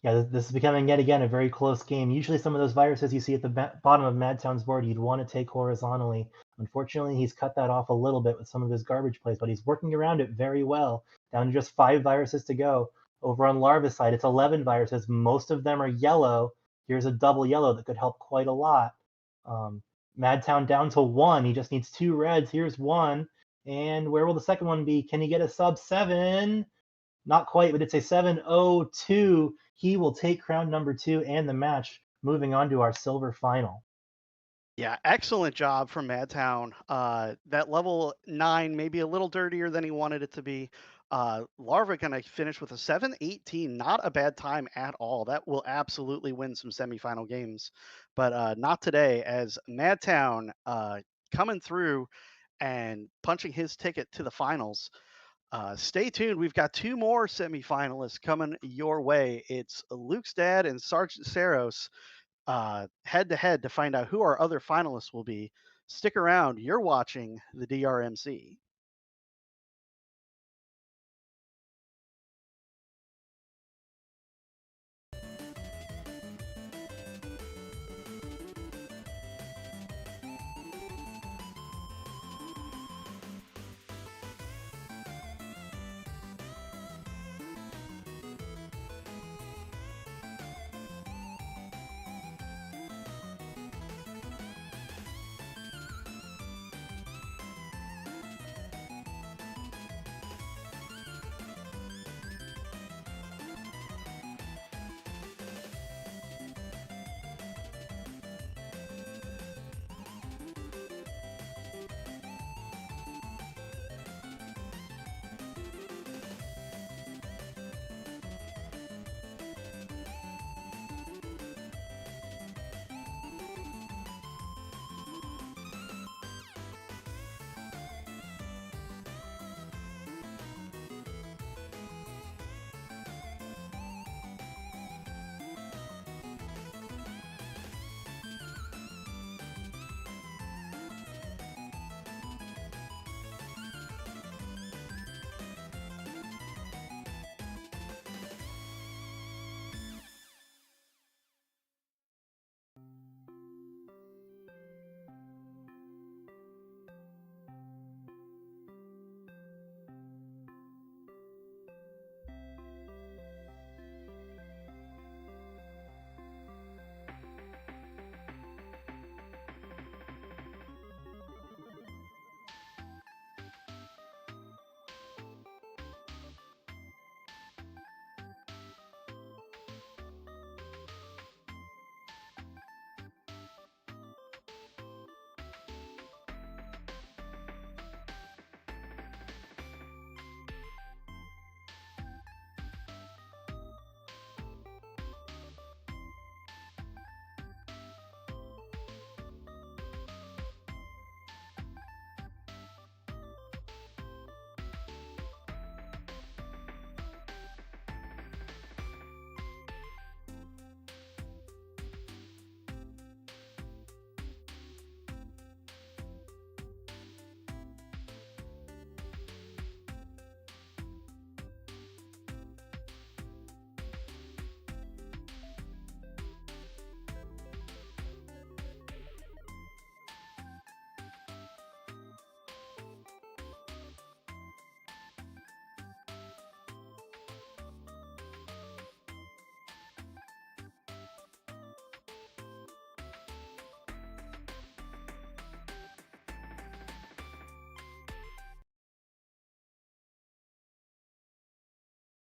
Yeah, this is becoming yet again a very close game. Usually, some of those viruses you see at the bottom of Madtown's board, you'd want to take horizontally. Unfortunately, he's cut that off a little bit with some of his garbage plays, but he's working around it very well. Down to just 5 viruses to go. Over on Larva's side, it's 11 viruses. Most of them are yellow. Here's a double yellow that could help quite a lot. Madtown down to 1. He just needs 2 reds. Here's 1. And where will the second one be? Can he get a sub 7? Not quite, but it's a 7-0-2. He will take crown number 2 and the match, moving on to our silver final. Yeah, excellent job from Madtown. That level 9 maybe a little dirtier than he wanted it to be. Larva gonna finish with a 7-18. Not a bad time at all. That will absolutely win some semifinal games, but not today. As Madtown coming through and punching his ticket to the finals. Stay tuned. We've got 2 more semifinalists coming your way. It's Luke's dad and Sergeant Saros head to head to find out who our other finalists will be. Stick around. You're watching the DRMC.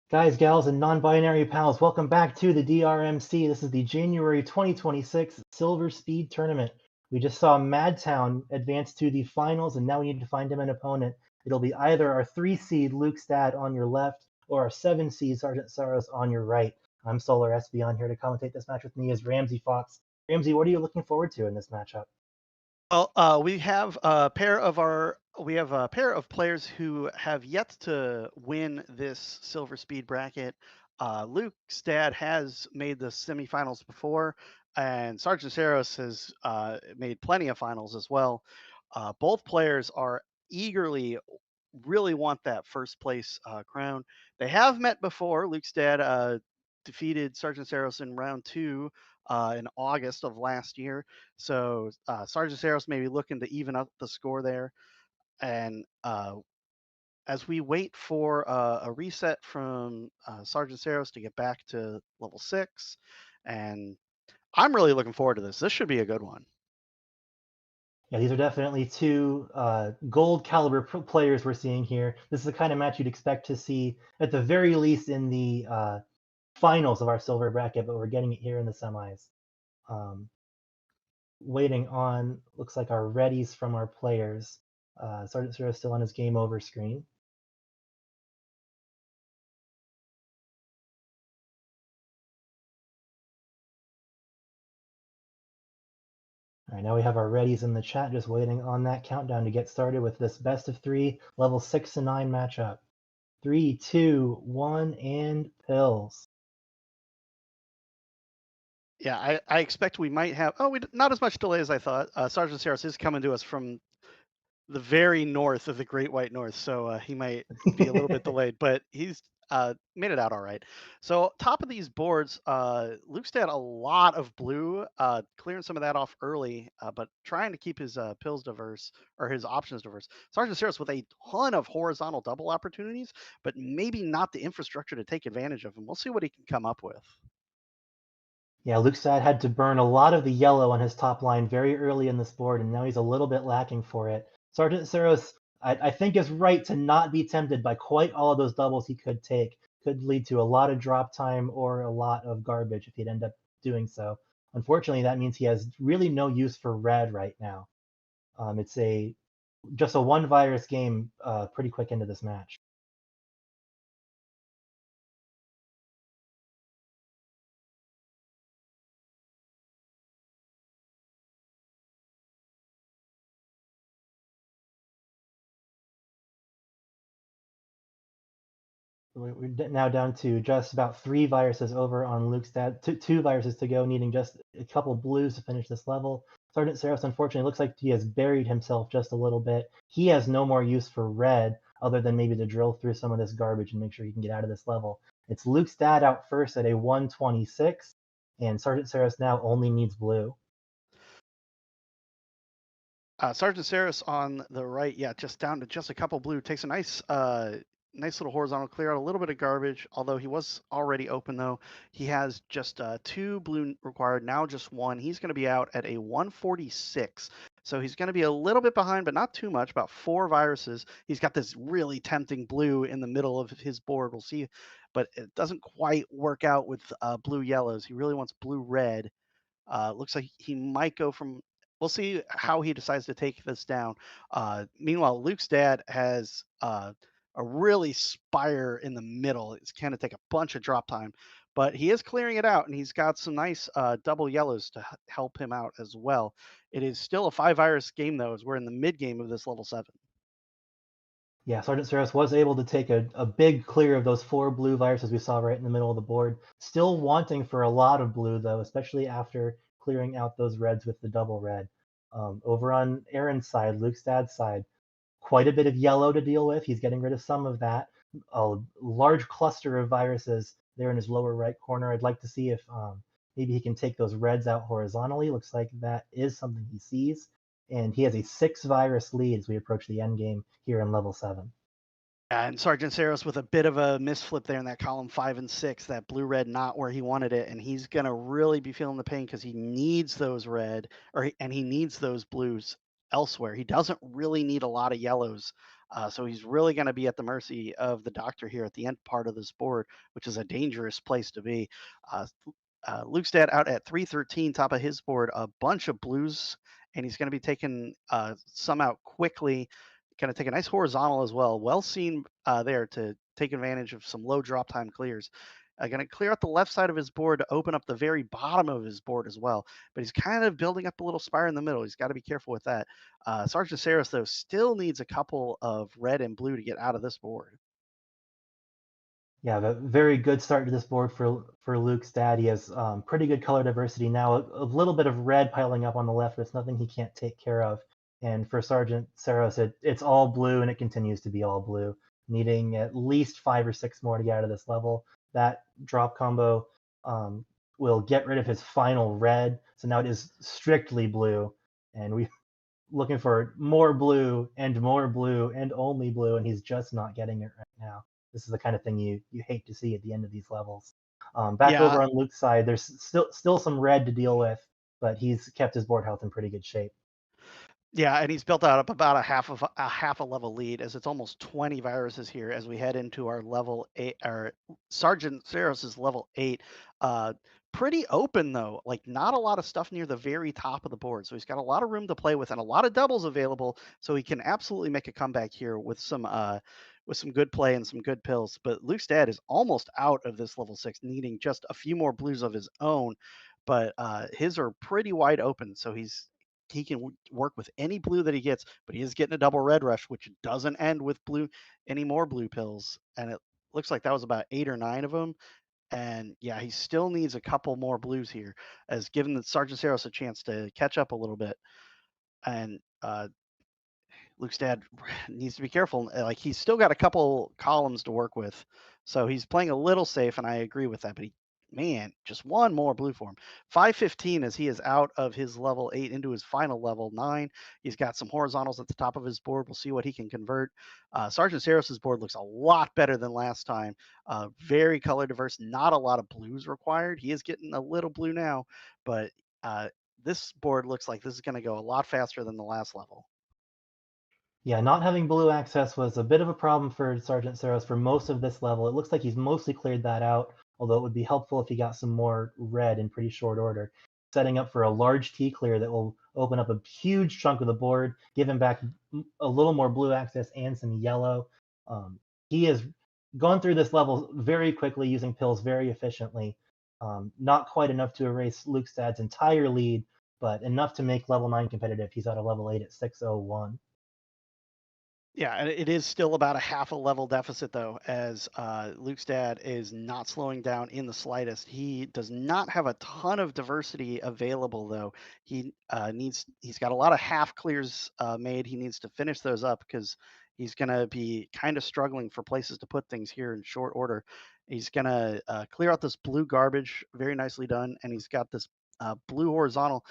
Guys, gals, and non-binary pals, welcome back to the DRMC. This is the January 2026 Silver Speed Tournament. We just saw Madtown advance to the finals, and now we need to find him an opponent. It'll be either our 3 seed Luke Stad on your left or our 7 seed Sergeant Saros on your right. I'm Solar Espeon here to commentate this match with me is Ramsey Fox. Ramsey, what are you looking forward to in this matchup? Well, we have a pair of players who have yet to win this Silver Speed bracket. Luke's dad has made the semifinals before, and Sergeant Saros has made plenty of finals as well. Both players are eagerly really want that first place crown. They have met before. Luke's dad defeated Sergeant Saros in round two in August of last year. So Sergeant Saros may be looking to even up the score there. And as we wait for a reset from Sergeant Saros to get back to level 6, and I'm really looking forward to this. This should be a good one. Yeah, these are definitely two gold caliber players we're seeing here. This is the kind of match you'd expect to see at the very least in the finals of our silver bracket, but we're getting it here in the semis. Waiting on, looks like our readies from our players. Sergeant Zero still on his game over screen. All right, now we have our readies in the chat, just waiting on that countdown to get started with this best of 3 level 6 and 9 matchup. 3, 2, 1, and pills. Yeah, I expect we might have. Not as much delay as I thought. Sergeant Saros is coming to us from the very north of the Great White North, so he might be a little bit delayed, but he's made it out all right. So top of these boards, Luke's had a lot of blue, clearing some of that off early, but trying to keep his pills diverse or his options diverse. Sergeant Saros with a ton of horizontal double opportunities, but maybe not the infrastructure to take advantage of them. We'll see what he can come up with. Yeah, Luke Sad had to burn a lot of the yellow on his top line very early in this board, and now he's a little bit lacking for it. Sergeant Saros, I think, is right to not be tempted by quite all of those doubles he could take. Could lead to a lot of drop time or a lot of garbage if he'd end up doing so. Unfortunately, that means he has really no use for red right now. It's just a one virus game pretty quick into this match. We're now down to just about 3 viruses over on Luke's dad. Two viruses to go, needing just a couple blues to finish this level. Sergeant Saros, unfortunately, looks like he has buried himself just a little bit. He has no more use for red other than maybe to drill through some of this garbage and make sure he can get out of this level. It's Luke's dad out first at a 126, and Sergeant Saros now only needs blue. Sergeant Saris on the right, yeah, just down to just a couple blue. Takes a nice little horizontal clear out, a little bit of garbage, although he was already open though. He has just 2 blue required, now just 1. He's going to be out at a 146. So he's going to be a little bit behind, but not too much, about 4 viruses. He's got this really tempting blue in the middle of his board. We'll see, but it doesn't quite work out with blue yellows. He really wants blue red. Looks like he might go from. We'll see how he decides to take this down. Meanwhile, Luke's dad has a really spire in the middle. It's going to take a bunch of drop time, but he is clearing it out, and he's got some nice double yellows to help him out as well. It is still a 5 virus game though, as we're in the mid game of this level 7. Yeah, Sergeant Saros was able to take a big clear of those 4 blue viruses we saw right in the middle of the board. Still wanting for a lot of blue, though, especially after clearing out those reds with the double red. Over on Aaron's side, Luke's dad's side, quite a bit of yellow to deal with. He's getting rid of some of that. A large cluster of viruses there in his lower right corner. I'd like to see if maybe he can take those reds out horizontally. Looks like that is something he sees. And he has a 6 virus lead as we approach the end game here in level 7. And Sergeant Saros with a bit of a misflip there in that column 5 and 6, that blue red not where he wanted it, and he's gonna really be feeling the pain because he needs those red and he needs those blues elsewhere. He doesn't really need a lot of yellows So he's really going to be at the mercy of the doctor here at the end part of this board, which is a dangerous place to be. Uh, Luke's out at 313, top of his board, a bunch of blues, and he's going to be taking some out quickly. Going to take a nice horizontal as well. Well seen there to take advantage of some low drop time clears. Going to clear out the left side of his board to open up the very bottom of his board as well. But he's kind of building up a little spire in the middle. He's got to be careful with that. Sergeant Saros, though, still needs a couple of red and blue to get out of this board. Yeah, the very good start to this board for Luke's dad. He has pretty good color diversity now. A little bit of red piling up on the left, but it's nothing he can't take care of. And for Sergeant Saros, it's all blue, and it continues to be all blue, needing at least 5 or 6 more to get out of this level. That drop combo will get rid of his final red, so now it is strictly blue, and we looking for more blue and more blue and only blue, and he's just not getting it right now. This is the kind of thing you hate to see at the end of these levels. Back Yeah, over on Luke's side, there's still some red to deal with, but he's kept his board health in pretty good shape. Yeah, and he's built out up about a half a level lead, as it's almost 20 viruses here as we head into our level 8. Our Sergeant Saros is level 8. Pretty open though, like not a lot of stuff near the very top of the board. So he's got a lot of room to play with and a lot of doubles available. So he can absolutely make a comeback here with some good play and some good pills. But Luke's dad is almost out of this level 6, needing just a few more blues of his own. But his are pretty wide open, so he can work with any blue that he gets, but he is getting a double red rush, which doesn't end with any more blue pills. And it looks like that was about 8 or 9 of them. And yeah, he still needs a couple more blues here, as giving the Sergeant Saros a chance to catch up a little bit. And Luke's dad needs to be careful. Like he's still got a couple columns to work with, so he's playing a little safe, and I agree with that. But man, just one more blue for him. 515 as he is out of his level 8 into his final level 9. He's got some horizontals at the top of his board. We'll see what he can convert. Sergeant Saros's board looks a lot better than last time. Very color diverse. Not a lot of blues required. He is getting a little blue now, but this board looks like this is going to go a lot faster than the last level. Yeah, not having blue access was a bit of a problem for Sergeant Saros for most of this level. It looks like he's mostly cleared that out, although it would be helpful if he got some more red in pretty short order. Setting up for a large T clear that will open up a huge chunk of the board, give him back a little more blue access and some yellow. He has gone through this level very quickly using pills very efficiently. Not quite enough to erase Luke's dad's entire lead, but enough to make level 9 competitive. He's at a level 8 at 601. Yeah, and it is still about a half a level deficit though, as Luke's dad is not slowing down in the slightest. He does not have a ton of diversity available though. He's got a lot of half clears made. He needs to finish those up because he's gonna be kind of struggling for places to put things here in short order. He's gonna clear out this blue garbage, very nicely done, and he's got this blue horizontal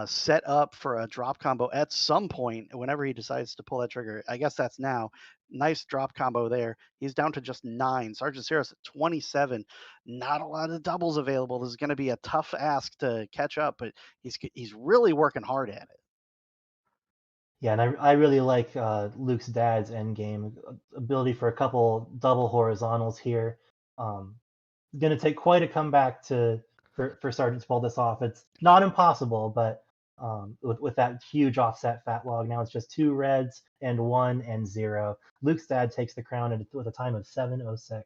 set up for a drop combo at some point whenever he decides to pull that trigger. I guess that's now. Nice drop combo there. He's down to just 9. Sergeant Saros at 27. Not a lot of doubles available. This is going to be a tough ask to catch up, but he's really working hard at it. Yeah, and I really like Luke's dad's end game ability for a couple double horizontals here. Going to take quite a comeback for Sergeant to pull this off. It's not impossible, but with that huge offset fat log, now it's just 2 reds and 1 and 0. Luke's dad takes the crown with a time of 7:06.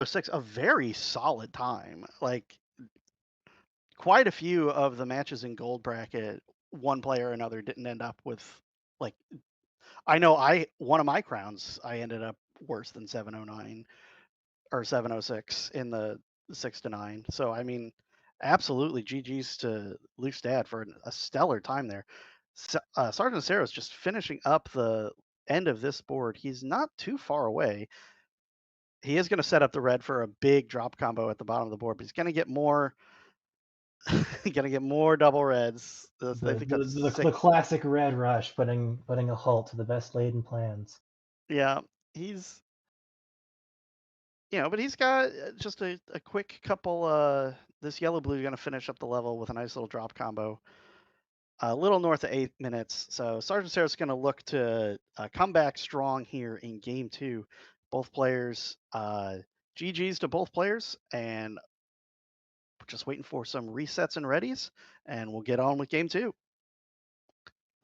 6, a very solid time. Like quite a few of the matches in gold bracket, one player or another didn't end up with like I know one of my crowns I ended up worse than 709 or 706 in the 6 to 9. So I mean, absolutely GG's to Luke's dad for a stellar time there. Sergeant Saros just finishing up the end of this board. He's not too far away. He is going to set up the red for a big drop combo at the bottom of the board, but he's going to get more. Going to get more double reds. I think that's The classic red rush, putting a halt to the best laden plans. Yeah, he's but he's got just a quick couple. This yellow blue is going to finish up the level with a nice little drop combo. a little north of 8 minutes. So Sergeant Sarah's going to look to come back strong here in game 2. Both players, GG's to both players, and we're just waiting for some resets and readies, and we'll get on with game 2.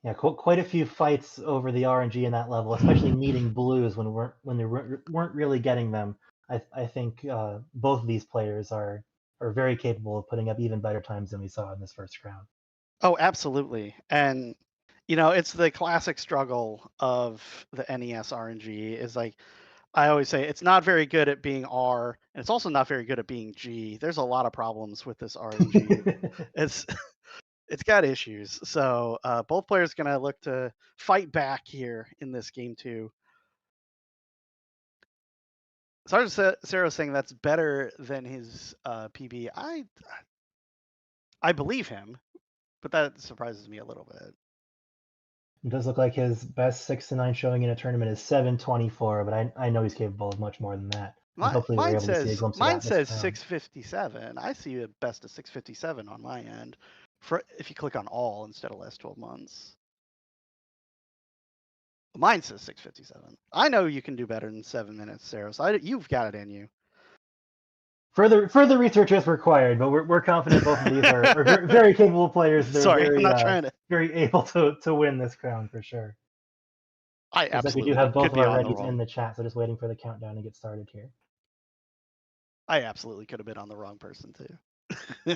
Yeah, quite a few fights over the RNG in that level, especially needing blues when they weren't really getting them. I think both of these players are very capable of putting up even better times than we saw in this first round. Oh, absolutely. And it's the classic struggle of the NES RNG is like I always say it's not very good at being R, and it's also not very good at being G. There's a lot of problems with this RNG. It's it's got issues. So both players gonna look to fight back here in this game 2. Sergeant Sarah saying that's better than his PB. I believe him, but that surprises me a little bit. It does look like his best 6-9 showing in a tournament is 724, but I know he's capable of much more than that. And hopefully we're Mine able to see a says glimpse of mine that this says round. 657. I see a best of 657 on my end. For if you click on all instead of last 12 months. Mine says 657. I know you can do better than 7 minutes, Sarah. So you've got it in you. Further research is required, but we're confident both of these are very capable players. They're Sorry, very, I'm not trying to. very able to win this crown for sure. I Looks like we absolutely do have both could of be our on the readies in wrong. the chat, so just waiting for the countdown to get started here. I absolutely could have been on the wrong person too.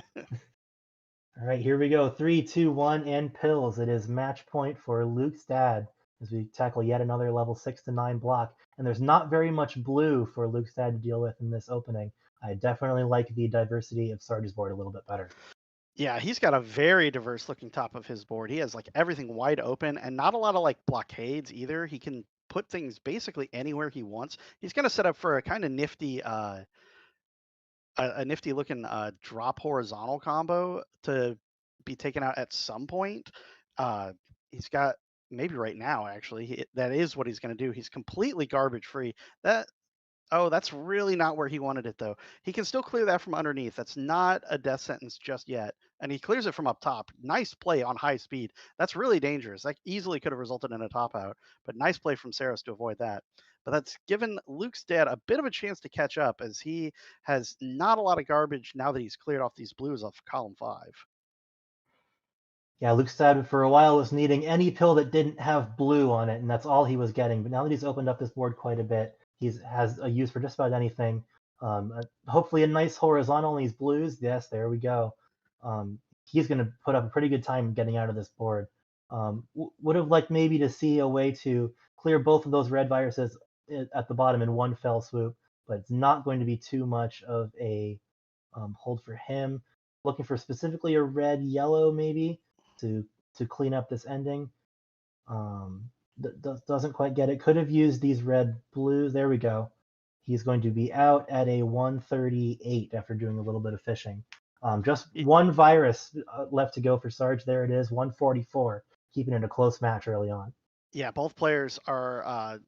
All right, here we go. 3, 2, 1, and pills. It is match point for Luke's dad as we tackle yet another level 6 to 9 block. And there's not very much blue for Luke's dad to deal with in this opening. I definitely like the diversity of Sarge's board a little bit better. Yeah, he's got a very diverse looking top of his board. He has like everything wide open and not a lot of like blockades either. He can put things basically anywhere he wants. He's going to set up for a kind of nifty a nifty looking drop horizontal combo to be taken out at some point. He's got maybe right now actually that is what he's going to do. He's completely garbage free. That's really not where he wanted it though. He can still clear that from underneath. That's not a death sentence just yet. And he clears it from up top. Nice play on high speed. That's really dangerous. That easily could have resulted in a top out, but nice play from Saros to avoid that. But that's given Luke's dad a bit of a chance to catch up as he has not a lot of garbage now that he's cleared off these blues off column 5. Yeah, Luke's dad for a while was needing any pill that didn't have blue on it, and that's all he was getting. But now that he's opened up this board quite a bit, he has a use for just about anything. Hopefully a nice horizontal in these blues. Yes, there we go. He's going to put up a pretty good time getting out of this board. Would have liked maybe to see a way to clear both of those red viruses at the bottom in one fell swoop, but it's not going to be too much of a hold for him. Looking for specifically a red yellow maybe to clean up this ending. Doesn't quite get it. Could have used these red blues. There we go. He's going to be out at a 138 after doing a little bit of fishing. Just one virus left to go for Sarge. There it is, 144, keeping it a close match early on. Yeah, both players are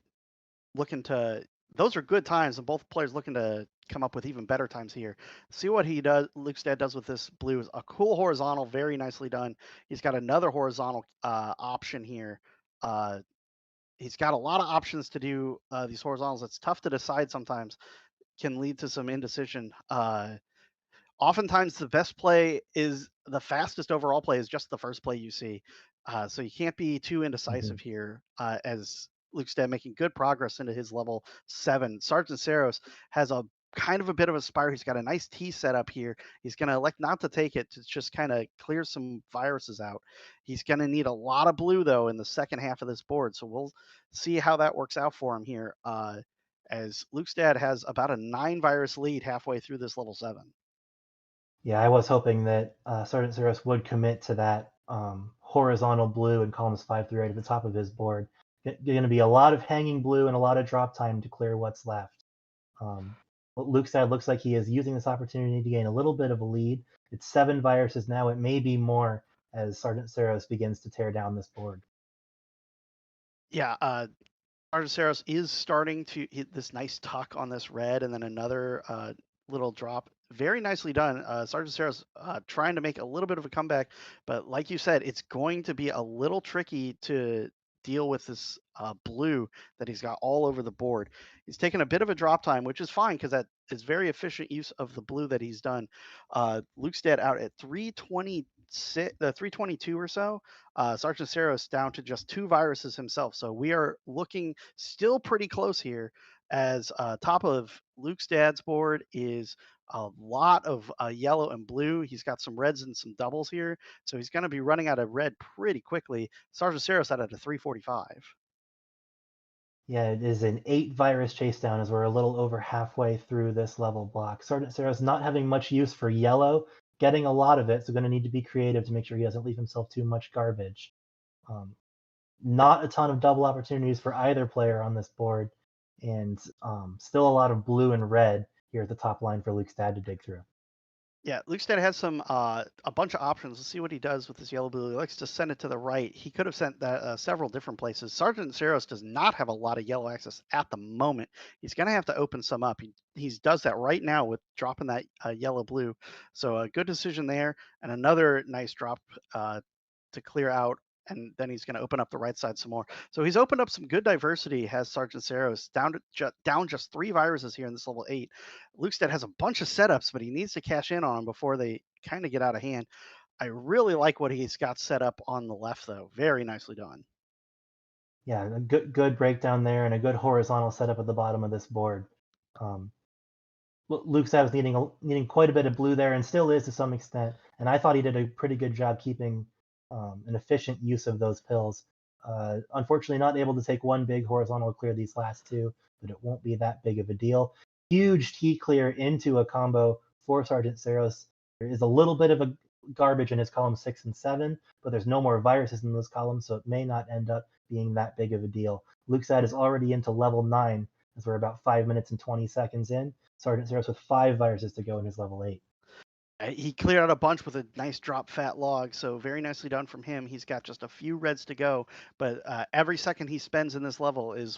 looking to. Those are good times, and both players looking to come up with even better times here. See what he does. Luke's dad does with this blue is a cool horizontal, very nicely done. He's got another horizontal option here. He's got a lot of options to do these horizontals. It's tough to decide sometimes. Can lead to some indecision. Oftentimes, the best play is the fastest overall play is just the first play you see. So you can't be too indecisive here as Luke's dad making good progress into his level 7. Sergeant Saros has a kind of a bit of a spire. He's got a nice T set up here. He's going to elect not to take it to just kind of clear some viruses out. He's going to need a lot of blue, though, in the second half of this board. So we'll see how that works out for him here as Luke's dad has about a 9 virus lead halfway through this level 7. Yeah, I was hoping that Sergeant Saros would commit to that horizontal blue in columns 5 through 8 at the top of his board. Going to be a lot of hanging blue and a lot of drop time to clear what's left. Luke's dad looks like he is using this opportunity to gain a little bit of a lead. It's 7 viruses now. It may be more as Sergeant Saros begins to tear down this board. Yeah, Sergeant Saros is starting to hit this nice tuck on this red and then another little drop very nicely done. Sergeant Sarah's trying to make a little bit of a comeback, but like you said, it's going to be a little tricky to deal with this blue that he's got all over the board. He's taken a bit of a drop time, which is fine because that is very efficient use of the blue that he's done. Lukestad out at 326, 322 or so. Sergeant Saros down to just 2 viruses himself. So we are looking still pretty close here as top of Luke's dad's board is a lot of yellow and blue. He's got some reds and some doubles here. So he's going to be running out of red pretty quickly. Sergeant Saros out at a 345. Yeah, it is an 8 virus chase down as we're a little over halfway through this level block. Sergeant Saros not having much use for yellow, getting a lot of it, so going to need to be creative to make sure he doesn't leave himself too much garbage. Not a ton of double opportunities for either player on this board, and still a lot of blue and red here at the top line for Luke's dad to dig through. Yeah, Lukestad has some a bunch of options. Let's see what he does with this yellow blue. He likes to send it to the right. He could have sent that several different places. Sergeant Saros does not have a lot of yellow access at the moment. He's going to have to open some up. He does that right now with dropping that yellow blue. So a good decision there, and another nice drop to clear out. And then he's going to open up the right side some more. So he's opened up some good diversity. Has Sergeant Saros down just 3 viruses here in this level 8. Lukestad has a bunch of setups, but he needs to cash in on them before they kind of get out of hand. I really like what he's got set up on the left, though. Very nicely done. Yeah, a good breakdown there and a good horizontal setup at the bottom of this board. Luke's was needing quite a bit of blue there and still is to some extent. And I thought he did a pretty good job keeping an efficient use of those pills. Unfortunately, not able to take one big horizontal clear these last 2, but it won't be that big of a deal. Huge T clear into a combo for Sergeant Saros. There is a little bit of a garbage in his column 6 and 7, but there's no more viruses in those columns, so it may not end up being that big of a deal. Luke's is already into level 9, as we're about 5 minutes and 20 seconds in. Sergeant Saros with 5 viruses to go in his level 8. He cleared out a bunch with a nice drop fat log, so very nicely done from him. He's got just a few reds to go, but every second he spends in this level is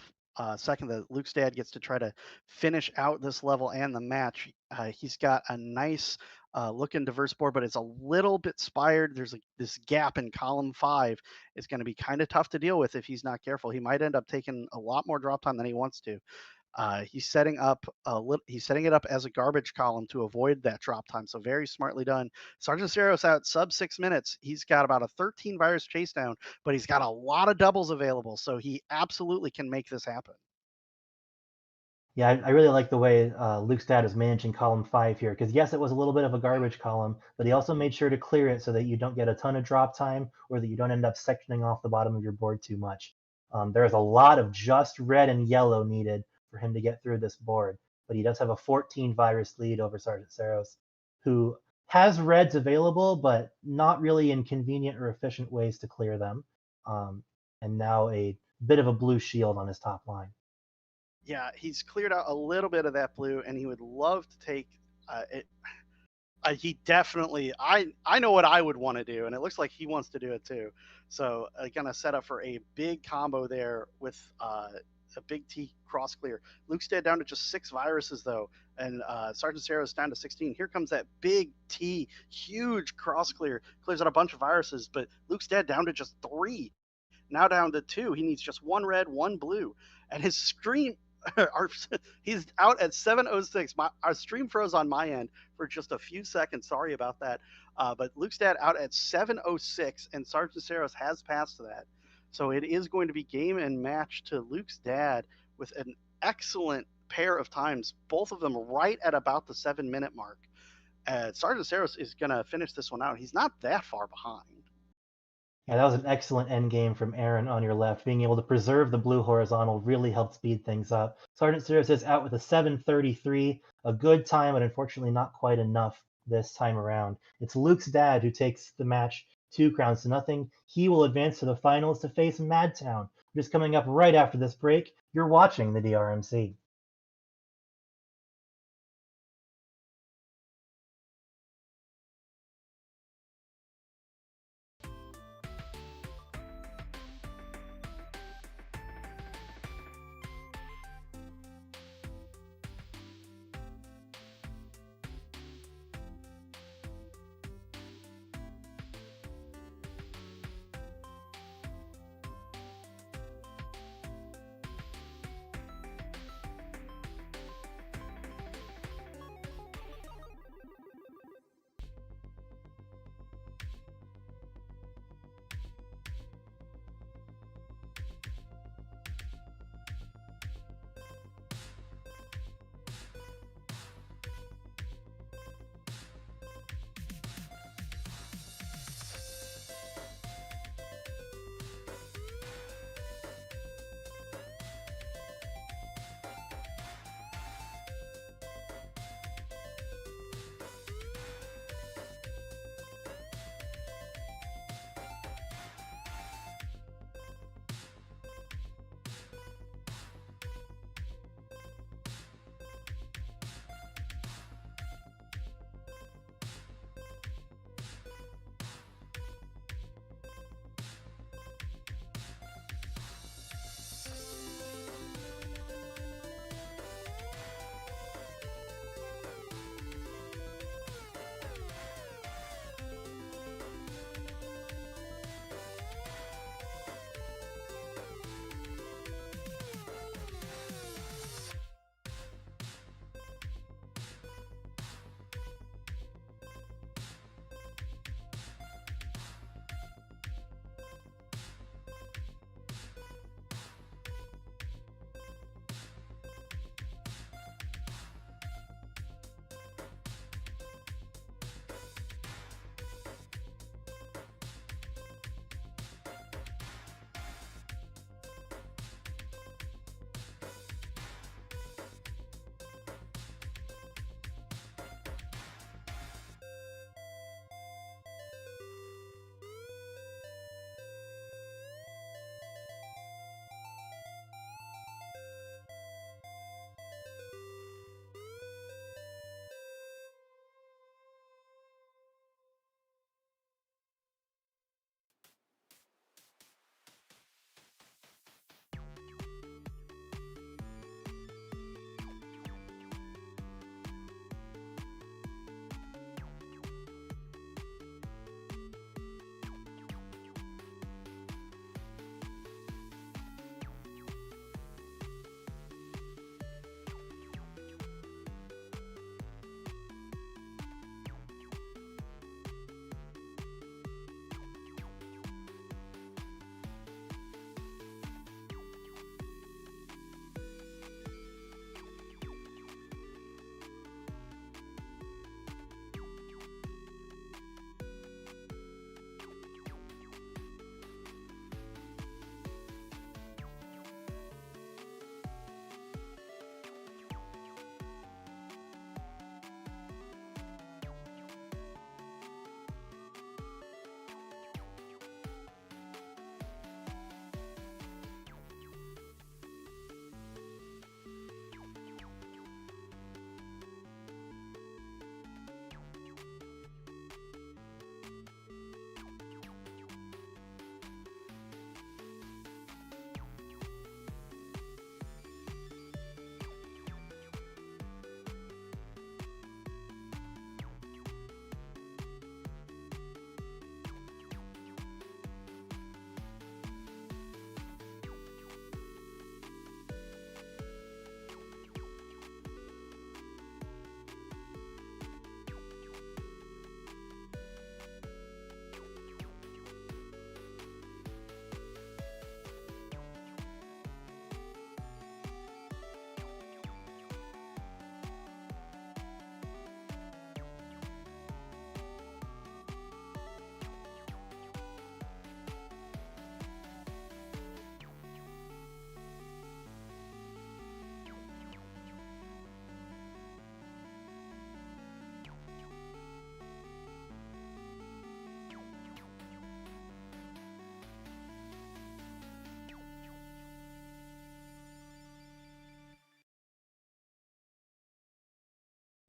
second that Luke's dad gets to try to finish out this level and the match. He's got a nice looking diverse board, but it's a little bit spired. There's this gap in column 5. It's going to be kind of tough to deal with if he's not careful. He might end up taking a lot more drop time than he wants to. He's setting it up as a garbage column to avoid that drop time. So very smartly done. Sergeant Saros out sub 6 minutes. He's got about a 13 virus chase down, but he's got a lot of doubles available. So he absolutely can make this happen. Yeah, I really like the way Luke's dad is managing column 5 here, because yes, it was a little bit of a garbage column, but he also made sure to clear it so that you don't get a ton of drop time or that you don't end up sectioning off the bottom of your board too much. There's a lot of just red and yellow needed for him to get through this board, but he does have a 14 virus lead over Sergeant Saros, who has reds available, but not really in convenient or efficient ways to clear them. And now a bit of a blue shield on his top line. Yeah, he's cleared out a little bit of that blue, and he would love to take it. He definitely, I know what I would want to do, and it looks like he wants to do it too. So gonna set up for a big combo there with a big T cross clear. Luke's dead down to just 6 viruses though, and Sergeant Saros down to 16. Here comes that big T, huge cross clear, clears out a bunch of viruses, but Luke's dead down to just 3. Now down to 2. He needs just 1 red, 1 blue, and his stream. He's out at 7:06. Our stream froze on my end for just a few seconds. Sorry about that. But Luke's dad out at 7:06, and Sergeant Saros has passed that. So it is going to be game and match to Luke's dad with an excellent pair of times, both of them right at about the 7-minute mark. Sergeant Saros is going to finish this one out. He's not that far behind. Yeah, that was an excellent end game from Aaron on your left. Being able to preserve the blue horizontal really helped speed things up. Sergeant Saros is out with a 7:33, a good time, but unfortunately not quite enough this time around. It's Luke's dad who takes the match 2 crowns to nothing. He will advance to the finals to face Madtown, which is coming up right after this break. You're watching the DRMC.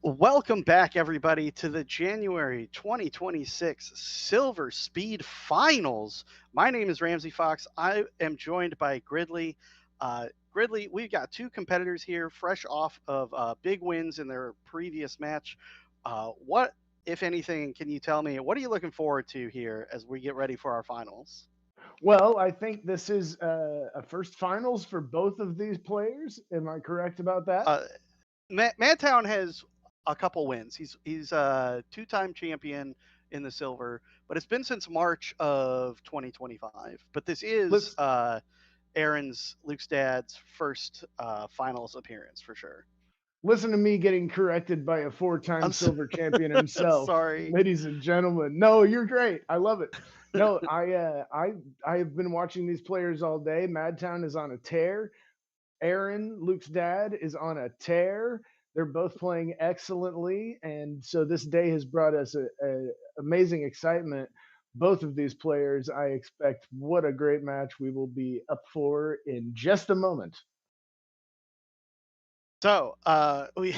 Welcome back, everybody, to the January 2026 Silver Speed Finals. My name is Ramsey Fox. I am joined by Gridley. Gridley, we've got two competitors here, fresh off of big wins in their previous match. What, if anything, can you tell me? What are you looking forward to here as we get ready for our finals? Well, I think this is a first finals for both of these players. Am I correct about that? Madtown has a couple wins. He's a two-time champion in the silver, but it's been since March of 2025. But this is Aaron's, Luke's dad's first finals appearance for sure. Listen to me getting corrected by a four-time silver champion himself. Sorry, ladies and gentlemen. No, you're great. I love it. No, I have been watching these players all day. Madtown is on a tear. Aaron, Luke's dad, is on a tear. They're both playing excellently, and so this day has brought us a amazing excitement. Both of these players, I expect what a great match we will be up for in just a moment. So we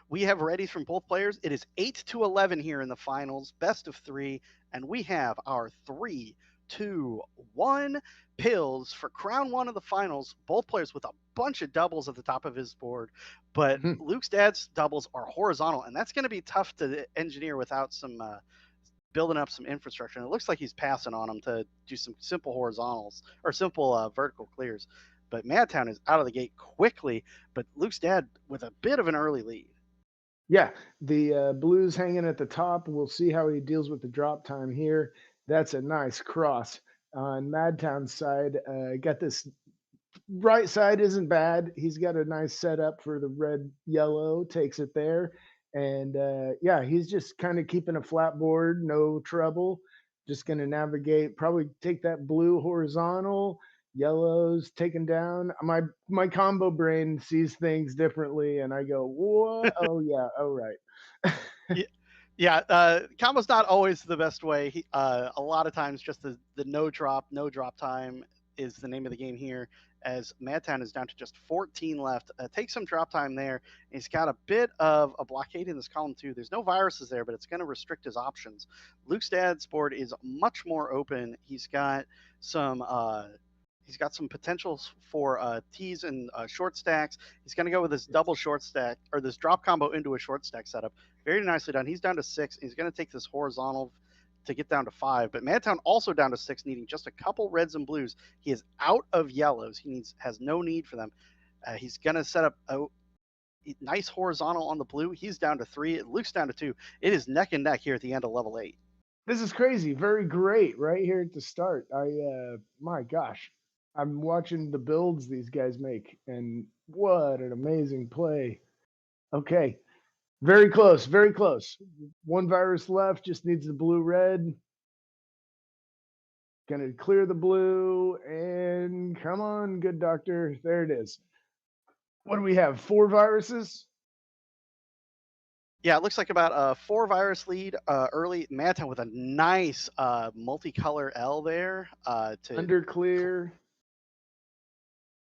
we have readies from both players. It is 8-11 here in the finals, best of 3, and we have our 3, 2, 1 pills for crown 1 of the finals. Both players with a bunch of doubles at the top of his board, but Luke's dad's doubles are horizontal, and that's going to be tough to engineer without some building up some infrastructure. And it looks like he's passing on them to do some simple horizontals or simple vertical clears. But Madtown is out of the gate quickly, but Luke's dad with a bit of an early lead. Yeah, the blues hanging at the top. We'll see how he deals with the drop time here. That's a nice cross on Madtown's side. Got this right side isn't bad. He's got a nice setup for the red yellow. Takes it there, and yeah, he's just kind of keeping a flat board, no trouble. Just going to navigate. Probably take that blue horizontal. Yellows taken down. My combo brain sees things differently, and I go, "What? Oh yeah, oh right." Yeah, combo's not always the best way. A lot of times, just the no drop time is the name of the game here. As Madtown is down to just 14 left, take some drop time there. He's got a bit of a blockade in this column too. There's no viruses there, but it's going to restrict his options. Luke's dad's board is much more open. He's got some potentials for tees and short stacks. He's going to go with this double short stack or this drop combo into a short stack setup. Very nicely done. He's down to 6. He's going to take this horizontal to get down to 5. But Madtown also down to 6, needing just a couple reds and blues. He is out of yellows. Has no need for them. He's going to set up a nice horizontal on the blue. He's down to 3. Luke's down to 2. It is neck and neck here at the end of level 8. This is crazy. Very great right here at the start. My gosh. I'm watching the builds these guys make, and what an amazing play. Okay. Very close, very close. One virus left, just needs the blue-red. Gonna clear the blue, and come on, good doctor. There it is. What do we have, 4 viruses? Yeah, it looks like about a 4 virus lead early. Madtown with a nice multicolor L there. Under clear.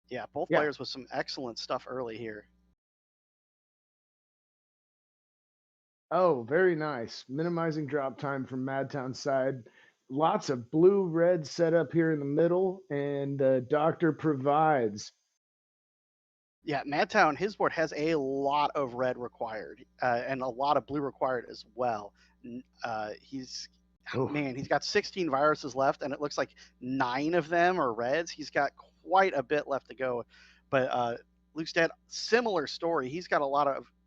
Yeah, both players with some excellent stuff early here. Oh, very nice. Minimizing drop time from Madtown's side. Lots of blue-red set up here in the middle, and Doctor provides. Yeah, Madtown, his board has a lot of red required and a lot of blue required as well. He's got 16 viruses left, and it looks like 9 of them are reds. He's got quite a bit left to go. But Luke's dad, similar story. He's got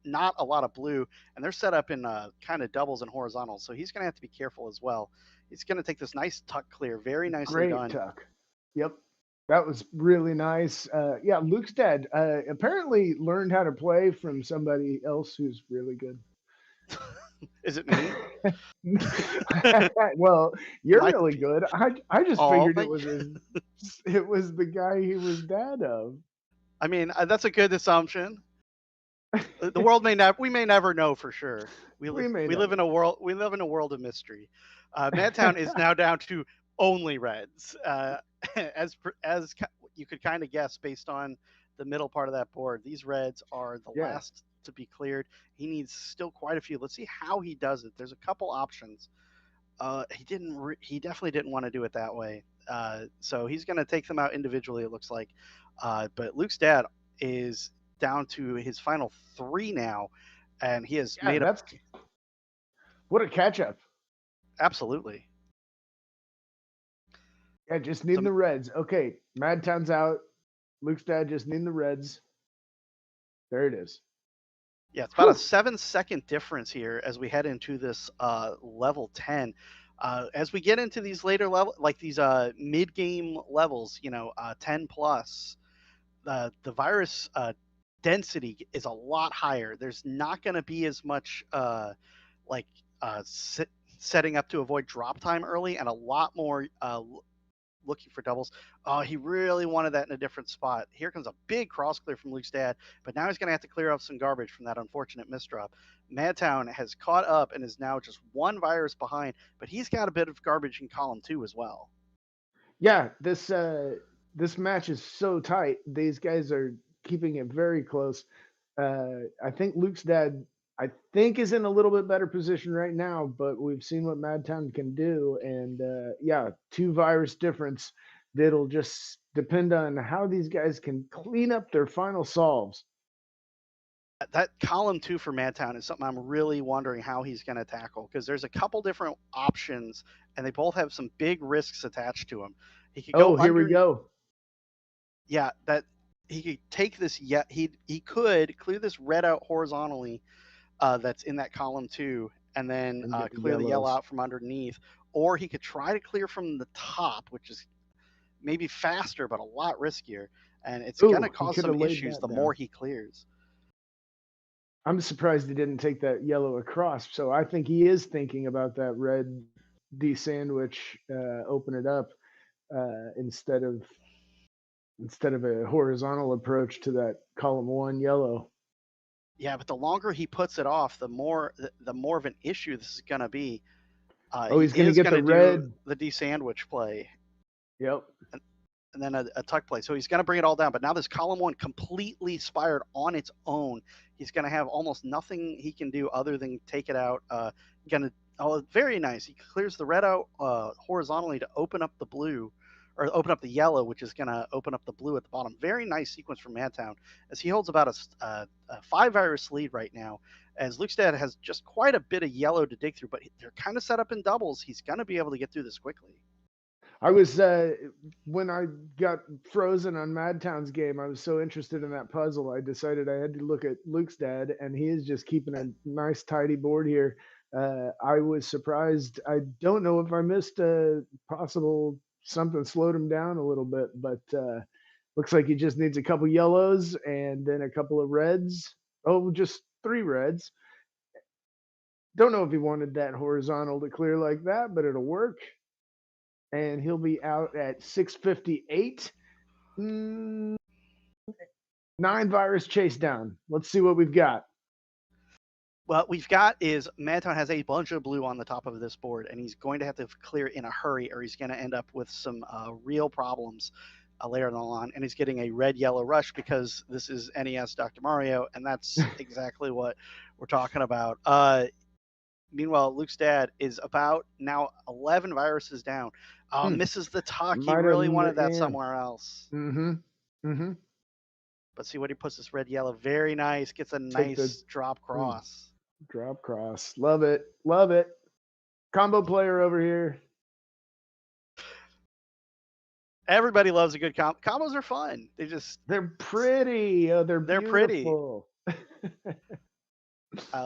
not a lot of blue, and they're set up in kind of doubles and horizontals. So he's going to have to be careful as well. He's going to take this nice tuck clear. Very nicely done. Great tuck. Yep. That was really nice. Yeah, Luke's dad apparently learned how to play from somebody else who's really good. Is it me? Well, you're really good. I just figured it was the guy he was dad of. I mean, that's a good assumption. The world we may never know for sure. We live in a world of mystery. Madtown is now down to only reds, as you could kind of guess based on the middle part of that board. These reds are the last to be cleared. He needs still quite a few. Let's see how he does it. There's a couple options. He definitely didn't want to do it that way. So he's going to take them out individually, it looks like. But Luke's dad is down to his final 3 now, and he has Yeah, made up. What a catch up. Absolutely. Yeah, just needing the reds. Okay, Madtown's out. Luke's dad just needing the reds. There it is. Yeah, it's about a 7-second difference here as we head into this level 10. As we get into these later level, like these mid-game levels, 10 plus, the virus density is a lot higher. There's not going to be as much setting up to avoid drop time early, and a lot more looking for doubles. Oh, he really wanted that in a different spot. Here comes a big cross clear from Luke's dad, but now he's going to have to clear up some garbage from that unfortunate misdrop. Madtown has caught up and is now just 1 virus behind, but he's got a bit of garbage in column 2 as well. Yeah, this match is so tight. These guys are keeping it very close. I think Luke's dad, is in a little bit better position right now, but we've seen what Madtown can do, and 2 virus difference. That'll just depend on how these guys can clean up their final solves. That column 2 for Madtown is something I'm really wondering how he's going to tackle, because there's a couple different options, and they both have some big risks attached to them. He could go. Here we go. Yeah, that he could take this. Yeah, he could clear this red out horizontally. That's in that column 2, and then clear the yellow out from underneath, or he could try to clear from the top, which is maybe faster but a lot riskier, and it's going to cause some issues the more he clears. I'm surprised he didn't take that yellow across, so I think he is thinking about that red D-sandwich, open it up instead of a horizontal approach to that column 1 yellow. Yeah, but the longer he puts it off, the more of an issue this is going to be. He's going to get the red, the D sandwich play. Yep. And then a tuck play. So he's going to bring it all down. But now this column 1 completely spired on its own. He's going to have almost nothing he can do other than take it out. Very nice. He clears the red out horizontally to open up the blue, or open up the yellow, which is going to open up the blue at the bottom. Very nice sequence from Madtown, as he holds about a 5 virus lead right now, as Luke's dad has just quite a bit of yellow to dig through, but they're kind of set up in doubles. He's going to be able to get through this quickly. I was when I got frozen on Madtown's game, I was so interested in that puzzle, I decided I had to look at Luke's dad, and he is just keeping a nice tidy board here. I was surprised. I don't know if I missed a possible something slowed him down a little bit, but looks like he just needs a couple yellows and then a couple of reds. Just 3 reds. Don't know if he wanted that horizontal to clear like that, but it'll work. And he'll be out at 658. 9 virus chase down. Let's see what we've got. What we've got is Madtown has a bunch of blue on the top of this board, and he's going to have to clear in a hurry, or he's going to end up with some real problems later on the line. And he's getting a red-yellow rush because this is NES Dr. Mario, and that's exactly what we're talking about. Meanwhile, Luke's dad is about now 11 viruses down. Misses the tuck. He really wanted that somewhere else. Mm-hmm. But see what he puts this red-yellow. Very nice. Gets a nice drop cross. Drop cross. Love it. Love it. Combo player over here. Everybody loves a good combo. Combos are fun. They're pretty. They're beautiful.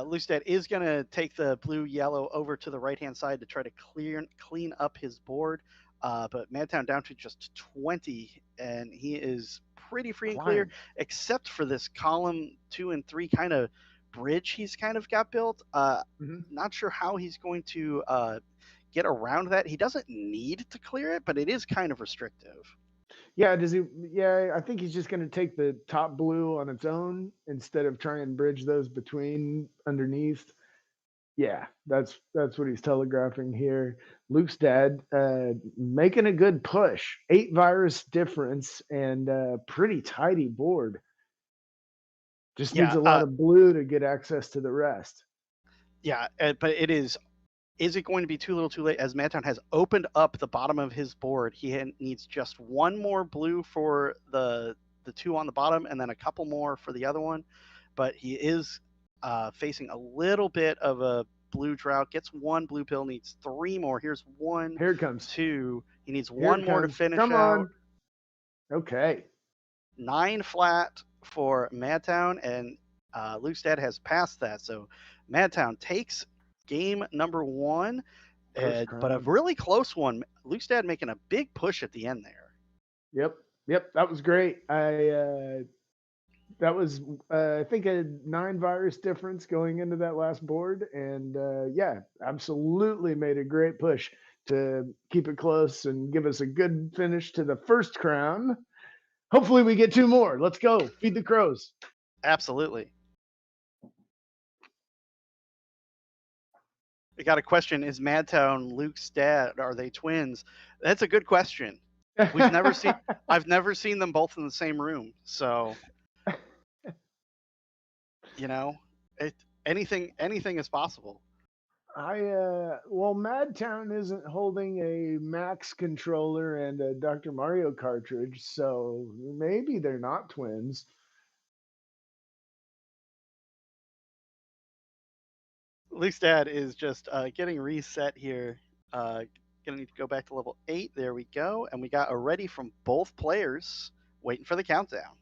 Luke's dad is going to take the blue-yellow over to the right-hand side to try to clean up his board. But Madtown down to just 20, and he is pretty free and clear, except for this column 2 and 3 kind of bridge he's kind of got built. Not sure how he's going to get around that. He doesn't need to clear it, but it is kind of restrictive. Yeah, does he? Yeah, I think he's just going to take the top blue on its own instead of trying and bridge those between underneath. Yeah, that's what he's telegraphing here. Luke's dad making a good push. 8 virus difference and pretty tidy board. Just needs Yeah, a lot of blue to get access to the rest. yeah, but it is. Is it going to be too little, too late? As Madtown has opened up the bottom of his board, he needs just one more blue for the two on the bottom, and then a couple more for the other one. But he is facing a little bit of a blue drought. Gets one blue pill, needs three more. Here's one, Here it comes. two. He needs Here one it more to comes. finish Come out. on. Okay. 9 flat for Madtown, and Lukestad has passed that. So Madtown takes game number 1, First but a crown. really close one. Lukestad making a big push at the end there. Yep. That was great. That was I think a 9 virus difference going into that last board, and yeah, absolutely made a great push to keep it close and give us a good finish to the first crown. Hopefully we get 2 more. Let's go. Feed the crows. Absolutely. I got a question. Is Madtown Lukestad, are they twins? That's a good question. I've never seen them both in the same room. So, you know, anything is possible. Well, Madtown isn't holding a Max controller and a Dr. Mario cartridge, so maybe they're not twins. Lukestad is just getting reset here. Gonna need to go back to level 8. There we go. And we got a ready from both players waiting for the countdown.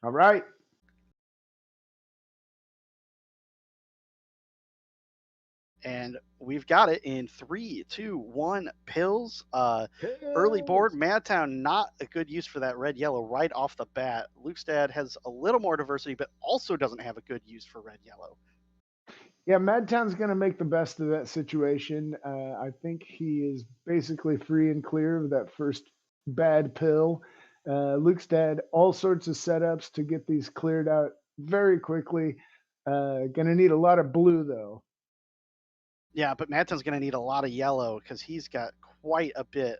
All right. And we've got it in 3, 2, 1 pills. Early board, Madtown, not a good use for that red-yellow right off the bat. Lukestad has a little more diversity, but also doesn't have a good use for red-yellow. Yeah, Madtown's going to make the best of that situation. I think he is basically free and clear of that first bad pill. Lukestad, all sorts of setups to get these cleared out very quickly. Going to need a lot of blue, though. Yeah, but Madtown's going to need a lot of yellow because he's got quite a bit.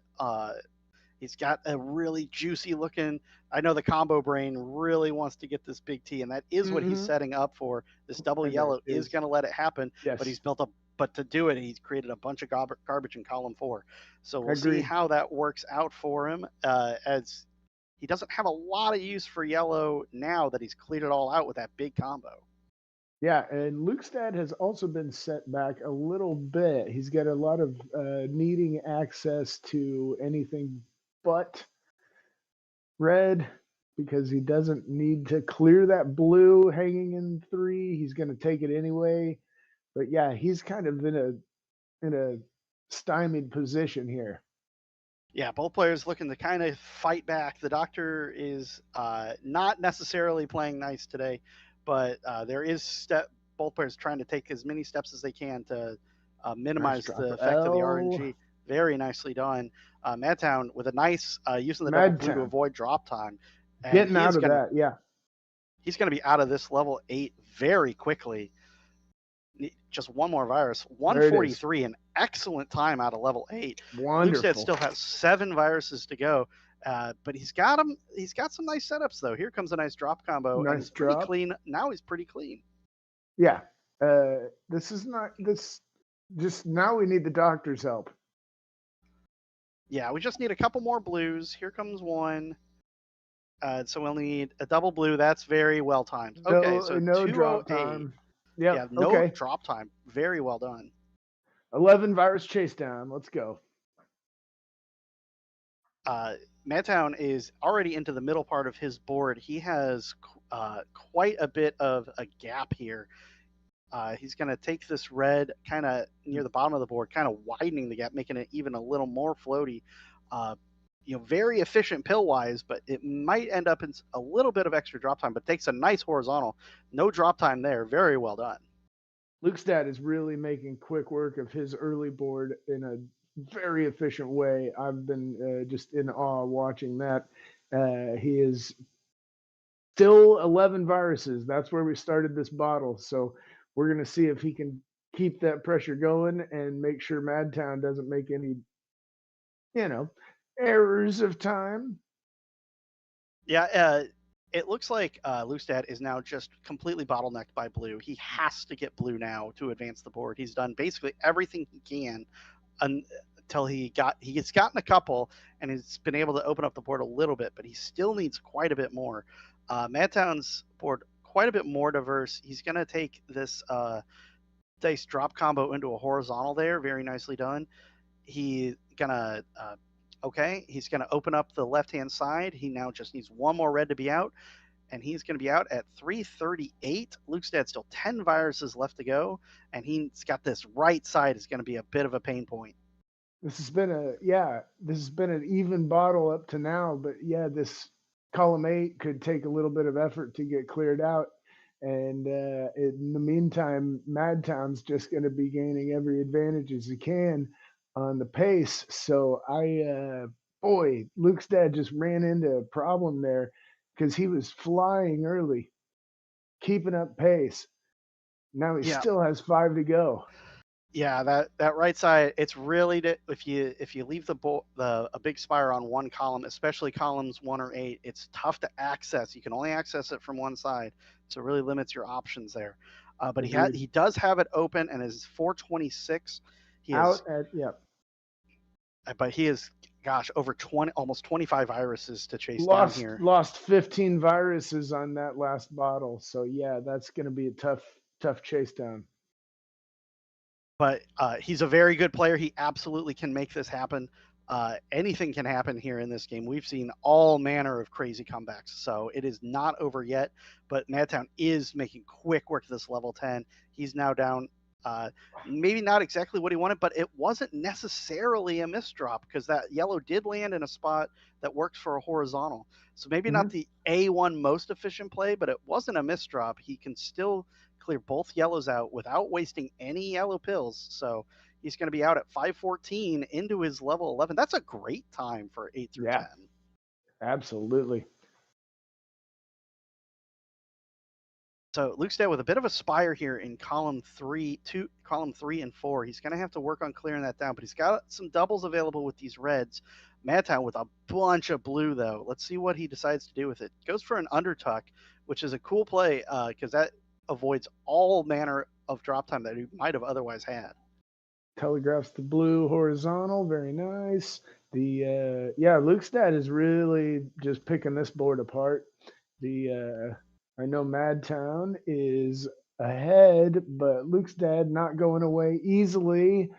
He's got a really juicy looking. I know the combo brain really wants to get this big T, and that is what he's setting up for. This double And yellow that is is- going to let it happen, Yes. but he's built up. But to do it, he's created a bunch of garbage in column 4. So we'll see Agreed. how that works out for him. As he doesn't have a lot of use for yellow now that he's cleared it all out with that big combo. Yeah, and Lukestad has also been set back a little bit. He's got a lot of needing access to anything but red because he doesn't need to clear that blue hanging in 3. He's going to take it anyway. But yeah, he's kind of in a stymied position here. Yeah, both players looking to kind of fight back. The doctor is not necessarily playing nice today, but there is both players trying to take as many steps as they can to minimize drop the of effect of the L. RNG. Very nicely done. Madtown with a nice using the double blue to Madtown. avoid drop time. And Getting he out is of gonna, that, yeah. He's going to be out of this level 8 very quickly. Just one more virus. 143, an excellent time out of level 8. Wonderful. Lukestad still has 7 viruses to go, but he's got them. He's got some nice setups though. Here comes a nice drop combo. Nice and he's pretty drop. clean. Now he's pretty clean. Yeah. This is not this. Just now we need the doctor's help. Yeah, we just need a couple more blues. Here comes one. So we'll need a double blue. That's very well timed. Okay, so no drop 208. time. Yep, Yeah, no okay. drop time. Very well done. 11 virus chase down. Let's go. Madtown is already into the middle part of his board. He has quite a bit of a gap here. He's going to take this red kind of near the bottom of the board, kind of widening the gap, making it even a little more floaty. Very efficient pill-wise, but it might end up in a little bit of extra drop time, but takes a nice horizontal. No drop time there. Very well done. Lukestad is really making quick work of his early board in a very efficient way. I've been just in awe watching that. He is still 11 viruses. That's where we started this bottle. So we're going to see if he can keep that pressure going and make sure Madtown doesn't make any, errors of time. Yeah, It looks like Lustad is now just completely bottlenecked by blue. He has to get blue now to advance the board. He's done basically everything he can until he's gotten a couple, and he's been able to open up the board a little bit, but he still needs quite a bit more. Madtown's board quite a bit more diverse. He's going to take this dice drop combo into a horizontal there. Very nicely done. He's going to he's going to open up the left-hand side. He now just needs one more red to be out, and he's going to be out at 338. Lukestad still 10 viruses left to go, and he's got this right side is going to be a bit of a pain point. This has been an even bottle up to now, but yeah, this column 8 could take a little bit of effort to get cleared out. And in the meantime, Madtown's just going to be gaining every advantage as he can on the pace. So Lukestad just ran into a problem there because he was flying early, keeping up pace. Now he still has 5 to go. Yeah, that right side, it's really if you leave a big spire on one column, especially columns 1 or 8, it's tough to access. You can only access it from one side, so it really limits your options there. But he does have it open, and is 426. But he is, over almost 25 viruses to chase down here. Lost 15 viruses on that last bottle, so yeah, that's going to be a tough chase down. But he's a very good player. He absolutely can make this happen. Anything can happen here in this game. We've seen all manner of crazy comebacks. So it is not over yet, but Madtown is making quick work of this level 10. He's now down, maybe not exactly what he wanted, but it wasn't necessarily a misdrop because that yellow did land in a spot that works for a horizontal. So maybe not the A1 most efficient play, but it wasn't a misdrop. He can still clear both yellows out without wasting any yellow pills. So he's going to be out at 514 into his level 11. That's a great time for 8 through 10. Absolutely. So Lukestad with a bit of a spire here in column 3 and 4. He's going to have to work on clearing that down, but he's got some doubles available with these reds. Madtown with a bunch of blue, though. Let's see what he decides to do with it. Goes for an undertuck, which is a cool play because that avoids all manner of drop time that he might have otherwise had. Telegraphs the blue horizontal, very nice. Lukestad is really just picking this board apart. I know Madtown is ahead, but Lukestad not going away easily.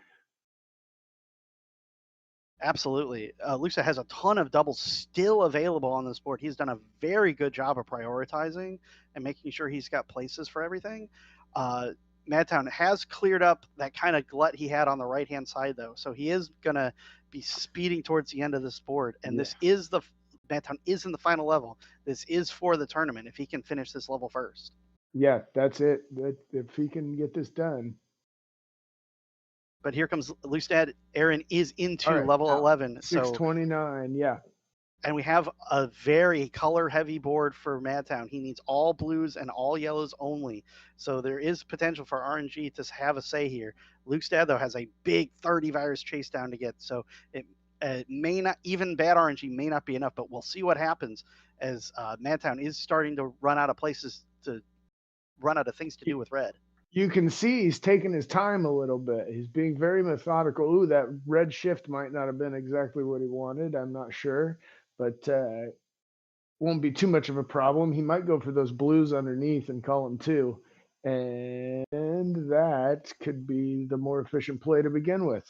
Absolutely. Lukestad has a ton of doubles still available on this board. He's done a very good job of prioritizing and making sure he's got places for everything. Madtown has cleared up that kind of glut he had on the right-hand side, though. So he is going to be speeding towards the end of this board. And this is Madtown is in the final level. This is for the tournament if he can finish this level first. Yeah, that's it. If he can get this done. But here comes Lukestad. Aaron is into level 11. 629, yeah. And we have a very color-heavy board for Madtown. He needs all blues and all yellows only. So there is potential for RNG to have a say here. Lukestad, though, has a big 30 virus chase down to get. So it may not, even bad RNG may not be enough, but we'll see what happens as Madtown is starting to run out of things to do with red. You can see he's taking his time a little bit. He's being very methodical. Ooh, that red shift might not have been exactly what he wanted. I'm not sure, but won't be too much of a problem. He might go for those blues underneath in column 2, and that could be the more efficient play to begin with.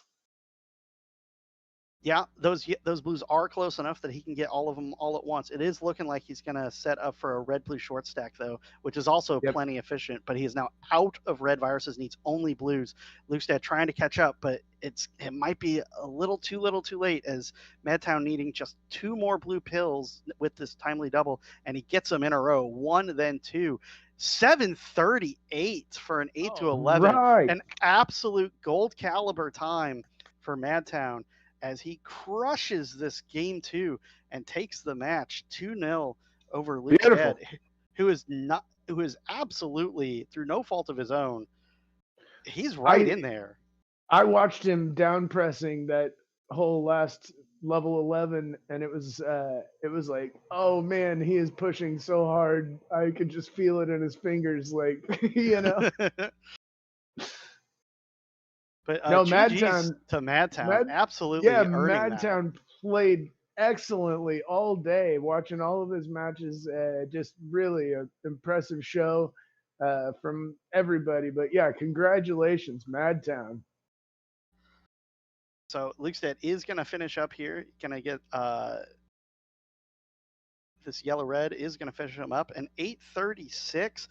Yeah, those blues are close enough that he can get all of them all at once. It is looking like he's going to set up for a red-blue short stack, though, which is also plenty efficient. But he is now out of red viruses, needs only blues. Lukestad trying to catch up, but it might be a little too late as Madtown needing just 2 more blue pills with this timely double, and he gets them in a row. 1, then 2. 738 for an 8 to 11. Right. An absolute gold caliber time for Madtown, as he crushes this game 2 and takes the match 2-0 over Lukestad, who is absolutely, through no fault of his own, he's in there. I watched him down pressing that whole last level 11, and it was like, oh man, he is pushing so hard. I could just feel it in his fingers, like you know. But No, GG's Madtown, to Madtown. Mad, Absolutely yeah, earning that. Madtown played excellently all day. Watching all of his matches, just really an impressive show from everybody. But yeah, congratulations, Madtown. So Lukestad is going to finish up here. Going to get this yellow red is going to finish him up. And 836,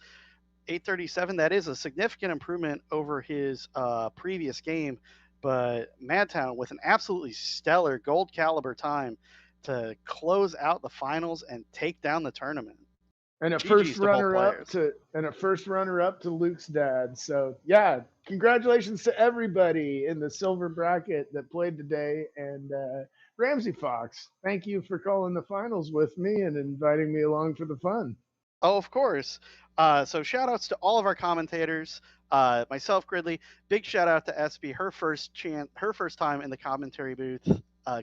837, that is a significant improvement over his previous game. But Madtown with an absolutely stellar gold caliber time to close out the finals and take down the tournament. And a GG's first to both runner up to Luke's dad. So yeah, congratulations to everybody in the silver bracket that played today. And Ramsey Fox, thank you for calling the finals with me and inviting me along for the fun. Oh, of course. So shout outs to all of our commentators. Myself, Gridley. Big shout out to SB, her first time in the commentary booth.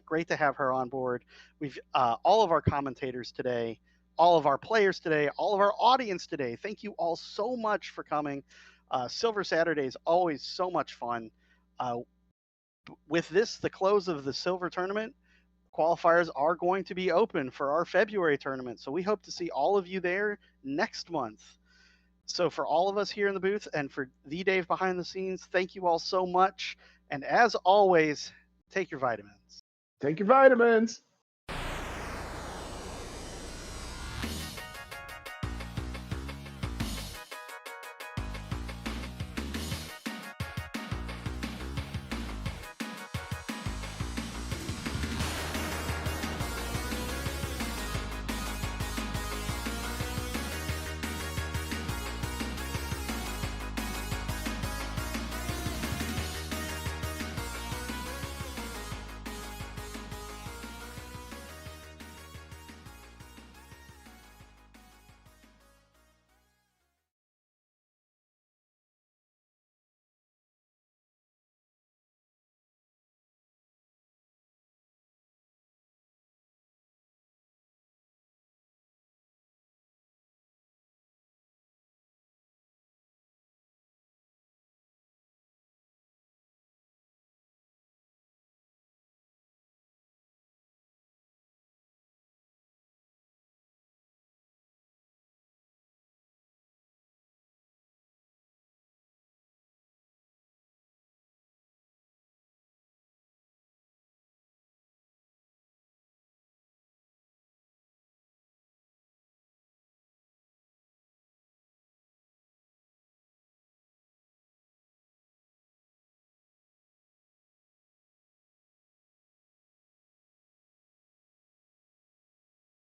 Great to have her on board. We've all of our commentators today, all of our players today, all of our audience today. Thank you all so much for coming. Silver Saturday is always so much fun. With this, the close of the Silver tournament, qualifiers are going to be open for our February tournament. So we hope to see all of you there next month. So for all of us here in the booth and for the Dave behind the scenes, thank you all so much. And as always, take your vitamins. Take your vitamins.